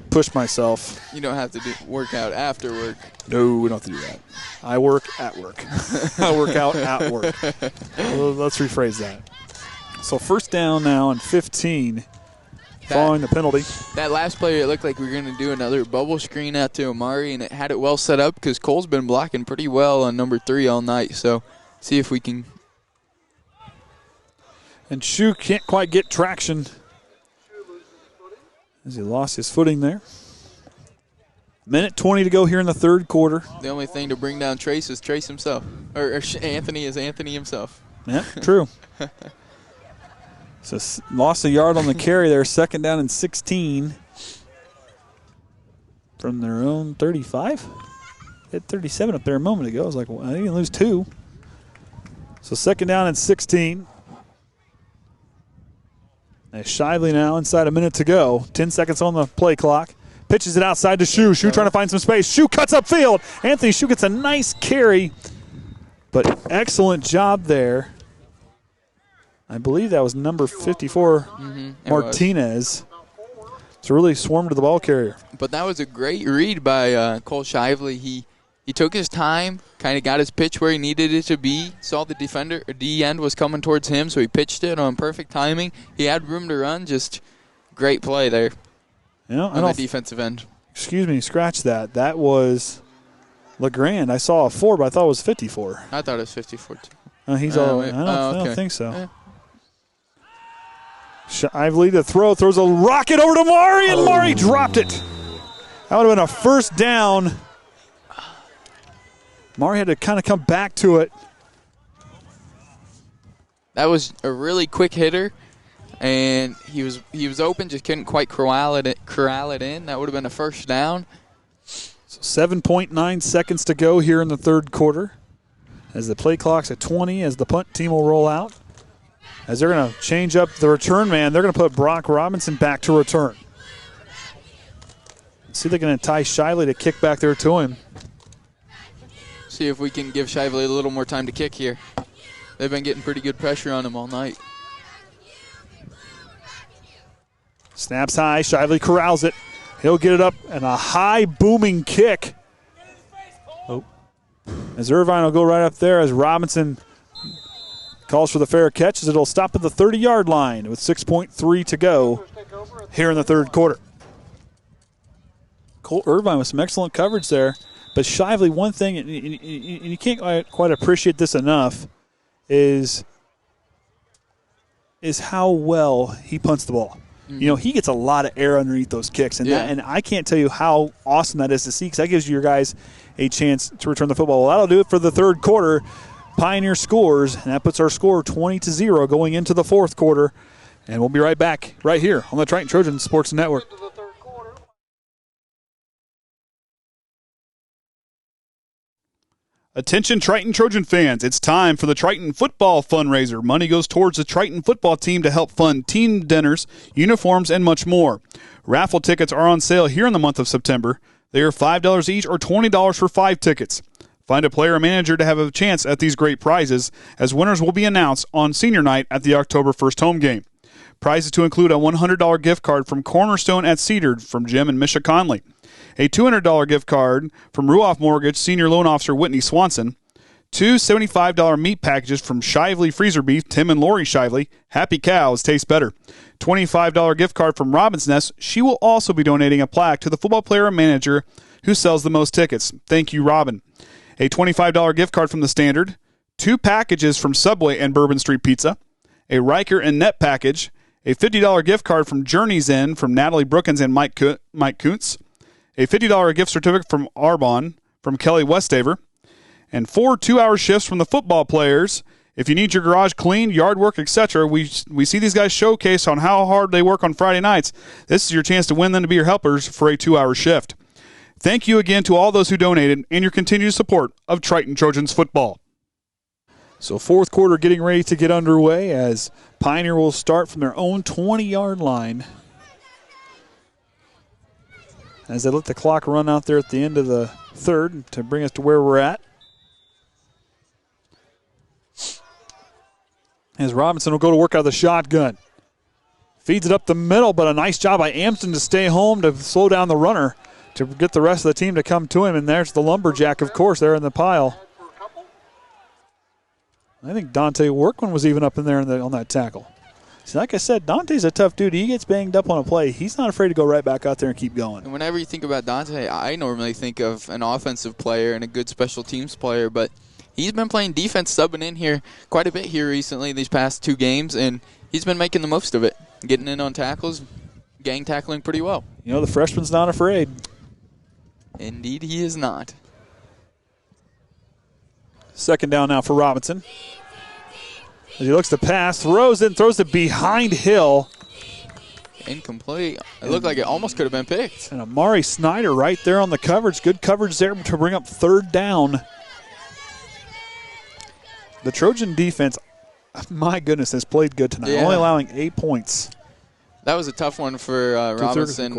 push myself. You don't have to work out after work. No, we don't have to do that. I work at work. I work out at work. Well, let's rephrase that. So 1st down now and 15. Following the penalty. That last play, it looked like we were going to do another bubble screen out to Amari, and it had it well set up because Cole's been blocking pretty well on number 3 all night. So see if we can. And Shu can't quite get traction as he lost his footing there. 1:20 to go here in the 3rd quarter. The only thing to bring down Trace is Trace himself. Or Anthony is Anthony himself. Yeah, true. So lost a yard on the carry there. 2nd down and 16 from their own 35. Hit 37 up there a moment ago. I was like, well, I didn't lose 2. So 2nd down and 16. As Shively now inside a minute to go. 10 seconds on the play clock. Pitches it outside to Shu. Shu trying to find some space. Shu cuts upfield. Anthony Shu gets a nice carry, but excellent job there. I believe that was number 54, Martinez. To really swarm to the ball carrier. But that was a great read by Cole Shively. He He took his time, kind of got his pitch where he needed it to be, saw the defender or D end was coming towards him, so he pitched it on perfect timing. He had room to run, just great play there on the defensive end. Excuse me, scratch that. That was LeGrand. I saw a 4, but I thought it was 54. I thought it was 54 too. I don't think so. Eh. Shively to throw, throws a rocket over to Mari, and Mari dropped it. That would have been a first down. Mari had to kind of come back to it. That was a really quick hitter, and he was open, just couldn't quite corral it in. That would have been a first down. So 7.9 seconds to go here in the third quarter. As the play clock's at 20, as the punt team will roll out. As they're going to change up the return man, they're going to put Brock Robinson back to return. Let's see if they're going to tie Shively to kick back there to him. See if we can give Shively a little more time to kick here. They've been getting pretty good pressure on him all night. Snaps high, Shively corrals it. He'll get it up, and a high booming kick. Oh. As Irvine will go right up there as Robinson calls for the fair catch, as it'll stop at the 30-yard line with 6.3 to go here in the third quarter. Colt Irvine with some excellent coverage there. But Shively, one thing, and you can't quite appreciate this enough, is how well he punts the ball. Mm-hmm. You know, he gets a lot of air underneath those kicks, and and I can't tell you how awesome that is to see, because that gives your guys a chance to return the football. Well, that'll do it for the third quarter. Pioneer scores, and that puts our score 20-0 going into the fourth quarter. And we'll be right back right here on the Triton Trojan Sports Network. Attention Triton Trojan fans, it's time for the Triton Football Fundraiser. Money goes towards the Triton football team to help fund team dinners, uniforms, and much more. Raffle tickets are on sale here in the month of September. They are $5 each or $20 for 5 tickets. Find a player or manager to have a chance at these great prizes, as winners will be announced on senior night at the October 1st home game. Prizes to include a $100 gift card from Cornerstone at Cedar from Jim and Misha Conley, a $200 gift card from Ruoff Mortgage Senior Loan Officer Whitney Swanson, 2 $75 meat packages from Shively Freezer Beef, Tim and Lori Shively. Happy cows taste better. $25 gift card from Robin's Nest. She will also be donating a plaque to the football player and manager who sells the most tickets. Thank you, Robin. A $25 gift card from The Standard, 2 packages from Subway and Bourbon Street Pizza, a Riker and Net package, a $50 gift card from Journey's Inn from Natalie Brookins and Mike Kuntz, a $50 gift certificate from Arbonne from Kelly Westaver, and 4 2-hour shifts from the football players. If you need your garage cleaned, yard work, etc., we see these guys showcase on how hard they work on Friday nights. This is your chance to win them to be your helpers for a 2-hour shift. Thank you again to all those who donated and your continued support of Triton Trojans football. So fourth quarter getting ready to get underway as Pioneer will start from their own 20-yard line. As they let the clock run out there at the end of the third to bring us to where we're at. As Robinson will go to work out of the shotgun. Feeds it up the middle, but a nice job by Amston to stay home to slow down the runner to get the rest of the team to come to him. And there's the lumberjack, of course, there in the pile. I think Dante Workman was even up in there on that tackle. See, like I said, Dante's a tough dude. He gets banged up on a play. He's not afraid to go right back out there and keep going. And whenever you think about Dante, I normally think of an offensive player and a good special teams player, but he's been playing defense, subbing in here quite a bit here recently, these past 2 games, and he's been making the most of it, getting in on tackles, gang tackling pretty well. You know, the freshman's not afraid. Indeed, he is not. Second down now for Robinson. As he looks to pass, throws it behind Hill. Incomplete. It looked like it almost could have been picked. And Amari Snyder right there on the coverage. Good coverage there to bring up third down. The Trojan defense, my goodness, has played good tonight. Yeah. Only allowing 8 points. That was a tough one for Robinson,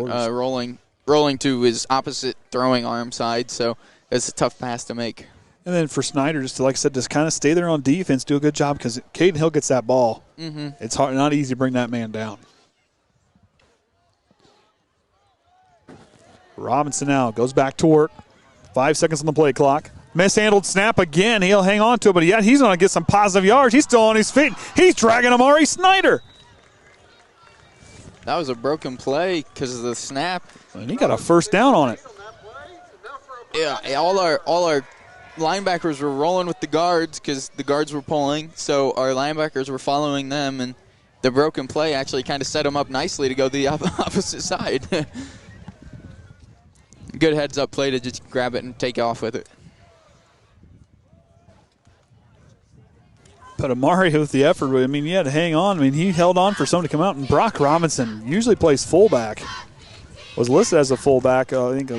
rolling to his opposite throwing arm side, so it's a tough pass to make. And then for Snyder, just to, like I said, just kind of stay there on defense, do a good job, because Kaden Hill gets that ball. Mm-hmm. It's hard, not easy to bring that man down. Robinson now goes back to work. 5 seconds on the play clock. Mishandled snap again. He'll hang on to it, but yet he's going to get some positive yards. He's still on his feet. He's dragging Amari Snyder. That was a broken play because of the snap. And he got a first down on it. Yeah, all our linebackers were rolling with the guards because the guards were pulling, so our linebackers were following them, and the broken play actually kind of set them up nicely to go to the opposite side. Good heads-up play to just grab it and take off with it. But Amari with the effort, I mean, he had to hang on. I mean, he held on for someone to come out, and Brock Robinson usually plays fullback. Was listed as a fullback, I think,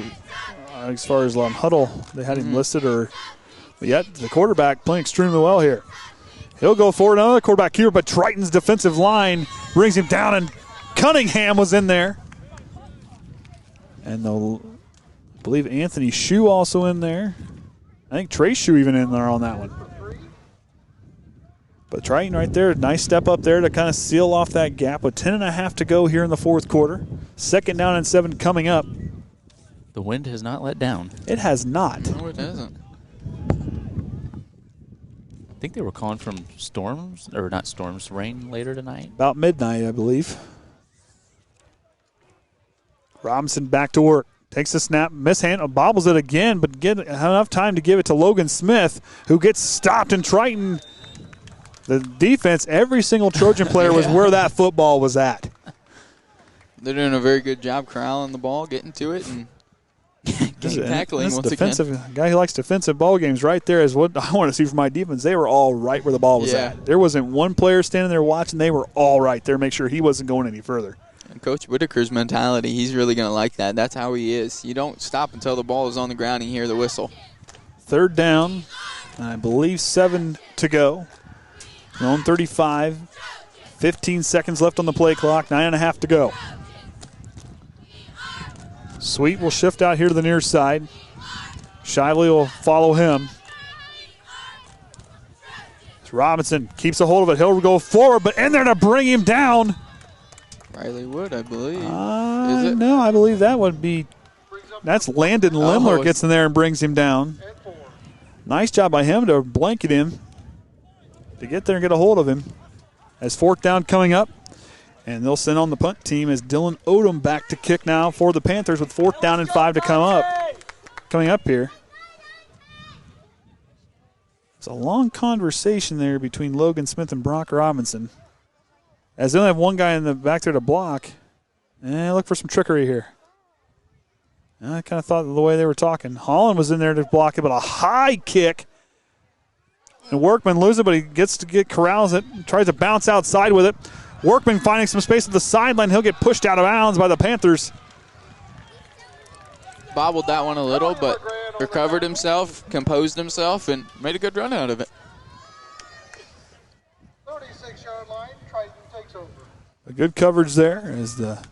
as far as huddle, they had him listed. But yet the quarterback playing extremely well here. He'll go forward, another quarterback here, but Triton's defensive line brings him down, and Cunningham was in there. And I believe Anthony Shue also in there. I think Trey Shue even in there on that one. But Triton right there, nice step up there to kind of seal off that gap with 10.5 to go here in the fourth quarter. 2nd down and 7 coming up. The wind has not let down. It has not. No, it hasn't. I think they were calling from storms, or not storms, rain later tonight. About midnight, I believe. Robinson back to work. Takes the snap, bobbles it again, but get enough time to give it to Logan Smith, who gets stopped in Triton. The defense, every single Trojan player was where that football was at. They're doing a very good job corralling the ball, getting to it, and tackling once defensive, again. A guy who likes defensive ball games right there is what I want to see from my defense. They were all right where the ball was at. There wasn't one player standing there watching. They were all right there, make sure he wasn't going any further. And Coach Whitaker's mentality, he's really going to like that. That's how he is. You don't stop until the ball is on the ground and you hear the whistle. 3rd down, I believe 7 to go. Zone 35, 15 seconds left on the play clock, 9.5 to go. Sweet will shift out here to the near side. Shively will follow him. Robinson keeps a hold of it. He'll go forward, but in there to bring him down. Riley Wood, I believe. Is it? No, I believe that would be. That's Landon Lemler gets in there and brings him down. Nice job by him to blanket him, to get there and get a hold of him. As 4th down coming up, and they'll send on the punt team as Dylan Odom back to kick now for the Panthers with 4th down and 5 to coming up here. It's a long conversation there between Logan Smith and Brock Robinson, as they only have one guy in the back there to block. Look for some trickery here. I kind of thought the way they were talking. Holland was in there to block it, but a high kick. And Workman loses it, but he gets to corrals it, tries to bounce outside with it. Workman finding some space at the sideline. He'll get pushed out of bounds by the Panthers. Bobbled that one a little, but recovered himself, composed himself, and made a good run out of it. 36-yard line, Triton takes over. A good coverage there as the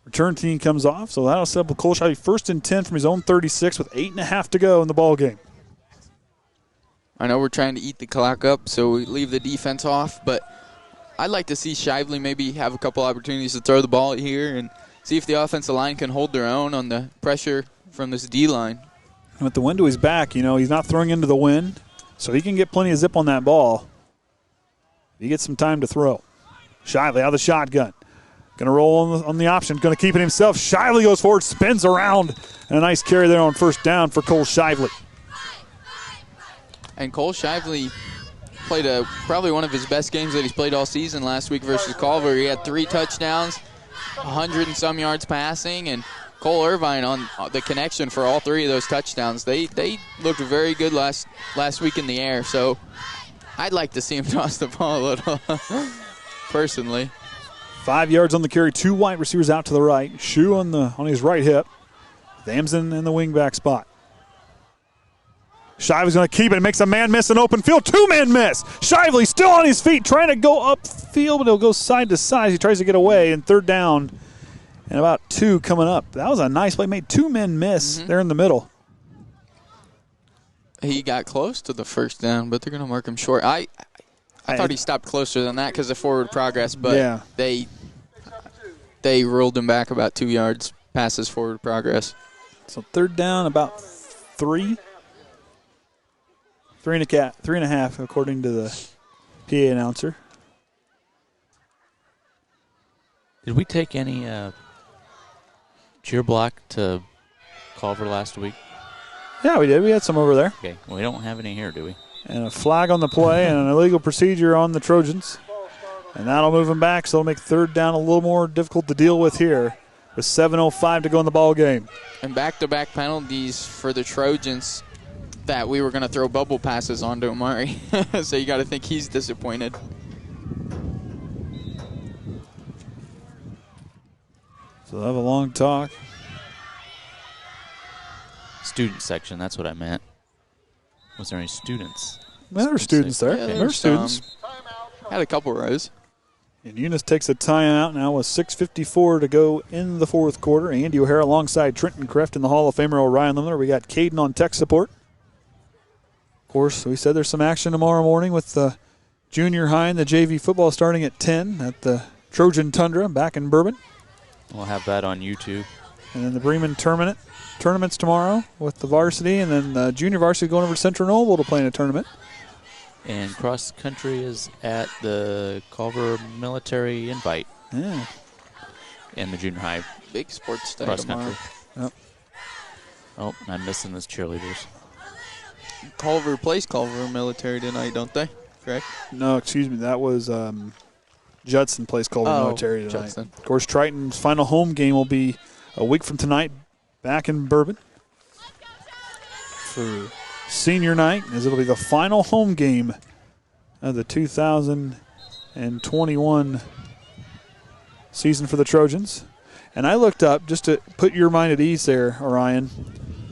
return team comes off. So that'll set up Cole Shively 1st and 10 from his own 36 with 8.5 to go in the ball game. I know we're trying to eat the clock up, so we leave the defense off, but I'd like to see Shively maybe have a couple opportunities to throw the ball here and see if the offensive line can hold their own on the pressure from this D-line. With the wind to his back, he's not throwing into the wind, so he can get plenty of zip on that ball. He gets some time to throw. Shively out of the shotgun. Going to roll on the option. Going to keep it himself. Shively goes forward, spins around. And a nice carry there on 1st down for Cole Shively. And Cole Shively played probably one of his best games that he's played all season last week versus Culver. He had 3 touchdowns, 100 and some yards passing, and Cole Irvine on the connection for all 3 of those touchdowns. They looked very good last week in the air, so I'd like to see him toss the ball a little, personally. 5 yards on the carry, 2 wide receivers out to the right. Shue on his right hip. Thamson in the wingback spot. Shively's going to keep it. It makes a man miss an open field. 2-man miss. Shively still on his feet, trying to go upfield, but he'll go side to side. He tries to get away, and 3rd down and about 2 coming up. That was a nice play. Made 2 men miss there in the middle. He got close to the 1st down, but they're going to mark him short. I thought he stopped closer than that because of forward progress, but they ruled him back about 2 yards passes forward progress. So third down, about 3. 3.5, according to the PA announcer. Did we take any cheer block to Culver last week? Yeah, we did. We had some over there. Okay, well, we don't have any here, do we? And a flag on the play and an illegal procedure on the Trojans. And that'll move them back, so it'll make third down a little more difficult to deal with here with 7:05 to go in the ball game. And back-to-back penalties for the Trojans that we were going to throw bubble passes onto Amari. So you got to think he's disappointed. So they'll have a long talk. Student section, that's what I meant. Was there any students? Well, there were students there. Yeah, there were students. Had a couple rows. And Eunice takes a timeout now with 6:54 to go in the fourth quarter. Andy O'Hara alongside Trenton Kreft and the Hall of Famer Orion Lemler. We got Kaden on tech support. Of course, we said there's some action tomorrow morning with the junior high and the JV football starting at 10 at the Trojan Tundra back in Bourbon. We'll have that on YouTube. And then the Bremen tournaments tomorrow with the varsity, and then the junior varsity going over to Central Noble to play in a tournament. And cross country is at the Culver Military Invite. Yeah. And the junior high. Big sports day cross tomorrow. country. Yep. Oh, I'm missing those cheerleaders. Culver plays Culver Military tonight, don't they? Correct? No, excuse me. That was Judson plays Culver Military tonight. Judson. Of course, Triton's final home game will be a week from tonight back in Bourbon for senior night, as it'll be the final home game of the 2021 season for the Trojans. And I looked up, just to put your mind at ease there, Orion,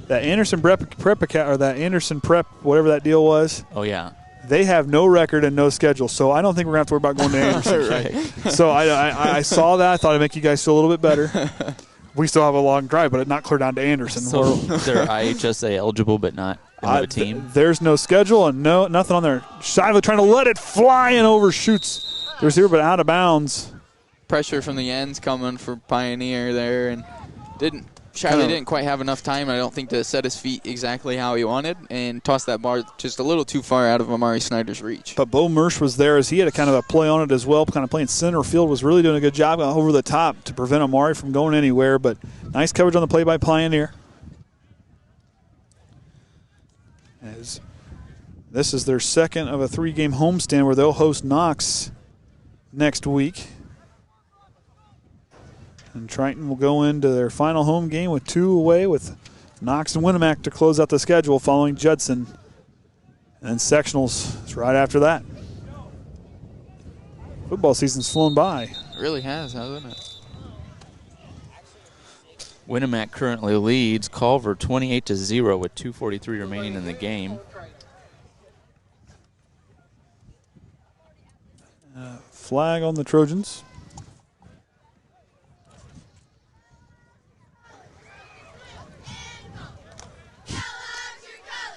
that Anderson Prep, or that Anderson Prep, whatever that deal was. Oh, yeah. They have no record and no schedule, so I don't think we're going to have to worry about going to Anderson. Right. So I saw that. I thought I'd make you guys feel a little bit better. We still have a long drive, but not clear down to Anderson. So they're IHSA eligible, but not have a team? There's no schedule and nothing on there. Shively trying to let it fly and overshoots. There's here, but out of bounds. Pressure from the ends coming for Pioneer there, and Shively didn't quite have enough time, I don't think, to set his feet exactly how he wanted, and tossed that bar just a little too far out of Amari Snyder's reach. But Bo Mersch was there, as he had a kind of a play on it as well, kind of playing center field, was really doing a good job over the top to prevent Amari from going anywhere, but nice coverage on the play by Pioneer. As this is their second of a 3-game homestand where they'll host Knox next week. And Triton will go into their final home game with 2 away, with Knox and Winnemac to close out the schedule following Judson. And then sectionals is right after that. Football season's flown by. It really has, hasn't it? Winnemac currently leads Culver 28-0 with 2:43 remaining in the game. Flag on the Trojans.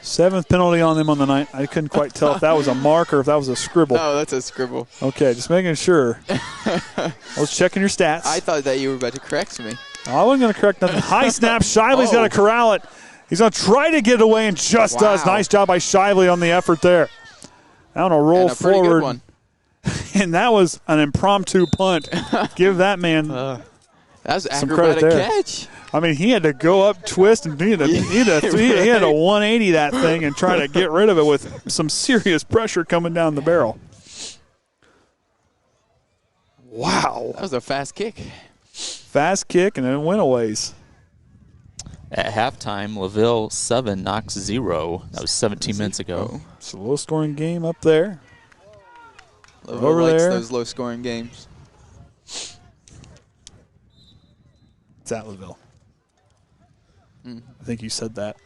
Seventh penalty on them on the night. I couldn't quite tell if that was a mark or if that was a scribble. No, that's a scribble. Okay, just making sure. I was checking your stats. I thought that you were about to correct me. I wasn't going to correct nothing. High snap. Shively's got to corral it. He's going to try to get it away and just does. Nice job by Shively on the effort there. Now on a roll forward. Good one. And that was an impromptu punt. Give that man that was an some credit acrobatic there. catch. I mean, he had to go up, twist, and he had to 180 that thing and try to get rid of it with some serious pressure coming down the barrel. Wow. That was a fast kick. Fast kick, and it went a ways. At halftime, LaVille 7, Knox 0. That was 17 minutes ago. It's a low-scoring game up there. LaVille Over likes there. those low-scoring games. It's at LaVille. I think you said that.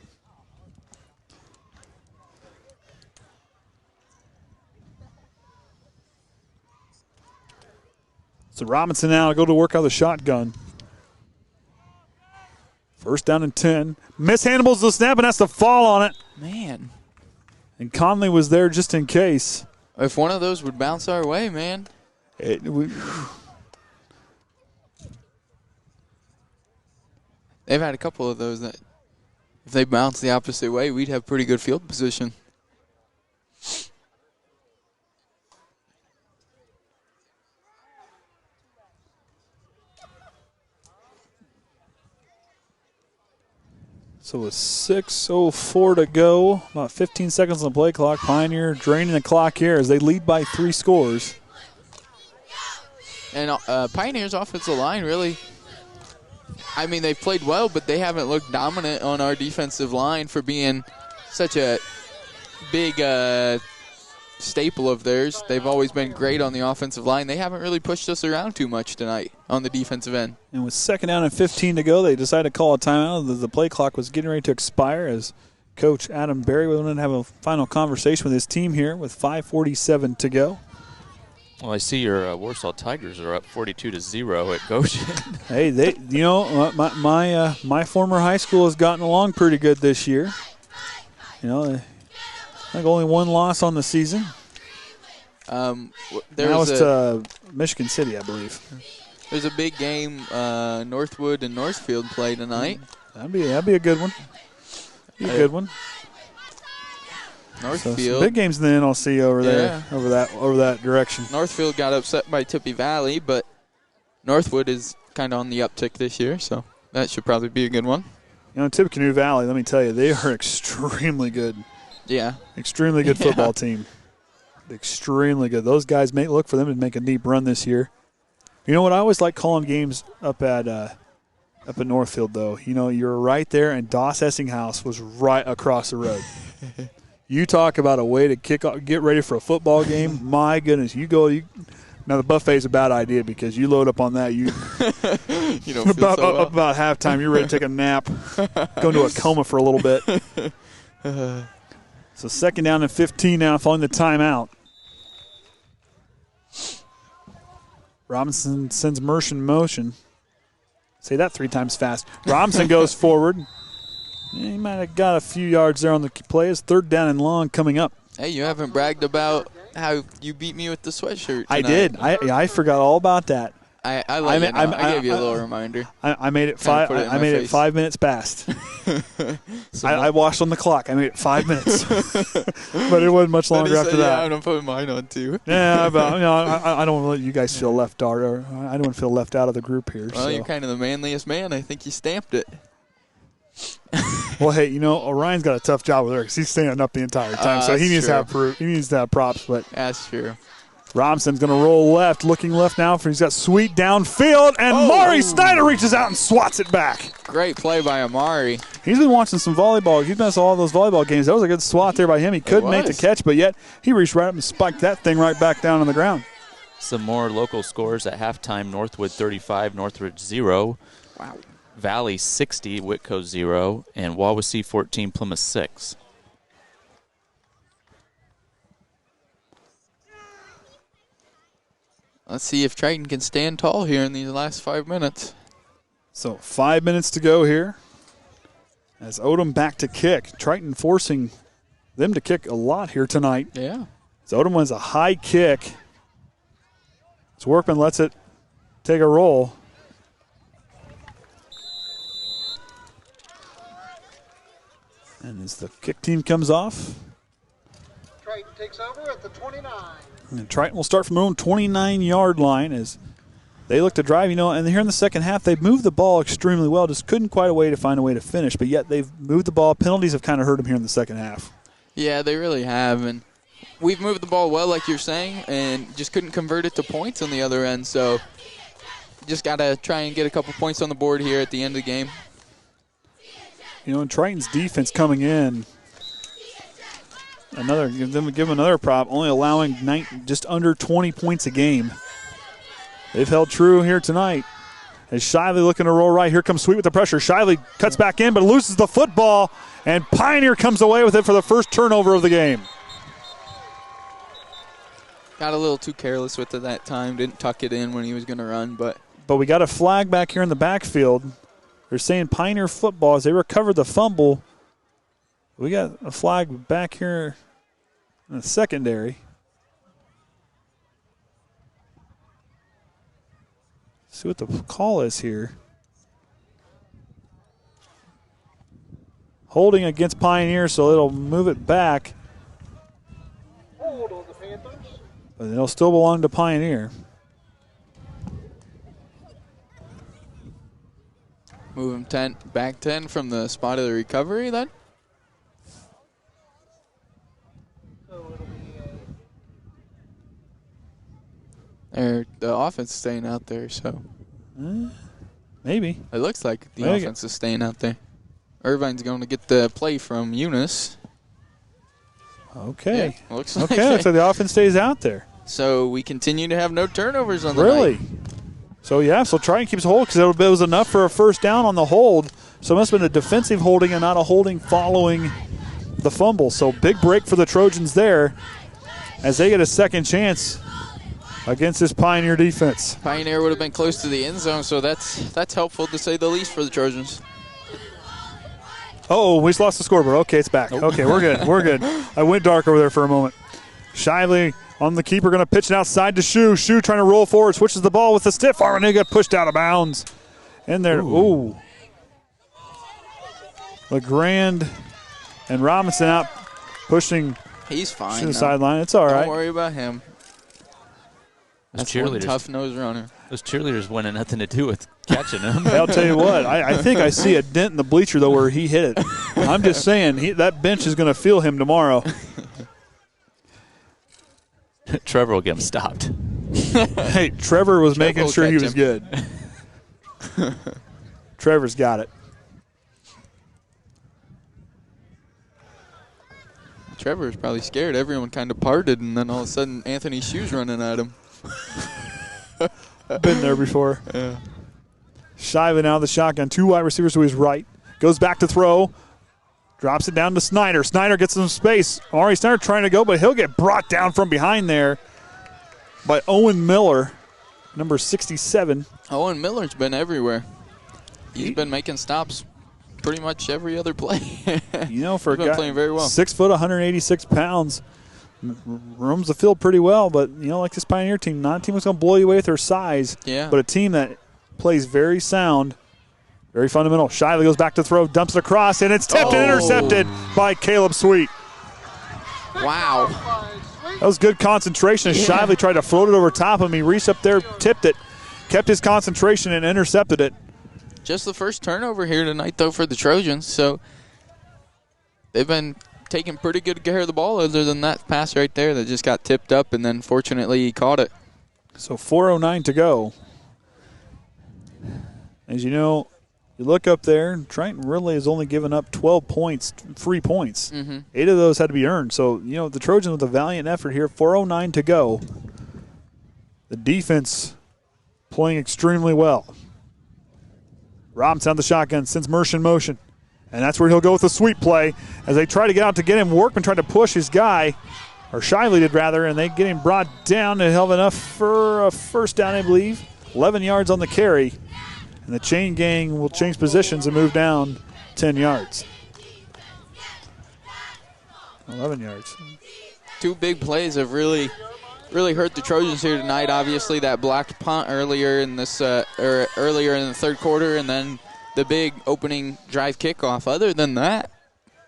So Robinson now go to work out of the shotgun. First down and 10. Mishandles the snap, and has to fall on it. Man. And Conley was there just in case. If one of those would bounce our way, man. They've had a couple of those that if they bounce the opposite way, we'd have pretty good field position. So with 6:04 to go, about 15 seconds on the play clock, Pioneer draining the clock here as they lead by 3 scores. And Pioneer's offensive line really, I mean, they've played well, but they haven't looked dominant on our defensive line for being such a big staple of theirs. They've always been great on the offensive line. They haven't really pushed us around too much tonight on the defensive end. And with 2nd down and 15 to go, they decided to call a timeout. The play clock was getting ready to expire as Coach Adam Berry wanted to have a final conversation with his team here with 5:47 to go. Well, I see your Warsaw Tigers are up 42-0 at Goshen. Hey, my former high school has gotten along pretty good this year. You know, I think only 1 loss on the season. That was to Michigan City, I believe. There's a big game Northwood and Northfield play tonight. That'd be a good one. Be a good one. Northfield. So big games in the NLC over there, over that direction. Northfield got upset by Tippy Valley, but Northwood is kind of on the uptick this year, so that should probably be a good one. You know, Tippecanoe Valley, let me tell you, they are extremely good. Yeah. Extremely good football team. Extremely good. Those guys look for them to make a deep run this year. You know what? I always like calling games up at Northfield, though. You know, you're right there, and Doss Essinghouse was right across the road. You talk about a way to kick off, get ready for a football game. My goodness, now the buffet is a bad idea because you load up on that. You don't feel about, so well. About halftime, you're ready to take a nap, go into a coma for a little bit. So 2nd down and 15 now following the timeout. Robinson sends Mersh in motion. Say that 3 times fast. Robinson goes forward. Yeah, he might have got a few yards there on the play. It's 3rd down and long coming up. Hey, you haven't bragged about how you beat me with the sweatshirt tonight. I did. I forgot all about that. I gave you a little reminder. I made it 5. I made it 5 minutes past. I watched on the clock. I made it 5 minutes, but it wasn't much longer after that. Yeah, I'm putting mine on too. Yeah, but I don't want to let you guys feel left out, or I don't want to feel left out of the group here. Well, you're kind of the manliest man. I think you stamped it. Well, hey, you know, Orion's got a tough job with her because he's standing up the entire time, so he needs to have proof. He needs to have props. But that's true. Robson's going to roll left, looking left now. He's got Sweet downfield, and Mari Snyder reaches out and swats it back. Great play by Amari. He's been watching some volleyball. He's missed all those volleyball games. That was a good swat there by him. He couldn't make the catch, but yet he reached right up and spiked that thing right back down on the ground. Some more local scores at halftime. Northwood 35, Northridge 0. Wow. Valley 60, Whitco 0, and Wawasee 14, Plymouth 6. Let's see if Triton can stand tall here in these last 5 minutes. So 5 minutes to go here. As Odom back to kick. Triton forcing them to kick a lot here tonight. Yeah. So Odom wins a high kick. As Workman lets it take a roll. And as the kick team comes off. Triton takes over at the 29. And Triton will start from their own 29-yard line as they look to drive, and here in the second half, they've moved the ball extremely well, just couldn't quite find a way to finish, but yet they've moved the ball. Penalties have kind of hurt them here in the second half. Yeah, they really have, and we've moved the ball well, like you're saying, and just couldn't convert it to points on the other end, so just got to try and get a couple points on the board here at the end of the game. And Triton's defense coming in, give them another prop, only allowing just under 20 points a game. They've held true here tonight. As Shively looking to roll right. Here comes Sweet with the pressure. Shively cuts back in but loses the football, and Pioneer comes away with it for the first turnover of the game. Got a little too careless with it that time. Didn't tuck it in when he was going to run. But we got a flag back here in the backfield. They're saying Pioneer football as they recovered the fumble. We got a flag back here in the secondary. See what the call is here. Holding against Pioneer, so it'll move it back. Hold on the Panthers. But it'll still belong to Pioneer. Move him back 10 from the spot of the recovery then. The offense is staying out there, so. Maybe. It looks like the offense is staying out there. Irvine's going to get the play from Eunice. Okay. Yeah, looks okay, like looks like the offense stays out there. So we continue to have no turnovers on the Really? night. So Triton keeps a hold because it was enough for a first down on the hold. So it must have been a defensive holding and not a holding following the fumble. So big break for the Trojans there as they get a second chance against this Pioneer defense. Pioneer would have been close to the end zone, so that's helpful to say the least for the Trojans. Oh, we just lost the scoreboard. Okay, it's back. Okay, we're good. We're good. I went dark over there for a moment. Shively on the keeper, going to pitch it outside to Shu. Shu trying to roll forward, switches the ball with a stiff arm, and they got pushed out of bounds. In there, ooh. LeGrand and Robinson out pushing. He's fine. To the sideline. It's all right. Don't worry about him. That's one tough nose runner. Those cheerleaders wanted nothing to do with catching him. I'll tell you what. I think I see a dent in the bleacher, though, where he hit it. I'm just saying, that bench is going to feel him tomorrow. Trevor will get him stopped. Hey, Trevor was making sure he was good. Trevor's got it. Trevor was probably scared. Everyone kind of parted, and then all of a sudden Anthony's shoes running at him. Been there before. Yeah. Shiva now the shotgun. 2 wide receivers to his right. Goes back to throw. Drops it down to Snyder. Snyder gets some space. Ari Snyder trying to go, but he'll get brought down from behind there by Owen Miller, number 67. Owen Miller's been everywhere. He's been making stops pretty much every other play. For a guy playing very well. 6 foot, 186 pounds, roams the field pretty well. But like this Pioneer team, not a team that's going to blow you away with their size. Yeah. But a team that plays very sound, very fundamental. Shively goes back to throw, dumps it across, and it's tipped and intercepted by Caleb Sweet. Wow. That was good concentration as Shively tried to float it over top of him. He reached up there, tipped it, kept his concentration, and intercepted it. Just the first turnover here tonight, though, for the Trojans. So they've been taking pretty good care of the ball other than that pass right there that just got tipped up, and then fortunately he caught it. So 4:09 to go. As you know, you look up there, Triton really has only given up 12 points, free points. 8 of those had to be earned. So, the Trojans with a valiant effort here. 4:09 to go. The defense playing extremely well. Robinson on the shotgun, sends Mersh in motion. And that's where he'll go with a sweep play. As they try to get out to get him, Workman tried to push his guy, or Shively did rather, and they get him brought down to have enough for a first down, I believe. 11 yards on the carry. And the chain gang will change positions and move down 10 yards. 11 yards. 2 big plays have really hurt the Trojans here tonight. Obviously, that blocked punt earlier in this earlier in the third quarter, and then the big opening drive kickoff. Other than that,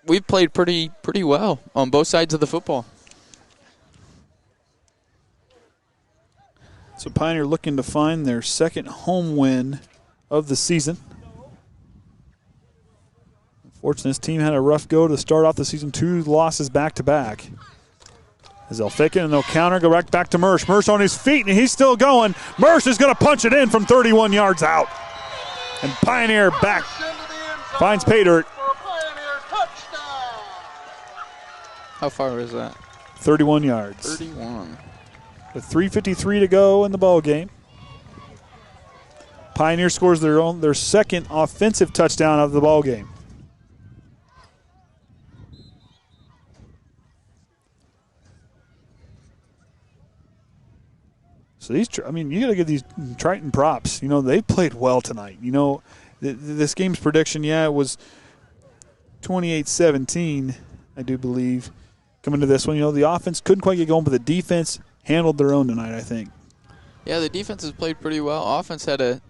we've played pretty well on both sides of the football. So Pioneer looking to find their second home win of the season. Unfortunately, this team had a rough go to start off the season. 2 losses back-to-back. As they'll fake it and they'll counter, go right back to Mersh. Mersh on his feet, and he's still going. Mersh is going to punch it in from 31 yards out. And Pioneer back finds pay dirt. How far is that? 31 yards. 31. With 3:53 to go in the ball game. Pioneer scores their second offensive touchdown of the ball game. So you got to give these Triton props. They played well tonight. This game's prediction, it was 28-17, I do believe, coming to this one. The offense couldn't quite get going, but the defense handled their own tonight, I think. Yeah, the defense has played pretty well. Offense had a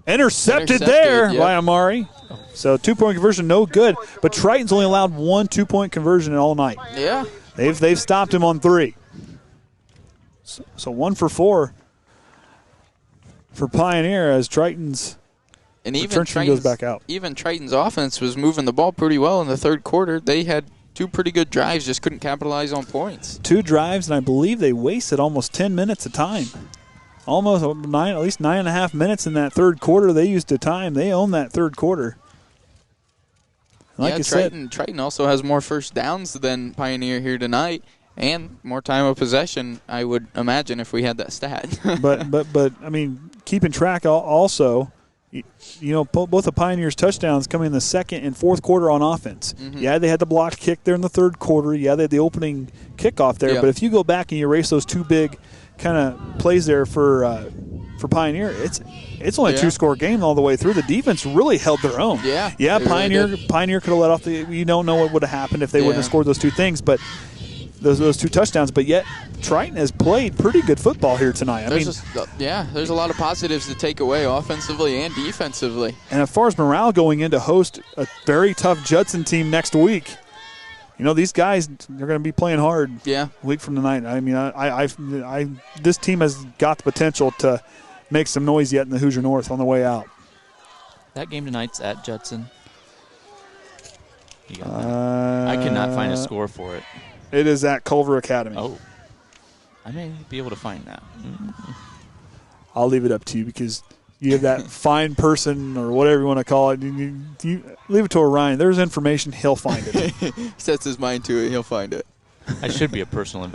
Intercepted there by Amari. So 2-point conversion, no good. But Triton's only allowed 1 2-point conversion all night. Yeah. They've stopped him on 3. So 1 for 4 for Pioneer as Triton's and even goes back out. Even Triton's offense was moving the ball pretty well in the third quarter. They had 2 pretty good drives, just couldn't capitalize on points. 2 drives, and I believe they wasted almost 10 minutes of time. Almost at least 9.5 minutes in that third quarter they used to time. They own that third quarter. Like you said, Triton also has more first downs than Pioneer here tonight, and more time of possession, I would imagine, if we had that stat. but I mean, keeping track also, both the Pioneers' touchdowns coming in the second and fourth quarter on offense. Mm-hmm. Yeah, they had the blocked kick there in the third quarter. Yeah, they had the opening kickoff there. Yep. But if you go back and you erase those 2 big kind of plays there for Pioneer, it's only a 2-score game all the way through. The defense really held their own. Yeah. Pioneer could have let off you don't know what would have happened if they wouldn't have scored those 2 things, but those 2 touchdowns. But yet Triton has played pretty good football here tonight. There's a lot of positives to take away offensively and defensively. And as far as morale going in to host a very tough Judson team next week, these guys, they're going to be playing hard. Yeah, a week from tonight. I mean, this team has got the potential to make some noise yet in the Hoosier North on the way out. That game tonight's at Judson. I cannot find a score for it. It is at Culver Academy. Oh, I may be able to find that. I'll leave it up to you because you have that fine person or whatever you want to call it. You leave it to Orion. There's information. He'll find it. Sets his mind to it. He'll find it. I should be a personal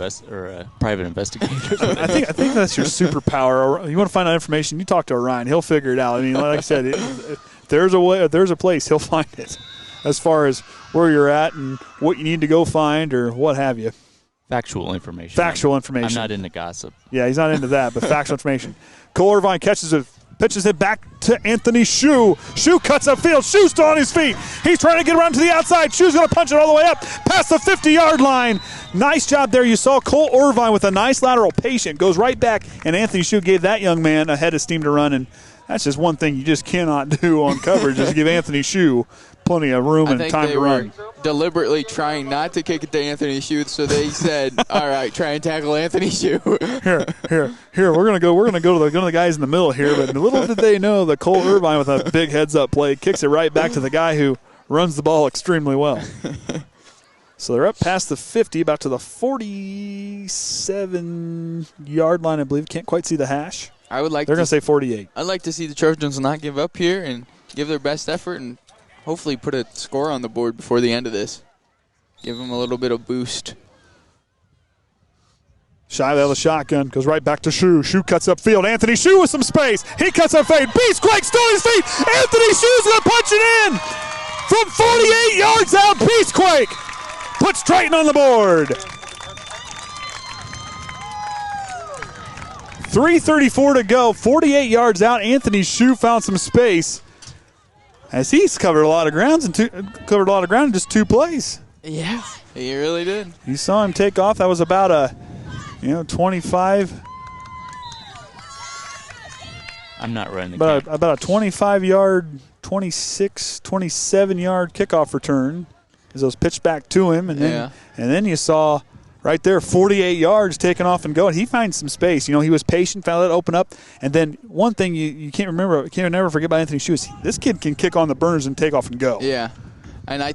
private investigator. I think that's your superpower. You want to find out information, you talk to Orion. He'll figure it out. I mean, like I said, if there's a way, if there's a place, he'll find it. As far as where you're at and what you need to go find or what have you. Factual information. I'm not into gossip. Yeah, he's not into that, but factual information. Cole Irvine catches it. Pitches it back to Anthony Shue. Shue cuts upfield. Shue's still on his feet. He's trying to get around to the outside. Shue's going to punch it all the way up past the 50-yard line. Nice job there. You saw Cole Irvine with a nice lateral patient. Goes right back, and Anthony Shue gave that young man a head of steam to run, and that's just one thing you just cannot do on coverage is give Anthony Shue plenty of room and time to run. Deliberately trying not to kick it to Anthony Shue, so they said, "All right, try and tackle Anthony Shue." Here. We're gonna go to the guys in the middle here. But little did they know that Cole Irvine with a big heads-up play kicks it right back to the guy who runs the ball extremely well. So they're up past the 50, about to the 47-yard line, I believe. Can't quite see the hash. They're gonna say 48. I'd like to see the Trojans not give up here and give their best effort and hopefully put a score on the board before the end of this. Give them a little bit of boost. Shy out of the shotgun, goes right back to Shue. Shue cuts upfield. Anthony Shue with some space. He cuts upfield. Beastquake still on his feet. Anthony Shue's going to punch it in. From 48 yards out, Beastquake puts Triton on the board. 3:34 to go. 48 yards out. Anthony Shue found some space. As he's covered a lot of ground in just 2 plays. Yeah, he really did. You saw him take off. That was about a 25. I'm not running the about a 25-yard, 26, 27-yard kickoff return as those pitched back to him, and then you saw right there 48 yards taken off and going. He finds some space. He was patient, found it open up, and then one thing you can't never forget about Anthony Shue is this kid can kick on the burners and take off and go. Yeah, and I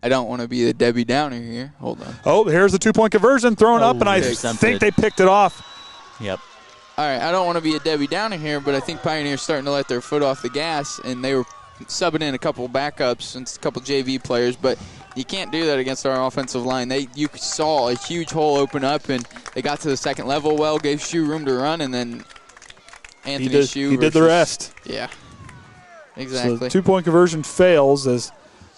don't want to be the Debbie Downer here. Hold on. Oh, here's the 2-point conversion thrown up, and I think they picked it off. Yep. All right, I don't want to be a Debbie Downer here, but I think Pioneer's starting to let their foot off the gas, and they were subbing in a couple backups and a couple JV players, but you can't do that against our offensive line. You saw a huge hole open up, and they got to the second level well, gave Shue room to run, and then Anthony Shue. He did the rest. Yeah, exactly. So 2-point conversion fails as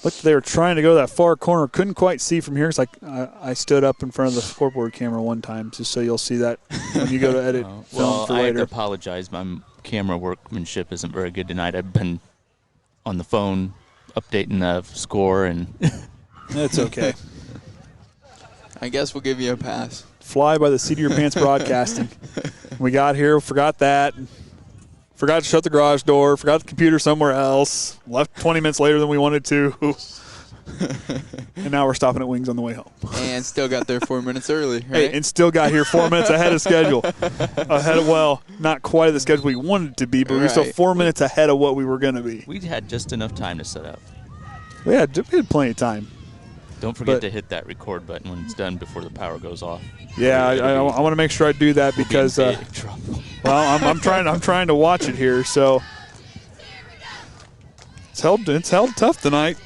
looked they were trying to go that far corner. Couldn't quite see from here. It's like I stood up in front of the scoreboard camera one time just so you'll see that when you go to edit film for later. I have to apologize. My camera workmanship isn't very good tonight. I've been on the phone updating the score and that's okay. I guess we'll give you a pass. Fly by the seat of your pants broadcasting. We got here, forgot that. Forgot to shut the garage door. Forgot the computer somewhere else. Left 20 minutes later than we wanted to. And now we're stopping at Wings on the way home. And still got there 4 minutes early, right? Hey, and still got here 4 minutes ahead of schedule. Not quite the schedule we wanted it to be, but we were still 4 minutes ahead of what we were going to be. We had just enough time to set up. We had plenty of time. Don't forget to hit that record button when it's done before the power goes off. Yeah, I want to make sure I do that because, I'm trying to watch it here. So it's held tough tonight.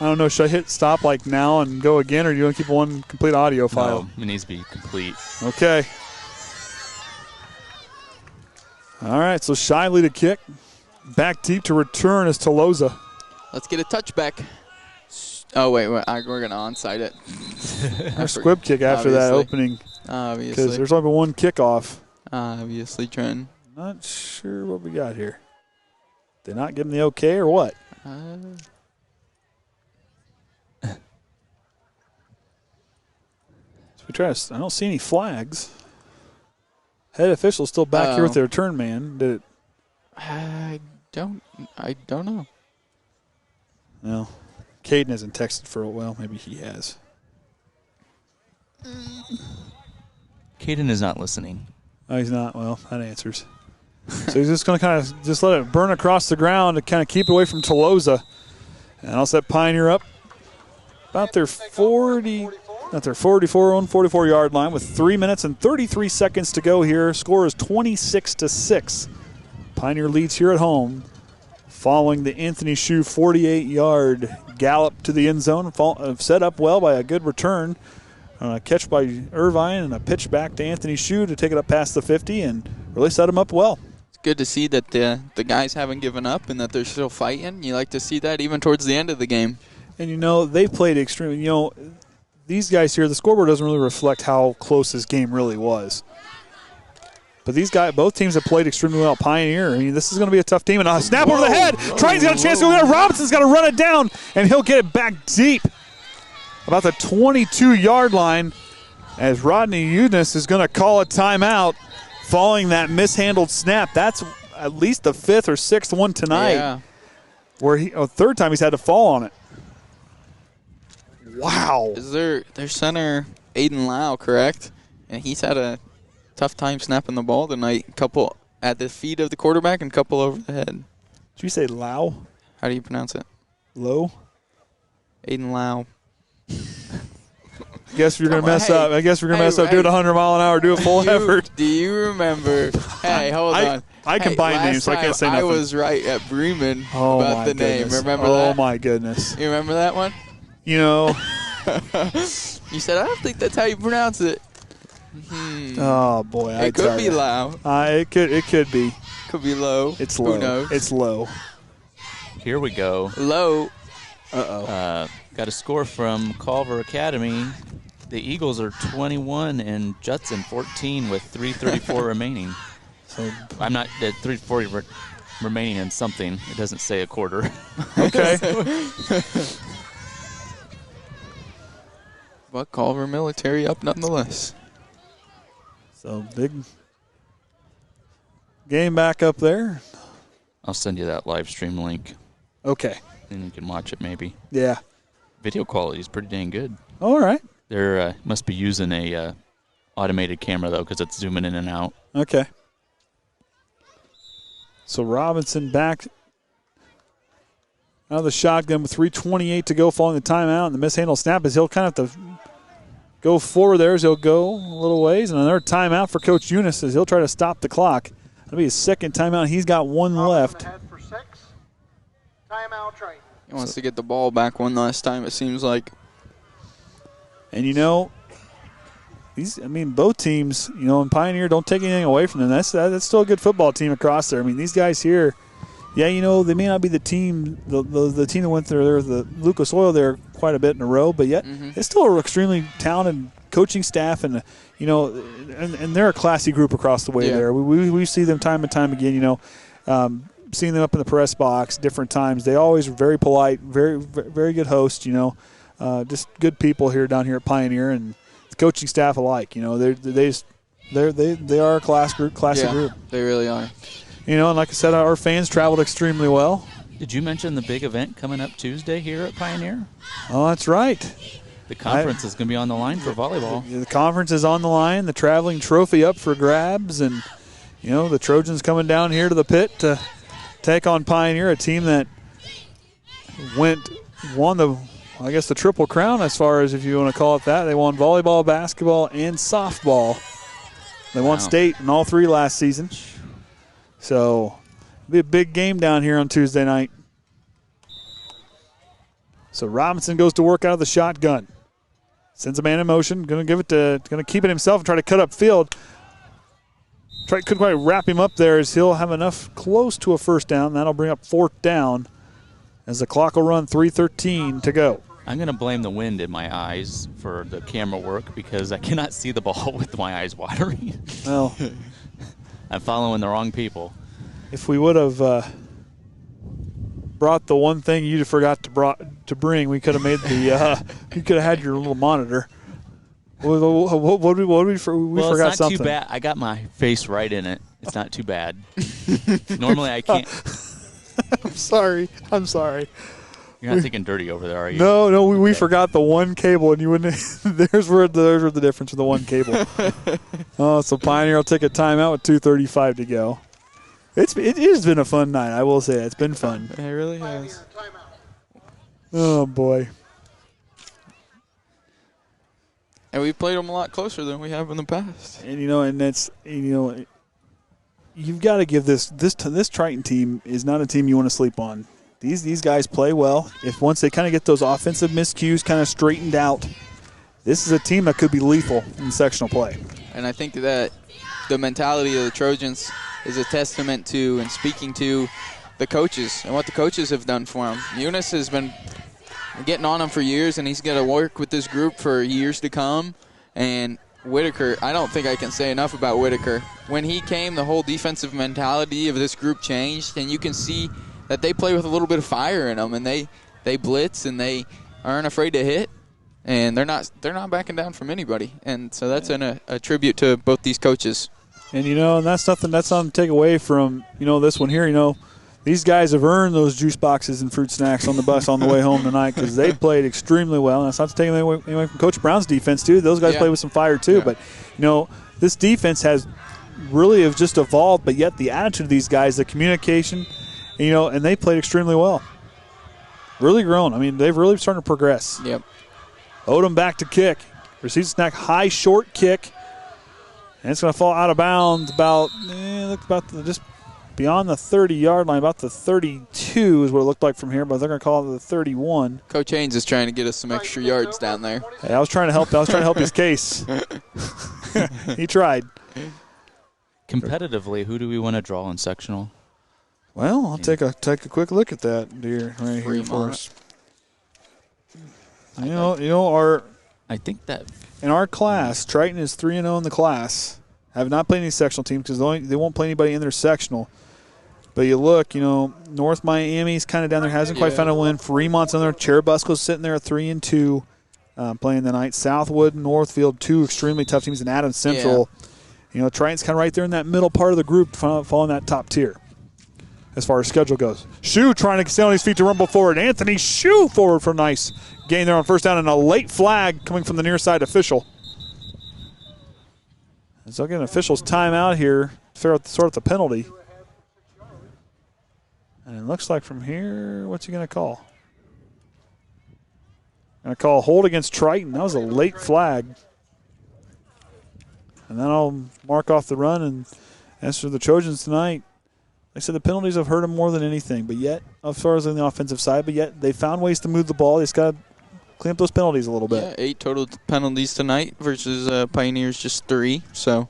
I don't know. Should I hit stop like now and go again, or do you want to keep one complete audio file? No, it needs to be complete. Okay. All right. So Shively to kick, back deep to return is Toloza. Let's get a touchback. Oh, wait, we're going to onside it. Our squib kick after that opening. Obviously. Because there's only one kickoff. Obviously, Trent. Not sure what we got here. Did not give him the okay or what? I don't see any flags. Head official still back here with the return man. Did it? I don't know. No. Kaden hasn't texted for a while. Maybe he has. Kaden is not listening. Oh, he's not? Well, that answers. So he's just going to kind of just let it burn across the ground to kind of keep it away from Toloza. And I'll set Pioneer up about their 44-yard line with 3 minutes and 33 seconds to go here. Score is 26-6. Pioneer leads here at home following the Anthony Shue 48-yard gallop to the end zone. Set up well by a good return. A catch by Irvine and a pitch back to Anthony Shue to take it up past the 50 and really set him up well. It's good to see that the guys haven't given up and that they're still fighting. You like to see that even towards the end of the game. And, they played extremely, these guys here, the scoreboard doesn't really reflect how close this game really was. But both teams have played extremely well. Pioneer, this is going to be a tough team. And a snap over the head. Triton's got a chance to go there. Robinson's got to run it down, and he'll get it back deep. About the 22-yard line as Rodney Eunice is going to call a timeout following that mishandled snap. That's at least the fifth or sixth one tonight. Yeah. Where third time he's had to fall on it. Wow. Is their center Aiden Lau, correct? And he's had a tough time snapping the ball tonight. A couple at the feet of the quarterback and a couple over the head. Did you say Lau? How do you pronounce it? Low? Aiden Lau. Guess you're going to mess up. I guess we're going to mess up. Do it 100 mile an hour. Do a full effort. Do you remember? Hey, hold on. I combine names, so I can't say nothing. I was right at Bremen about the name. Remember that? Oh, my goodness. You remember that one? You said, I don't think that's how you pronounce it. Oh, boy. It could be Lau. It could be. Could be low. It's low. Who knows? It's low. Here we go. Low. Got a score from Culver Academy. The Eagles are 21 and Judson 14 with 3:34 remaining. So I'm not at 3:40 remaining in something. It doesn't say a quarter. Okay. But Culver Military up nonetheless. So big game back up there. I'll send you that live stream link. Okay. And you can watch it maybe. Yeah. Video quality is pretty dang good. All right. They're must be using a automated camera, though, because it's zooming in and out. Okay. So Robinson back out of the shotgun with 3:28 to go following the timeout. And the mishandled snap is he'll kind of have to go forward there as he'll go a little ways. And another timeout for Coach Eunice as he'll try to stop the clock. That'll be his second timeout. He's got one left. Timeout, Triton. He wants to get the ball back one last time, it seems like. And, both teams, and Pioneer, don't take anything away from them. That's still a good football team across there. These guys here, they may not be the team, the team that went there, the Lucas Oil there quite a bit in a row, but yet it's still an extremely talented coaching staff, and and they're a classy group across the way there. We see them time and time again. Seeing them up in the press box different times. They always are very polite, very very good hosts. Just good people down here at Pioneer, and the coaching staff alike. They just They are a classy group. They really are. And like I said, our fans traveled extremely well. Did you mention the big event coming up Tuesday here at Pioneer? Oh, that's right. The conference is going to be on the line for volleyball. The conference is on the line. The traveling trophy up for grabs. And, the Trojans coming down here to the pit to take on Pioneer, a team that won the Triple Crown, as far as if you want to call it that. They won volleyball, basketball, and softball. They won state in all 3 last season. So, it'll be a big game down here on Tuesday night. So, Robinson goes to work out of the shotgun. Sends a man in motion. Going to keep it himself and try to cut up field. Couldn't quite wrap him up there, as he'll have enough close to a first down. That'll bring up 4th down as the clock will run 3:13 to go. I'm going to blame the wind in my eyes for the camera work because I cannot see the ball with my eyes watering. Well, I'm following the wrong people. If we would have brought the one thing you forgot to bring, we could have made you could have had your little monitor. What did we forgot it's not something. too bad. I got my face right in it. It's not too bad. Normally I can't. I'm sorry. You're not thinking dirty over there, are you? No, we forgot the one cable, and you wouldn't. There's where the difference with the one cable. So Pioneer will take a timeout with 2:35 to go. It has been a fun night, I will say. It's been fun. It really has. Oh boy. And we've played them a lot closer than we have in the past. And you've got to give this Triton team is not a team you want to sleep on. These guys play well. If once they kind of get those offensive miscues kind of straightened out, this is a team that could be lethal in sectional play. And I think that the mentality of the Trojans is a testament to and speaking to the coaches and what the coaches have done for them. Eunice has been getting on him for years, and he's going to work with this group for years to come. And Whitaker, I don't think I can say enough about Whitaker. When he came, the whole defensive mentality of this group changed, and you can see that they play with a little bit of fire in them, and they blitz, and they aren't afraid to hit, and they're not backing down from anybody. And so that's a tribute to both these coaches. And and that's something to take away from this one here. These guys have earned those juice boxes and fruit snacks on the bus on the way home tonight because they played extremely well. And that's not to take anything away from Coach Brown's defense too. Those guys play with some fire too. Yeah. But this defense has really have just evolved. But yet the attitude of these guys, the communication. And they played extremely well. Really grown. I mean, they've really started to progress. Yep. Odom back to kick. Receives a snack, high, short kick. And it's going to fall out of bounds about just beyond the 30-yard line, about the 32 is what it looked like from here, but they're going to call it the 31. Coach Haynes is trying to get us some extra yards down there. Hey, I was trying to help his case. He tried. Competitively, who do we want to draw in sectional? Well, I'll take a quick look at that, dear, right here for us. I think that in our class, Triton is 3-0 in the class. Have not played any sectional teams because they won't play anybody in their sectional. But you look, North Miami's kind of down there, hasn't quite found a win. Fremont's on there. Cherubusco's sitting there at 3-2, playing the night. Southwood, Northfield, 2 extremely tough teams, and Adams Central. Yeah. Triton's kind of right there in that middle part of the group, following that top tier. As far as schedule goes. Shue trying to stay on his feet to rumble forward. Anthony Shue forward for a nice gain there on first down, and a late flag coming from the near side official. So again, officials timeout here, sort out the penalty. And it looks like from here, what's he going to call? Going to call a hold against Triton. That was a late flag. And then I'll mark off the run. And as for the Trojans tonight, like I said, the penalties have hurt them more than anything. But yet, as far as on the offensive side, but yet they found ways to move the ball. They just got to clean up those penalties a little bit. Yeah, 8 total penalties tonight versus Pioneers just 3. So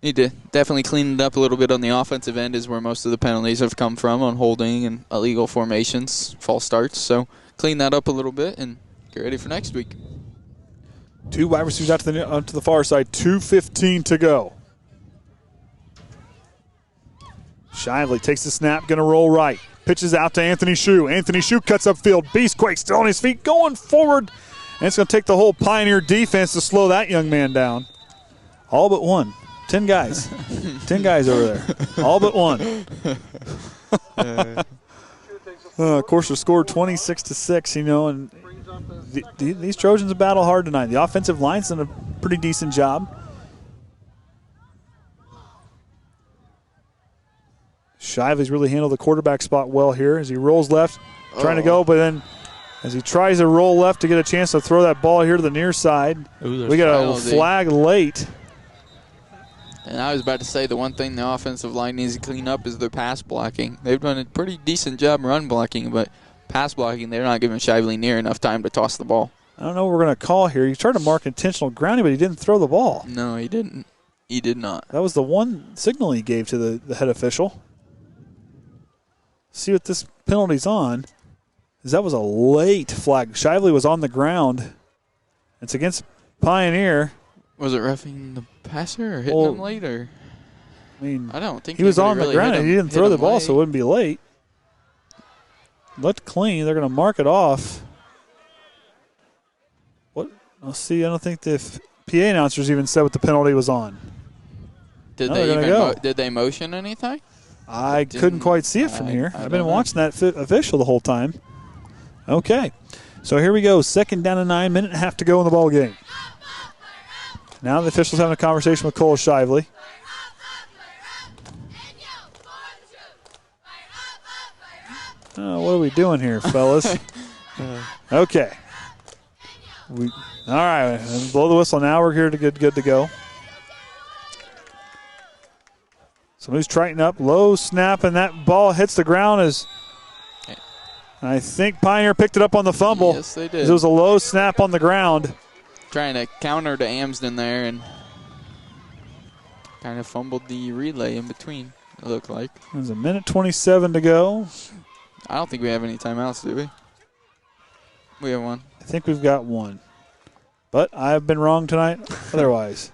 need to definitely clean it up a little bit on the offensive end is where most of the penalties have come from, on holding and illegal formations, false starts. So clean that up a little bit and get ready for next week. 2 wide receivers out to the far side, 2:15 to go. Shively takes the snap, going to roll right. Pitches out to Anthony Shue. Anthony Shue cuts upfield. Beastquake still on his feet, going forward. And it's going to take the whole Pioneer defense to slow that young man down. All but one. 10 guys. 10 guys over there. All but one. Of course, the score 26-6, and these Trojans battle hard tonight. The offensive line's done a pretty decent job. Shively's really handled the quarterback spot well here as he rolls left, trying to go, but then as he tries to roll left to get a chance to throw that ball here to the near side, we got a flag late. And I was about to say the one thing the offensive line needs to clean up is their pass blocking. They've done a pretty decent job run blocking, but pass blocking, they're not giving Shively near enough time to toss the ball. I don't know what we're going to call here. He tried to mark intentional grounding, but he didn't throw the ball. No, he didn't. He did not. That was the one signal he gave to the head official. See what this penalty's on. That was a late flag. Shively was on the ground. It's against Pioneer. Was it roughing the passer or hitting him late? Or? I mean, I don't think he was on the really ground and he didn't throw the ball, so it wouldn't be late. Looked clean. They're going to mark it off. What? Let's see. I don't think the PA announcers even said what the penalty was on. Did they motion anything? I couldn't quite see it from here. I've been watching that official the whole time. Okay. So here we go. 2nd down and 9, minute and a half to go in the ball game. Now the official's having a conversation with Cole Shively. What are we doing here, fellas? Okay. All right. Blow the whistle now. We're here to good to go. So moves Triton up. Low snap, and that ball hits the ground. I think Pioneer picked it up on the fumble. Yes, they did. It was a low snap on the ground. Trying to counter to Amsden there and kind of fumbled the relay in between, it looked like. There's a minute 27 to go. I don't think we have any timeouts, do we? We have one. I think we've got one. But I've been wrong tonight otherwise.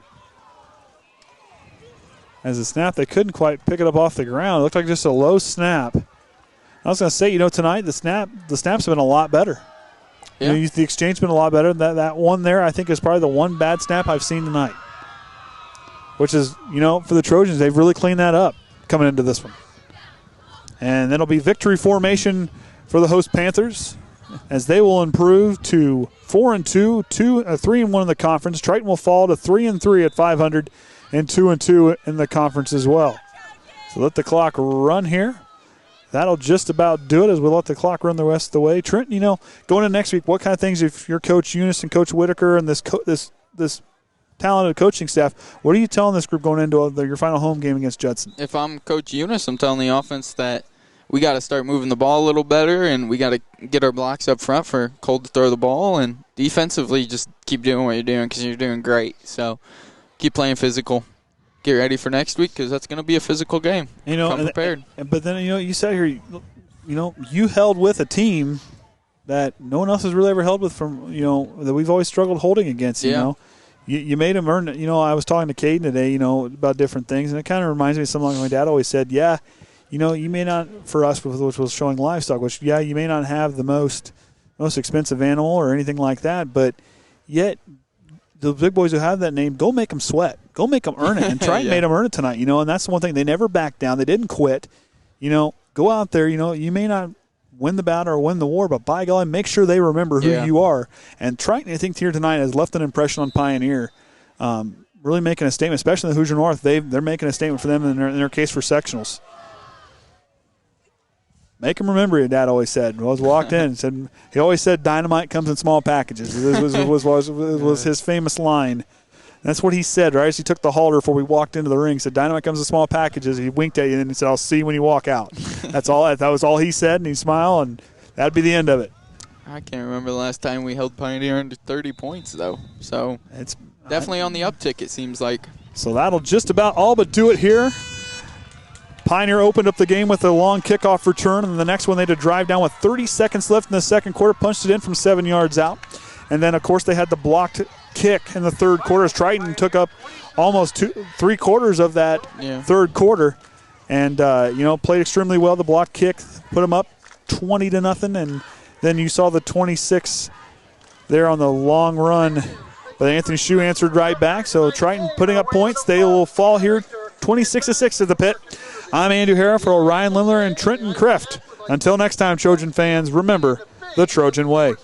As a snap, they couldn't quite pick it up off the ground. It looked like just a low snap. I was going to say, tonight the snaps have been a lot better. Yeah. The exchange's been a lot better. That one there, I think, is probably the one bad snap I've seen tonight. Which is, for the Trojans, they've really cleaned that up coming into this one. And then it'll be victory formation for the host Panthers as they will improve to 4-2, 3-1 in the conference. Triton will fall to 3-3 at 500 and 2-2 in the conference as well. So let the clock run here. That'll just about do it as we let the clock run the rest of the way. Trenton, going into next week, what kind of things, if you're Coach Eunice and Coach Whitaker and this talented coaching staff, what are you telling this group going into your final home game against Judson? If I'm Coach Eunice, I'm telling the offense that we got to start moving the ball a little better and we got to get our blocks up front for Cole to throw the ball. And defensively, just keep doing what you're doing because you're doing great. So keep playing physical. Get ready for next week because that's going to be a physical game. Come prepared. But then, you sat here, you held with a team that no one else has really ever held with that we've always struggled holding against, You made them earn it. I was talking to Kaden today, about different things, and it kind of reminds me of something like my dad always said, you may not, for us, which was showing livestock, which, you may not have the most expensive animal or anything like that, but yet the big boys who have that name, go make them sweat. Go make them earn it, and Triton made them earn it tonight, and that's the one thing. They never backed down. They didn't quit. Go out there, you may not win the battle or win the war, but by golly, make sure they remember who you are. And Triton, I think, here tonight has left an impression on Pioneer, really making a statement, especially in the Hoosier North. They're making a statement for them in their case for sectionals. Make them remember, your dad always said. I was walked in and said, he always said dynamite comes in small packages. This was his famous line. That's what he said, right? As he took the halter before we walked into the ring, said, dynamite comes in small packages. He winked at you and he said, I'll see you when you walk out. That was all he said, and he smiled, and that'd be the end of it. I can't remember the last time we held Pioneer under 30 points, though. So it's definitely on the uptick, it seems like. So that'll just about all but do it here. Pioneer opened up the game with a long kickoff return, and the next one they had to drive down with 30 seconds left in the second quarter, punched it in from 7 yards out. And then, of course, they had the blocked kick in the third quarter as Triton took up almost 3/4 of that third quarter and, played extremely well. The block kick put them up 20-0, and then you saw the 26 there on the long run But Anthony Shue answered right back, so Triton putting up points. They will fall here 26-6 at the pit. I'm Andy O'Hara for Orion, Lemler, and Trenton Kreft. Until next time, Trojan fans, remember the Trojan way.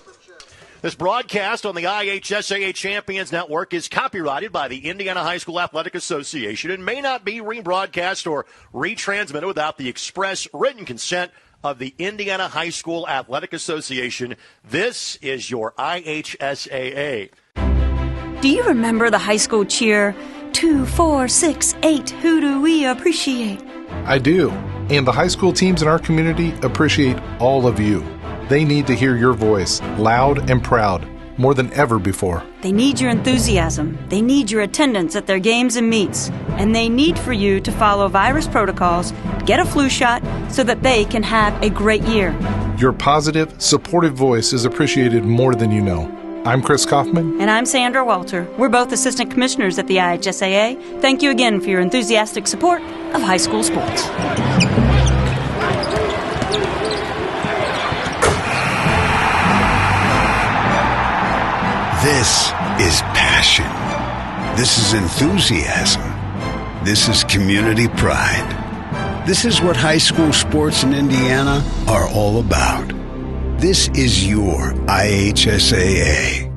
This broadcast on the IHSAA Champions Network is copyrighted by the Indiana High School Athletic Association and may not be rebroadcast or retransmitted without the express written consent of the Indiana High School Athletic Association. This is your IHSAA. Do you remember the high school cheer? 2, 4, 6, 8, who do we appreciate? I do. And the high school teams in our community appreciate all of you. They need to hear your voice, loud and proud, more than ever before. They need your enthusiasm. They need your attendance at their games and meets. And they need for you to follow virus protocols, get a flu shot, so that they can have a great year. Your positive, supportive voice is appreciated more than you know. I'm Chris Kaufman. And I'm Sandra Walter. We're both assistant commissioners at the IHSAA. Thank you again for your enthusiastic support of high school sports. This is passion. This is enthusiasm. This is community pride. This is what high school sports in Indiana are all about. This is your IHSAA.